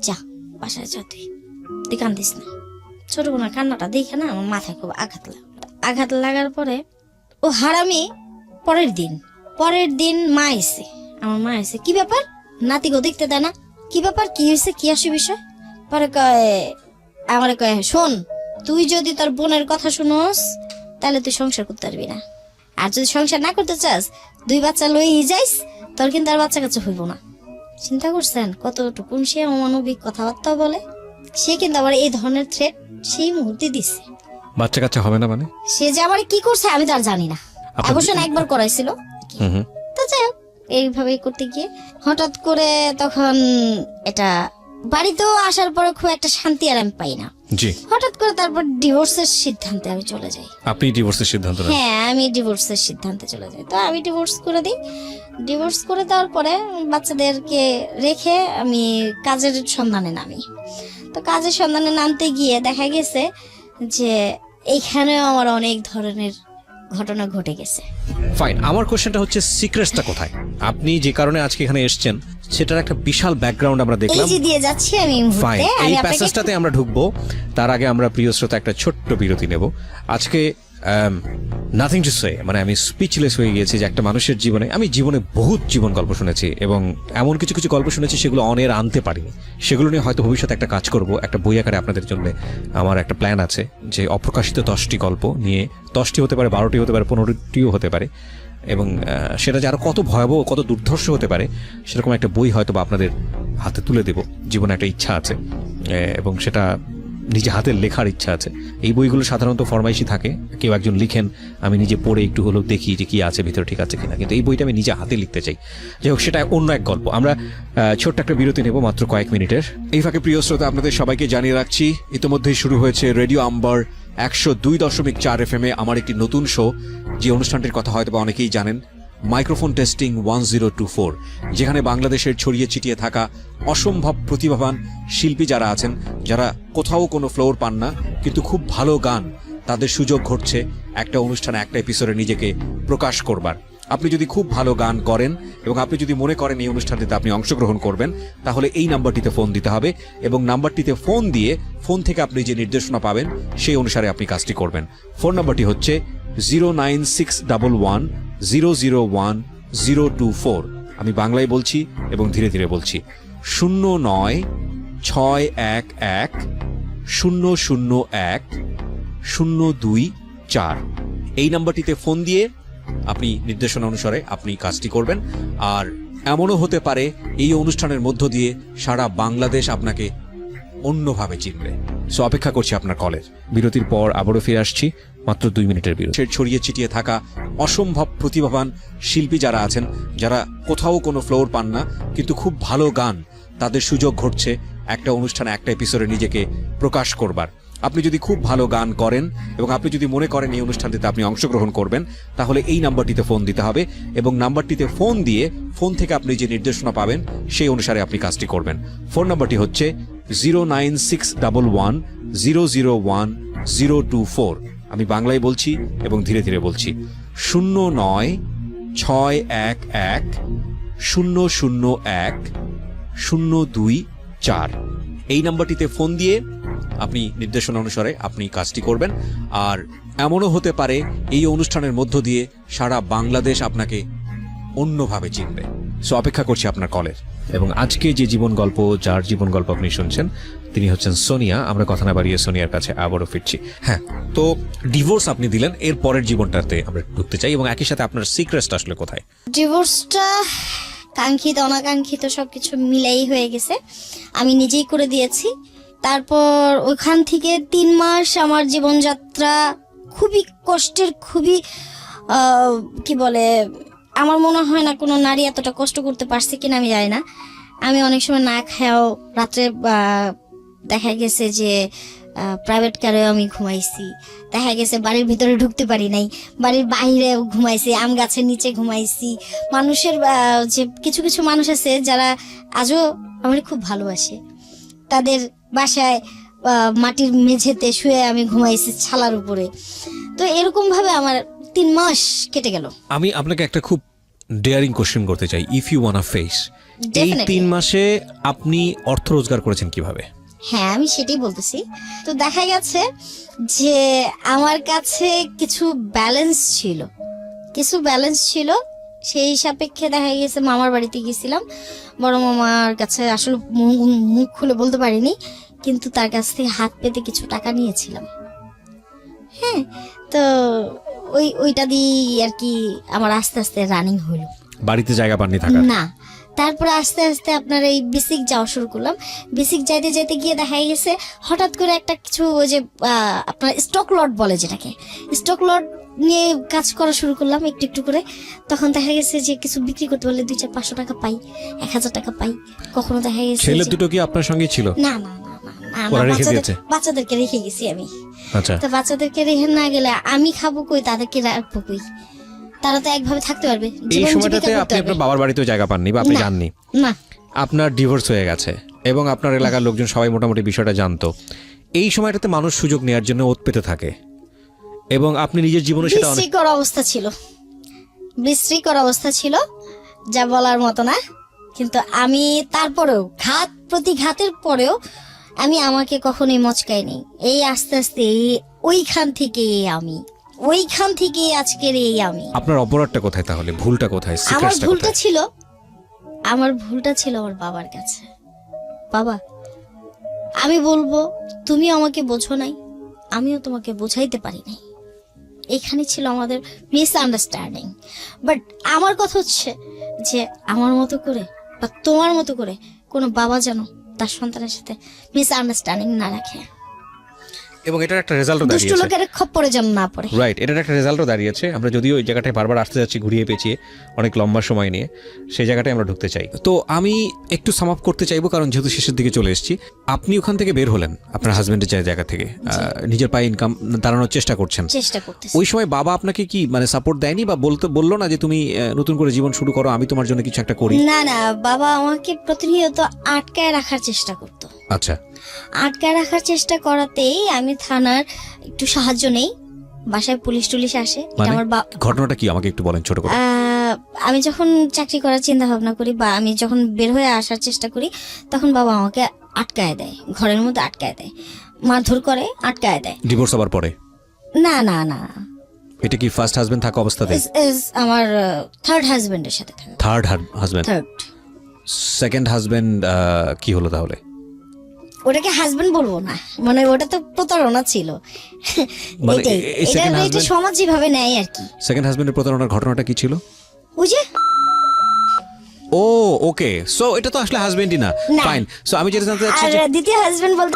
যা বাসায় যা, তুই কান্দিস না। ছোট বোনের কান্নাটা দেখে না আমার মাথায় খুব আঘাত লাগার পরে ও হারামি পরের দিন আমার মা এসে কি ব্যাপার, নাতিগো দেখতে দেয় না, কি ব্যাপার, কি হয়েছে, কি আসে বিষয়। পরে আমার কয় শোন, তুই যদি তোর বোনের কথা শুনোস তাহলে তুই সংসার করতে পারবি না, আর যদি সংসার না করতে চাস 2 বাচ্চা লই যাইস, তোর কিন্তু আর বাচ্চা কাচ্চা হইব না। চিন্তা করছেন কতটুকুন সে অমানবিক কথাবার্তা বলে? সে কিন্তু আবার এই ধরনের থ্রেট সেই মুহূর্তে দিচ্ছে।
বাচ্চা কাচ্চা হবে না মানে?
সে যে আবার কি করছে আমি তার জানি না। অবশ্য একবার করাইছিল, তো যাই হোক এইভাবে করতে গিয়ে হঠাৎ করে তখন এটা বাড়িতেও আসার পরে খুব একটা শান্তি আর আমি পাই না।
জি।
হঠাৎ করে তারপর ডিভোর্সের সিদ্ধান্তে আমি চলে যাই।
আপনি ডিভোর্সের সিদ্ধান্ত নেন?
হ্যাঁ, আমি ডিভোর্সের সিদ্ধান্তে চলে যাই। তো আমি ডিভোর্স করে দিই। ডিভোর্স করে দেওয়ার পরে বাচ্চাদেরকে রেখে আমি কাজের সন্ধানে নামি। তো কাজের সন্ধানে নামতে গিয়ে দেখা গেছে যে এইখানেও আমার অনেক ধরনের ঘটনা ঘটে গেছে।
ফাইন, আমার কোশ্চেনটা হচ্ছে সিক্রেটটা কোথায়? আপনি যে কারণে আজকে এখানে এসেছেন সেটার একটা বিশাল ব্যাকগ্রাউন্ড আমরা দেখলাম।
এই যে দিয়ে যাচ্ছি আমি এই মুহূর্তে।
এই প্যাসেজটাতে আমরা ঢুকবো, তার আগে আমরা প্রিয় শ্রোতা একটা ছোট্ট বিরতি নেব। আজকে নাথিং টু সে, মানে আমি স্পিচলেস হয়ে গিয়েছি যে একটা মানুষের জীবনে, আমি জীবনে বহুত জীবন গল্প শুনেছি এবং এমন কিছু কিছু গল্প শুনেছি সেগুলো অনের আনতে পারিনি। সেগুলো নিয়ে হয়তো ভবিষ্যতে একটা কাজ করব, একটা বই আকারে আপনাদের জন্য আমার একটা প্ল্যান আছে যে অপ্রকাশিত 10টি গল্প নিয়ে, 10টি হতে পারে, 12টি হতে পারে, 15টিও হতে পারে, এবং সেটা যে আরো কত ভয়াবহ, কত দুর্ধর্ষ হতে পারে সেরকম একটা বই হয়তো বা আপনাদের হাতে তুলে দেব। জীবনে একটা ইচ্ছা আছে এবং সেটা নিজে হাতের লেখার ইচ্ছা আছে। এই বইগুলো সাধারণত ফরমাইশি থাকে, কেউ একজন লিখেন, আমি নিজে পড়ে একটু হলেও দেখি যে কি আছে ভিতরে, ঠিক আছে কিনা, কিন্তু এই বইটা আমি নিজে হাতে লিখতে চাই। যাই হোক, সেটা অন্য এক গল্প। আমরা ছোট্ট একটা বিরতি নেব, মাত্র কয়েক মিনিটের। এই ফাঁকে প্রিয় শ্রোতা আপনাদের সবাইকে জানিয়ে রাখছি, ইতিমধ্যেই শুরু হয়েছে রেডিও আম্বার 102.4 FM আমার একটি নতুন শো, যে অনুষ্ঠানটির কথা হয়তো বা অনেকেই জানেন, মাইক্রোফোন টেস্টিং 1024, যেখানে বাংলাদেশের ছড়িয়ে ছিটিয়ে থাকা অসম্ভব প্রতিভাবান শিল্পী যারা আছেন, যারা কোথাও কোনো ফ্লোর পান না কিন্তু খুব ভালো গান, তাদের সুযোগ ঘটছে একটা অনুষ্ঠানে, একটা এপিসোডে নিজেকে প্রকাশ করবার। আপনি যদি খুব ভালো গান করেন এবং আপনি যদি মনে করেন এই অনুষ্ঠানটিতে আপনি অংশগ্রহণ করবেন, তাহলে এই নাম্বারটিতে ফোন দিতে হবে এবং নাম্বারটিতে ফোন দিয়ে ফোন থেকে আপনি যে নির্দেশনা পাবেন সেই অনুসারে আপনি কাজটি করবেন। ফোন নাম্বারটি হচ্ছে 09611001024। আমি বাংলায় বলছি এবং ধীরে ধীরে বলছি, 0961001024। এই নাম্বারটিতে ফোন দিয়ে আপনি নির্দেশনা অনুসারে আপনি কাজটি করবেন। আর এমনও হতে পারে এই অনুষ্ঠানের মধ্য দিয়ে সারা বাংলাদেশ আপনাকে অন্যভাবে চিনবে। সো অপেক্ষা করছি আপনার কলের। বিরতির পর আবারও ফিরে আসছি, মাত্র 2 মিনিটের বিরতি। ছড়িয়ে ছিটিয়ে থাকা অসম্ভব প্রতিভাবান শিল্পী যারা আছেন, যারা কোথাও কোনো ফ্লোর পান না কিন্তু খুব ভালো গান, তাদের সুযোগ ঘটছে একটা অনুষ্ঠানে, একটা এপিসোডে নিজেকে প্রকাশ করবার। আপনি যদি খুব ভালো গান করেন এবং আপনি যদি মনে করেন এই অনুষ্ঠানটিতে আপনি অংশগ্রহণ করবেন, তাহলে এই নাম্বারটিতে ফোন দিতে হবে এবং নাম্বারটিতে ফোন দিয়ে ফোন থেকে আপনি যে নির্দেশনা পাবেন সেই অনুসারে আপনি কাজটি করবেন। ফোন নাম্বারটি হচ্ছে 09611001024। আমি বাংলায় বলছি এবং ধীরে ধীরে বলছি, 09611001024। এই নাম্বারটিতে ফোন দিয়ে আপনি নির্দেশনা অনুসারে আপনি কাজটি করবেন। আর এমনও হতে পারে এই অনুষ্ঠানের মধ্য দিয়ে সারা বাংলাদেশ আপনাকে অন্যভাবে চিনবে। সো অপেক্ষা করছি আপনার কলের। এবং আজকে যে জীবন গল্প, যার জীবন গল্প আপনি শুনছেন, তিনি হচ্ছেন সোনিয়া। আমরা কথা না বাড়িয়ে সোনিয়ার কাছে আবারও ফিরছি। হ্যাঁ, তো ডিভোর্স আপনি দিলেন, এর পরের জীবনটাতে আমরা ঢুকতে চাই এবং একই সাথে আপনার সিক্রেটটা আসলে কোথায়?
ডিভোর্সটা কাঙ্ক্ষিত অনাকাঙ্ক্ষিত সবকিছু মিলাই হয়ে গেছে, আমি নিজেই করে দিয়েছি। তারপর ওখান থেকে 3 মাস আমার জীবনযাত্রা খুবই কষ্টের, খুবই কি বলে, আমার মনে হয় না কোনো নারী এতটা কষ্ট করতে পারছে কিনা আমি জানি না। আমি অনেক সময় না খাওয়াও রাত্রে দেখা গেছে যে প্রাইভেট কারেও আমি ঘুমাইছি, দেখা গেছে বাড়ির ভিতরে ঢুকতে পারি নাই, বাড়ির বাইরে ঘুমাইছি, আম গাছের নিচে ঘুমাইছি। মানুষের যে কিছু কিছু মানুষ আছে যারা আজও আমার খুব ভালোবাসে, তাদের বাসায় মাটির মেঝেতে শুয়ে আমি ঘুমাইছি ছালার উপরে। তো এরকম ভাবে আমার 3 মাস কেটে গেল।
আমি আপনাকে একটা খুব ডেয়ারিং কোশ্চেন করতে চাই, ইফ ইউ ওয়ান্না ফেস, এই 3 মাসে আপনি অর্থ রোজগার করেছেন কিভাবে?
হ্যাঁ, আমি সেটাই বলতেছি। তো দেখা গেছে যে আমার কাছে কিছু ব্যালেন্স ছিল, সেই সাপেক্ষে দেখা গেছে মামার বাড়িতে গেছিলাম। বড় মামার কাছে আসলে মুখ খুলে বলতে পারিনি, কিন্তু তার কাছ থেকে হাত পেতে কিছু টাকা নিয়েছিলাম। হ্যাঁ, তো ওইটা দিয়ে আর কি আমার আস্তে আস্তে রানিং হলো।
বাড়িতে জায়গা পাননি থাকার?
না, তারপরে আস্তে আস্তে আপনার এই বেসিক যাওয়া শুরু করলাম। বেসিক যাইতে যাইতে গিয়ে দেখা গেছে হঠাৎ করে একটা কিছু ওই যে আপনার স্টক লট বলে যেটাকে, স্টক লট নিয়ে কাজ করা শুরু করলাম একটু একটু করে। তখন দেখা গেছে যে কিছু বিক্রি করতে পারলে 200-500 টাকা পাই, 1000 টাকা পাই। কখনো দেখা গেছে
ছেলে
যে-
দুটো কি আপনার সঙ্গে ছিল?
না না না না না,
ওরা রেখে
বাচ্চাদের-
দিয়েছে?
বাচ্চাদেরকে রেখে গেছি আমি।
আচ্ছা,
তো বাচ্চাদেরকে রেখে না গেলে আমি খাবো কই, তাদেরকে রাখবো কই? তারা তো একভাবে থাকতে পারবে,
এই
জীবন জীবিকা
সময়টাতে
করতে
আপনি
পারবে।
আপনার বাবার বাড়িতেও জায়গা পাননি বা আপনি
না।
যাননি,
না,
আপনার ডিভোর্স হয়ে গেছে এবং আপনার এলাকার লোকজন সবাই মোটামুটি বিষয়টা জানতো। এই সময়টাতে মানুষ সুযোগ নেওয়ার জন্য ওত পেতে থাকে এবং আপনি নিজের জীবনে সেটা অনেক
বিশ্রীকর অবস্থা ছিল, বিশ্রীকর অবস্থা ছিল, যা বলার মতো না। কিন্তু আমি তারপরেও ঘাত প্রতিঘাতের পরেও আমি আমাকে কখনোই মচকাইনি। এই আস্তে আস্তে ওইখান থেকে ওইখান থেকে আজকের এই আমি।
আপনার অপরাধটা কোথায় তাহলে, ভুলটা কোথায়,
আমার
সিক্রেটসটা
ভুলটা
কোথায়?
ছিল আমার বাবার কাছে। বাবা, আমি বলবো তুমি আমাকে বোঝো নাই, আমিও তোমাকে বোঝাইতে পারি নাই। এখানে ছিল আমাদের মিসআন্ডারস্ট্যান্ডিং। বাট আমার কথা হচ্ছে যে আমার মতো করে বা তোমার মতো করে কোনো বাবা যেন তার সন্তানের সাথে মিসআন্ডারস্ট্যান্ডিং না রাখে,
এবং এটার একটা রেজাল্টও
দুষ্ট
দাঁড়িয়েছে।
লোকের খপ্পরে যেন না পড়ে।
রাইট, এটার একটা রেজাল্টও দাঁড়িয়েছে। আমরা যদিও ওই জায়গাটায় বারবার আসতে যাচ্ছি ঘুরিয়ে পেঁচিয়ে অনেক লম্বা সময় নিয়ে, সেই জায়গাটায় আমরা ঢুকতে চাই। তো আমি একটু সাম আপ করতে চাইবো, কারণ যেহেতু শেষের দিকে চলে এসেছি। আপনি ওখান থেকে বের হলেন আপনার হাজবেন্ডের জায়গা থেকে, নিজের পায়ে ইনকাম দাঁড়ানোর চেষ্টা করছেন।
চেষ্টা করতেছি।
ওই সময় বাবা আপনাকে কি মানে সাপোর্ট দেয়নি বা বললো না যে তুমি নতুন করে জীবন শুরু করো, আমি তোমার জন্য কিছু একটা করি?
না না, বাবা আমাকে প্রতিনিয়ত আটকায় রাখার চেষ্টা করতো।
আচ্ছা,
আটকায় রাখার চেষ্টা করাতেই আমি থানার একটু সাহায্য নেই, বাসায় পুলিশ টুলিশ আসে। এটা
মানে
আমার
ঘটনাটা কি আমাকে একটু বলেন ছোট করে।
আমি যখন চাকরি করার চিন্তা ভাবনা করি বা আমি যখন বের হয়ে আসার চেষ্টা করি, তখন বাবা আমাকে আটকায় দেয়, ঘরের মধ্যে আটকায় দেয়, মারধর করে, আটকায় দেয়।
ডিভোর্স হবার পরে?
না না না,
এটা কি ফার্স্ট হাজবেন্ড থাকা অবস্থাতে?
আমার থার্ড হাজবেন্ডের সাথে থাকে।
Third husband?
Third.
Second husband কি হলো তাহলে?
ওটাকে হাজবেন্ড বলবো না, মানে ওটা তো প্রতারণা ছিল।
মানে
এটাই,
এই second
এটা
husband-
সমাজ যেভাবে নেয় আর কি।
সেকেন্ড হাজবেন্ডের প্রতারণার ঘটনাটা কি ছিল?
ওই যে
ও ওকে, সো এটা তো আসলে হাজবেন্ডই না।
না।
ফাইন, সো আমি যেটা জানতে চাচ্ছি
আর
যে
দ্বিতীয় হাজবেন্ড বলতে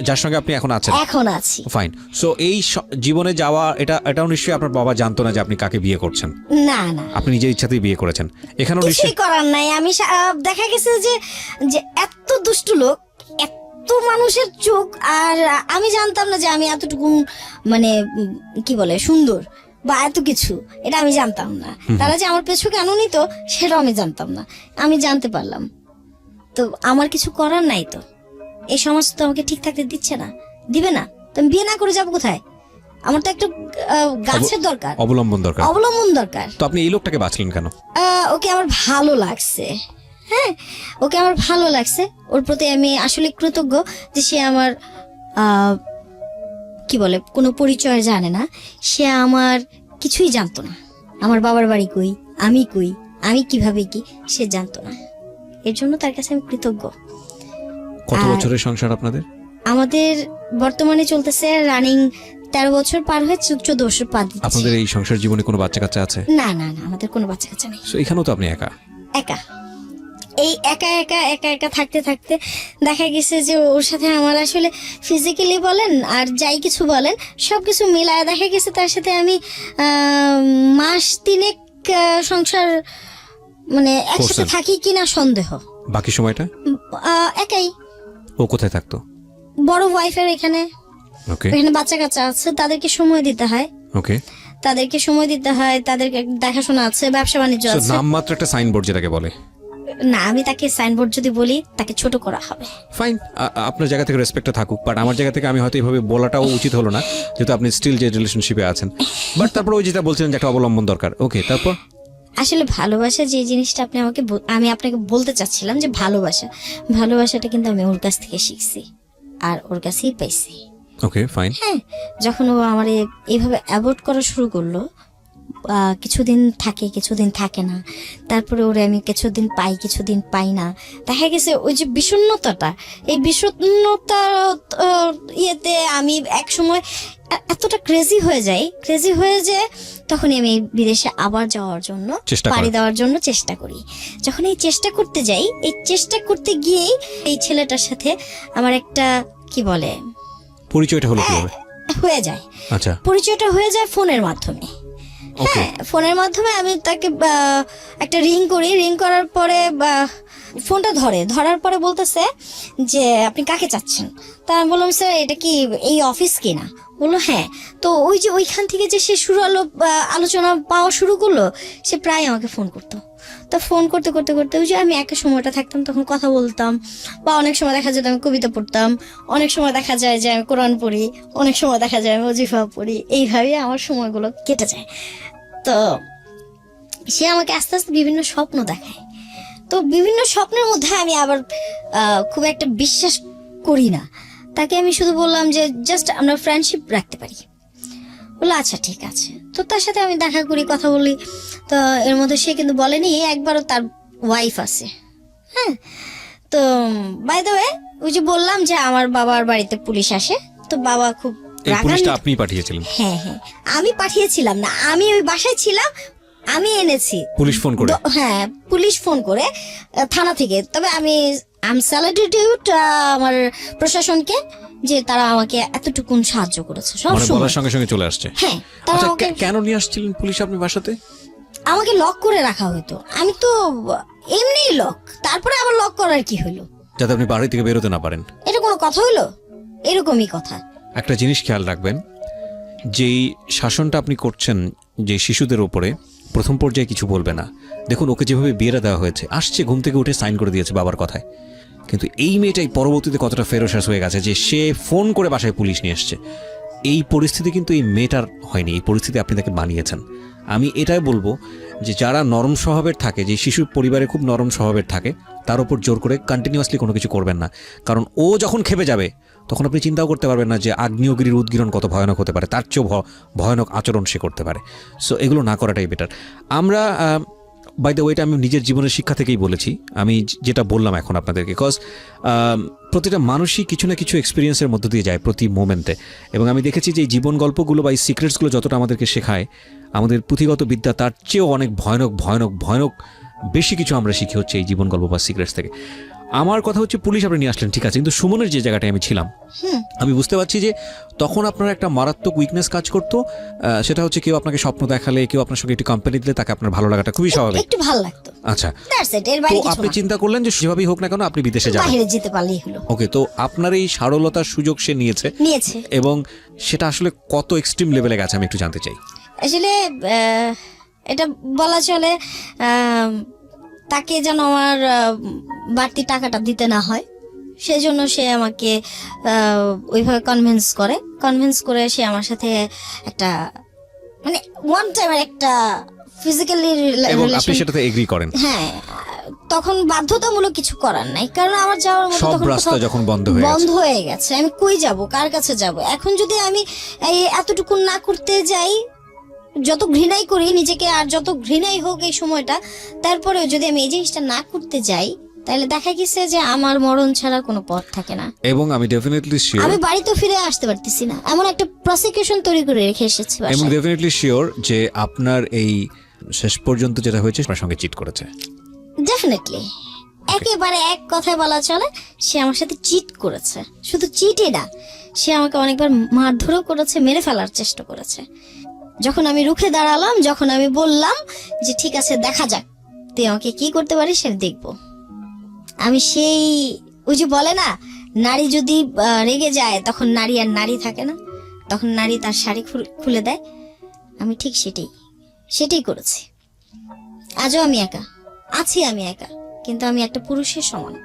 যার সঙ্গে আপনি এখন আছেন।
এখন আছি।
ফাইন, সো এই জীবনে যাওয়া এটাও নিশ্চয়ই আপনার বাবা জানতো না যে আপনি কাকে বিয়ে করছেন।
না না,
আপনি নিজের ইচ্ছাতেই বিয়ে করেছেন। এখানেও
কিছুই
নিশ্চয়ই
করার নাই। আমি দেখা গেছে যে যে এত দুষ্ট লোক, এত মানুষের চোখ, আর আমি জানতাম না যে আমি এতটুকু মানে কি বলে সুন্দর বা এত কিছু, এটা আমি জানতাম না। তারা যে আমার পেছু কেন নিত সেটাও আমি জানতাম না। আমি জানতে পারলাম, তো আমার কিছু করার নাই। তো এই সমাজ তো আমাকে ঠিক থাকতে দিচ্ছে না, দিবে না, তো আমি বিয়ে না করে যাবো কোথায়? আমার তো একটা গাছের দরকার,
অবলম্বন দরকার।
অবলম্বন দরকার।
তো আপনি এই লোকটাকে বাঁচলেন কেন?
ওকে আমার ভালো লাগছে, হ্যাঁ ওকে আমার ভালো লাগছে। ওর প্রতি আমি আসলে কৃতজ্ঞ যে সে আমার কি বলে কোনো পরিচয় জানে না, সে আমার কিছুই জানতো না। আমার বাবার বাড়ি কই, আমি কই, আমি কিভাবে কি, সে জানতো না। এর জন্য তার কাছে আমি কৃতজ্ঞ।
কত বছরের সংসার আপনাদের?
আমাদের বর্তমানে চলতেছে রানিং 13 বছর পার হয়ে 14 বছর পা দিচ্ছে।
আপনাদের এই সংসার জীবনে কোনো বাচ্চা কাচ্চা আছে?
না না না, আমাদের কোনো বাচ্চা কাচ্চা নেই।
সো এখানেও তো আপনি একা।
একা, এই একা একা একা একা থাকতে থাকতে দেখা গেছে যে ওর সাথে আমার আসলে ফিজিক্যালি বলেন আর যাই কিছু বলেন সবকিছু মিলায় দেখা গেছে তার সাথে আমি মাস 3 সংসার মানে একসাথে
করছেন?
থাকি কিনা সন্দেহ।
বাকি সময়টা
একাই।
ও কোথায় থাকতো?
বড় ওয়াইফের এখানে,
ওকে
এখানে বাচ্চা কাচ্চা আছে, তাদেরকে সময় দিতে হয়,
ওকে।
তাদেরকে সময় দিতে হয়, তাদেরকে দেখাশোনা আছে, ব্যবসা বাণিজ্য
সো
আছে।
নামমাত্র একটা সাইনবোর্ড যেটাকে বলে।
না, আমি তাকে সাইনবোর্ড যদি বলি তাকে ছোট করা হবে।
ফাইন, আপনার জায়গা থেকে রেসপেক্টটা থাকুক, বাট আমার জায়গা থেকে আমি হয়তো এইভাবে বলাটাও উচিত হলো না, যেহেতু আপনি স্টিল যে রিলেশনশিপে আছেন। বাট তারপর ওই যেটা বলছিলেন যে একটা অবলম্বন দরকার, ওকে। তারপর
আসলে ভালোবাসা যে জিনিসটা আপনি আমাকে আমি আপনাকে বলতে চাচ্ছিলাম যে ভালোবাসাটা কিন্তু আমি ওর কাছ থেকে শিখছি আর ওর কাছেই পাইছি।
Okay fine.
হ্যাঁ, যখন ও আমার এইভাবে অ্যাভয়েড করা শুরু করলো, কিছুদিন থাকে কিছুদিন থাকে না, তারপরে ওরে আমি কিছুদিন পাই কিছুদিন পাই না। দেখা গেছে ওই যে বিষণ্ণতাটা, এই বিষণ্ণতার ইয়েতে আমি এক সময় এতটা ক্রেজি হয়ে যায় তখনই আমি বিদেশে আবার যাওয়ার জন্য
চেষ্টা করেন।
পাড়ি দেওয়ার জন্য চেষ্টা করি। যখন এই চেষ্টা করতে যাই, এই চেষ্টা করতে গিয়েই এই ছেলেটার সাথে আমার একটা কি বলে
পরিচয়টা হলো কিভাবে?
হয়ে যায়।
আচ্ছা,
পরিচয়টা হয়ে যায় ফোনের মাধ্যমে।
ওকে।
হ্যাঁ, ফোনের মাধ্যমে আমি তাকে একটা রিং করি, রিং করার পরে ফোনটা ধরার পরে বলতেছে যে আপনি কাকে চাচ্ছেন। তা আমি বললাম স্যার এটা কি এই অফিস কিনা? বললো হ্যাঁ। তো ওই যে ওইখান থেকে যে সে আলোচনা পাওয়া শুরু করলো, সে প্রায় আমাকে ফোন করতো। তো ফোন করতে করতে করতে ওই যে আমি একা সময়টা থাকতাম তখন কথা বলতাম, বা অনেক সময় দেখা যেত আমি কবিতা পড়তাম, অনেক সময় দেখা যায় যে আমি কোরআন পড়ি, অনেক সময় দেখা যায় আমি ওজিফা পড়ি। এইভাবেই আমার সময়গুলো কেটে যায়। তো সে আমাকে আস্তে আস্তে বিভিন্ন স্বপ্ন দেখায়। তো বিভিন্ন স্বপ্নের মধ্যে আমি আবার খুব একটা বিশ্বাস করি না। তাকে আমি শুধু বললাম যে জাস্ট আমরা ফ্রেন্ডশিপ রাখতে পারি। বললো আচ্ছা ঠিক আছে। তো তার সাথে আমি দেখা করি, কথা বলি। তো এর মধ্যে সে কিন্তু বলেনি একবারও তার ওয়াইফ আছে। হ্যাঁ, তো বাই দ্য ওয়ে ওই যে বললাম যে আমার বাবার বাড়িতে পুলিশ আসে, তো বাবা খুব
এই পুলিশটা
রাগান্বিত।
আপনি পাঠিয়েছিলেন?
হ্যাঁ হ্যাঁ, আমি পাঠিয়েছিলাম না, আমি ওই বাসায় ছিলাম, আমি এনেছি।
পুলিশ ফোন করে?
হ্যাঁ, পুলিশ ফোন করে থানা থেকে। তবে আমি স্যালুটেড আমার প্রশাসনকে যে তারা আমাকে এতটুকুন সাহায্য করেছে সব
মানে
সময়।
বলার সঙ্গে সঙ্গে চলে আসছে?
হ্যাঁ, তারা
আচ্ছা,
আমাকে
কেন নিয়ে আসছিলেন পুলিশ আপনি বাসাতে?
আমাকে লক করে রাখা হতো। আমি তো এমনিই লক, তারপরে আবার লক করার কি হলো?
যাতে আপনি বাড়ি থেকে বেরোতে না পারেন।
এটা কোনো কথা হলো? এরকমই কথা।
একটা জিনিস খেয়াল রাখবেন, যেই শাসনটা আপনি করছেন যে শিশুদের উপরে, প্রথম পর্যায়ে কিছু বলবে না। দেখুন ওকে যেভাবে বিয়েটা দেওয়া হয়েছে, আসছে ঘুম থেকে উঠে সাইন করে দিয়েছে বাবার কথায়, কিন্তু এই মেয়েটাই পরবর্তীতে কতটা ফেরোসাস হয়ে গেছে যে সে ফোন করে বাসায় পুলিশ নিয়ে এসছে। এই পরিস্থিতি কিন্তু এই মেয়েটার হয়নি, এই পরিস্থিতি আপনি তাকে বানিয়েছেন। আমি এটাই বলবো যে যারা নরম স্বভাবের থাকে, যে শিশু পরিবারে খুব নরম স্বভাবের থাকে, তার উপর জোর করে কন্টিনিউয়াসলি কোনো কিছু করবেন না। কারণ ও যখন খেপে যাবে তখন আপনি চিন্তাও করতে পারবেন না যে আগ্নেয়গিরির উদ্গীরণ কত ভয়ানক হতে পারে, তার চেয়েও ভয়ানক আচরণ সে করতে পারে। সো এগুলো না করাটাই বেটার। আমরা বাই দ্য ওয়েটা আমি নিজের জীবনের শিক্ষা থেকেই বলেছি, আমি যেটা বললাম এখন আপনাদেরকে, বিকজ প্রতিটা মানুষই কিছু না কিছু এক্সপিরিয়েন্সের মধ্য দিয়ে যায় প্রতি মোমেন্টে। এবং আমি দেখেছি যে এই জীবন গল্পগুলো বা এই সিক্রেটসগুলো যতটা আমাদেরকে শেখায়, আমাদের পুঁথিগত বিদ্যা তার চেয়েও অনেক ভয়ানক ভয়ানক ভয়ানক বেশি কিছু আমরা শিখি হচ্ছে এই জীবন গল্প বা সিক্রেটস থেকে। আমার কথা হচ্ছে পুলিশ আপনি নিয়ে আসলেন ঠিক আছে, কিন্তু সুমনের যে জায়গাটায় আমি ছিলাম, আমি বুঝতে পারছি যে তখন আপনার একটা মারাত্মক উইকনেস কাজ করতো। সেটা হচ্ছে কেউ আপনাকে স্বপ্ন দেখালে, কেউ আপনার সঙ্গে একটু কোম্পানি দিলে তাকে আপনার ভালো লাগাটা খুবই স্বাভাবিক,
একটু ভালো লাগতো।
আচ্ছা,
দ্যাটস ইট, এর
তো
বাইরে কিছু
আপনি
না।
চিন্তা করলেন যে যেভাবেই হোক না কেন আপনি বিদেশে যাবেন,
বাইরে যেতে পারলেই হলো।
ওকে। তো আপনার এই সারলতার সুযোগ সে নিয়েছে, এবং সেটা আসলে কত এক্সট্রিম লেভেলে গেছে আমি একটু জানতে চাই।
আসলে এটা বলা চলে তাকে যেন আমার বাড়তি টাকাটা দিতে না হয়, সেজন্য সে আমাকে ওইভাবে কনভিন্স করে সে আমার সাথে একটা মানে ওয়ান টাইমের একটা ফিজিক্যালি
এবং আপনি সেটাতে এগ্রি করেন?
হ্যাঁ, তখন বাধ্যতামূলক কিছু করার নাই, কারণ আমার যাওয়ার মতো
সব
তখন
রাস্তা
কোথাও
যখন বন্ধ
হয়ে গেছে। আমি কই যাব, কার কাছে যাব? এখন যদি আমি এই এতটুকু না করতে যাই, যত ঘৃণাই করি নিজেকে আর যত ঘৃণাই হোক এই সময়টা, তারপরেও যদি আমি এই জিনিসটা না করতে যাই, তাহলে দেখা গেছে যে আমার মরণ ছাড়া কোনো পথ থাকে না।
এবং আমি ডেফিনেটলি শিওর,
আমি বাড়িতে ফিরে আসতে পারতেছি না, এমন একটা প্রসিকিউশন তৈরি করে রেখে এসেছি
এবং
বাসায়।
ডেফিনেটলি শিওর যে আপনার এই শেষ পর্যন্ত যেটা হয়েছে আপনার সঙ্গে চিট করেছে।
ডেফিনেটলি, একেবারে এক কথায় বলা চলে সে আমার সাথে চিট করেছে। শুধু চিটই না, সে আমাকে অনেকবার মারধরও করেছে, মেরে ফেলার চেষ্টা করেছে। যখন আমি রুখে দাঁড়ালাম, যখন আমি বললাম যে ঠিক আছে দেখা যাক তুই আমাকে কি করতে পারিস সেটা দেখবো, আমি সেই ওই যে বলে না, নারী যদি রেগে যায় তখন নারী আর নারী থাকে না, তখন নারী তার শাড়ি খুলে দেয়। আমি ঠিক সেটাই করেছি। আজও আমি একা আছি, কিন্তু আমি একটা পুরুষের সমান।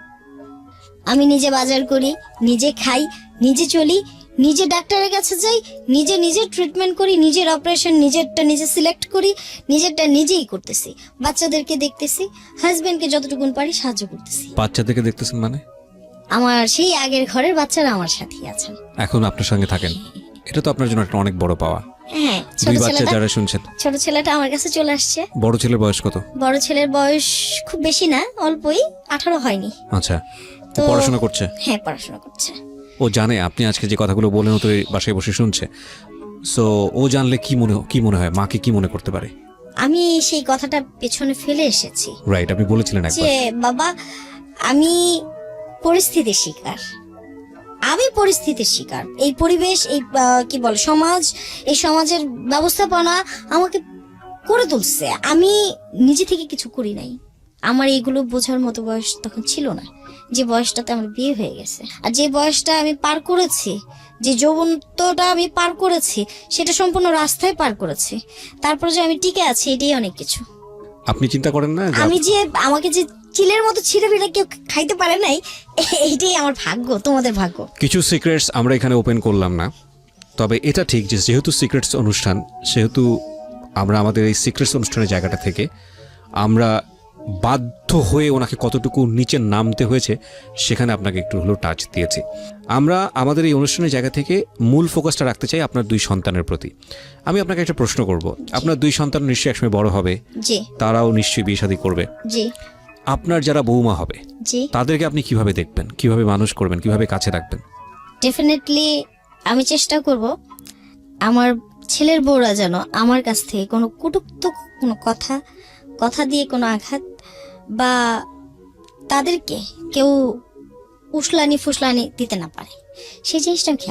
আমি নিজে বাজার করি, নিজে খাই, নিজে চলি, নিজে ডাক্তারের কাছে যাই, নিজে ট্রিটমেন্ট করি, নিজের অপারেশন নিজেরটা নিজে সিলেক্ট করি, নিজেরটা নিজেই করতেছি, বাচ্চাদেরকে দেখতেছি, হাজবেন্ডকে যতটুকুন পারি সাহায্য করতেছি।
বাচ্চাদেরকে দেখতেছেন মানে?
আমার সেই আগের ঘরের বাচ্চারা আমার সাথেই আছেন,
এখন আপনার সঙ্গে থাকেন, এটা তো আপনার জন্য একটা অনেক বড় পাওয়া।
হ্যাঁ,
দুই বাচ্চা যারা শুনছেন,
ছোট ছেলেটা আমার কাছে চলে আসছে।
বড় ছেলের বয়স কত?
বড় ছেলের বয়স খুব বেশি না, অল্পই, 18 হয়নি।
আচ্ছা,
তো
পড়াশোনা করছে?
হ্যাঁ, পড়াশোনা করছে।
ও জানে আপনি আজকে যে কথাগুলো বললেন, ও তো এই বাসায় বসে শুনছে। সো ও জানলে কি মনে হয়, মাকে কি মনে করতে পারে?
আমি সেই কথাটা পেছনে ফেলে এসেছি
রাইট, আপনি বলেছিলেন একবার।
যে বাবা, আমি পরিস্থিতির শিকার, এই পরিবেশ, এই কি বলে সমাজ, এই সমাজের ব্যবস্থাপনা আমাকে করে তুলছে। আমি নিজে থেকে কিছু করি নাই। আমার এইগুলো বোঝার মতো বয়স তখন ছিল না, যে বয়সটাতে আমার বিয়ে হয়ে গেছে। আর যে বয়সটা আমি পার করেছি, যে যৌবনটা আমি পার করেছি, সেটা সম্পূর্ণ রাস্তায় পার করেছি। তারপর যে আমি টিকে আছি, এটাই অনেক কিছু।
আপনি চিন্তা করেন না
আমি যে আমাকে যে চিলের মতো ছিঁড়ে ফিরে কেউ খাইতে পারে নাই, এইটাই আমার ভাগ্য, তোমাদের ভাগ্য।
কিছু সিক্রেটস আমরা এখানে ওপেন করলাম না, তবে এটা ঠিক যে যেহেতু সিক্রেটস অনুষ্ঠান, সেহেতু আমরা আমাদের এই সিক্রেটস অনুষ্ঠানের জায়গাটা থেকে আমরা বাধ্য হয়ে ওনাকে কতটুকু নিচে নামতে হয়েছে সেখানে আপনাকে একটু হলেও টাচ দিয়েছি। আমরা আমাদের এই অনুষ্ঠানের জায়গা থেকে মূল ফোকাসটা রাখতে চাই আপনার দুই সন্তানের প্রতি। আমি আপনাকে একটা প্রশ্ন করব, আপনার দুই সন্তান নিশ্চয়ই একসময় বড় হবে,
জি,
তারাও নিশ্চয়ই বিয়ে শাদী করবে,
জি,
আপনার যারা বৌমা হবে
জি,
তাদেরকে আপনি কিভাবে দেখবেন, কিভাবে মানুষ করবেন, কিভাবে কাছে রাখবেন?
ডেফিনেটলি আমি চেষ্টা করব আমার ছেলের বউরা যেন আমার কাছ থেকে কোনো কটূক্ত, কোনো কথা দিয়ে কোনো আঘাত, বা তাদেরকে কেউ উসলানি ফুসলানি দিতে না পারে, সেই জিনিসটা আমি খেয়াল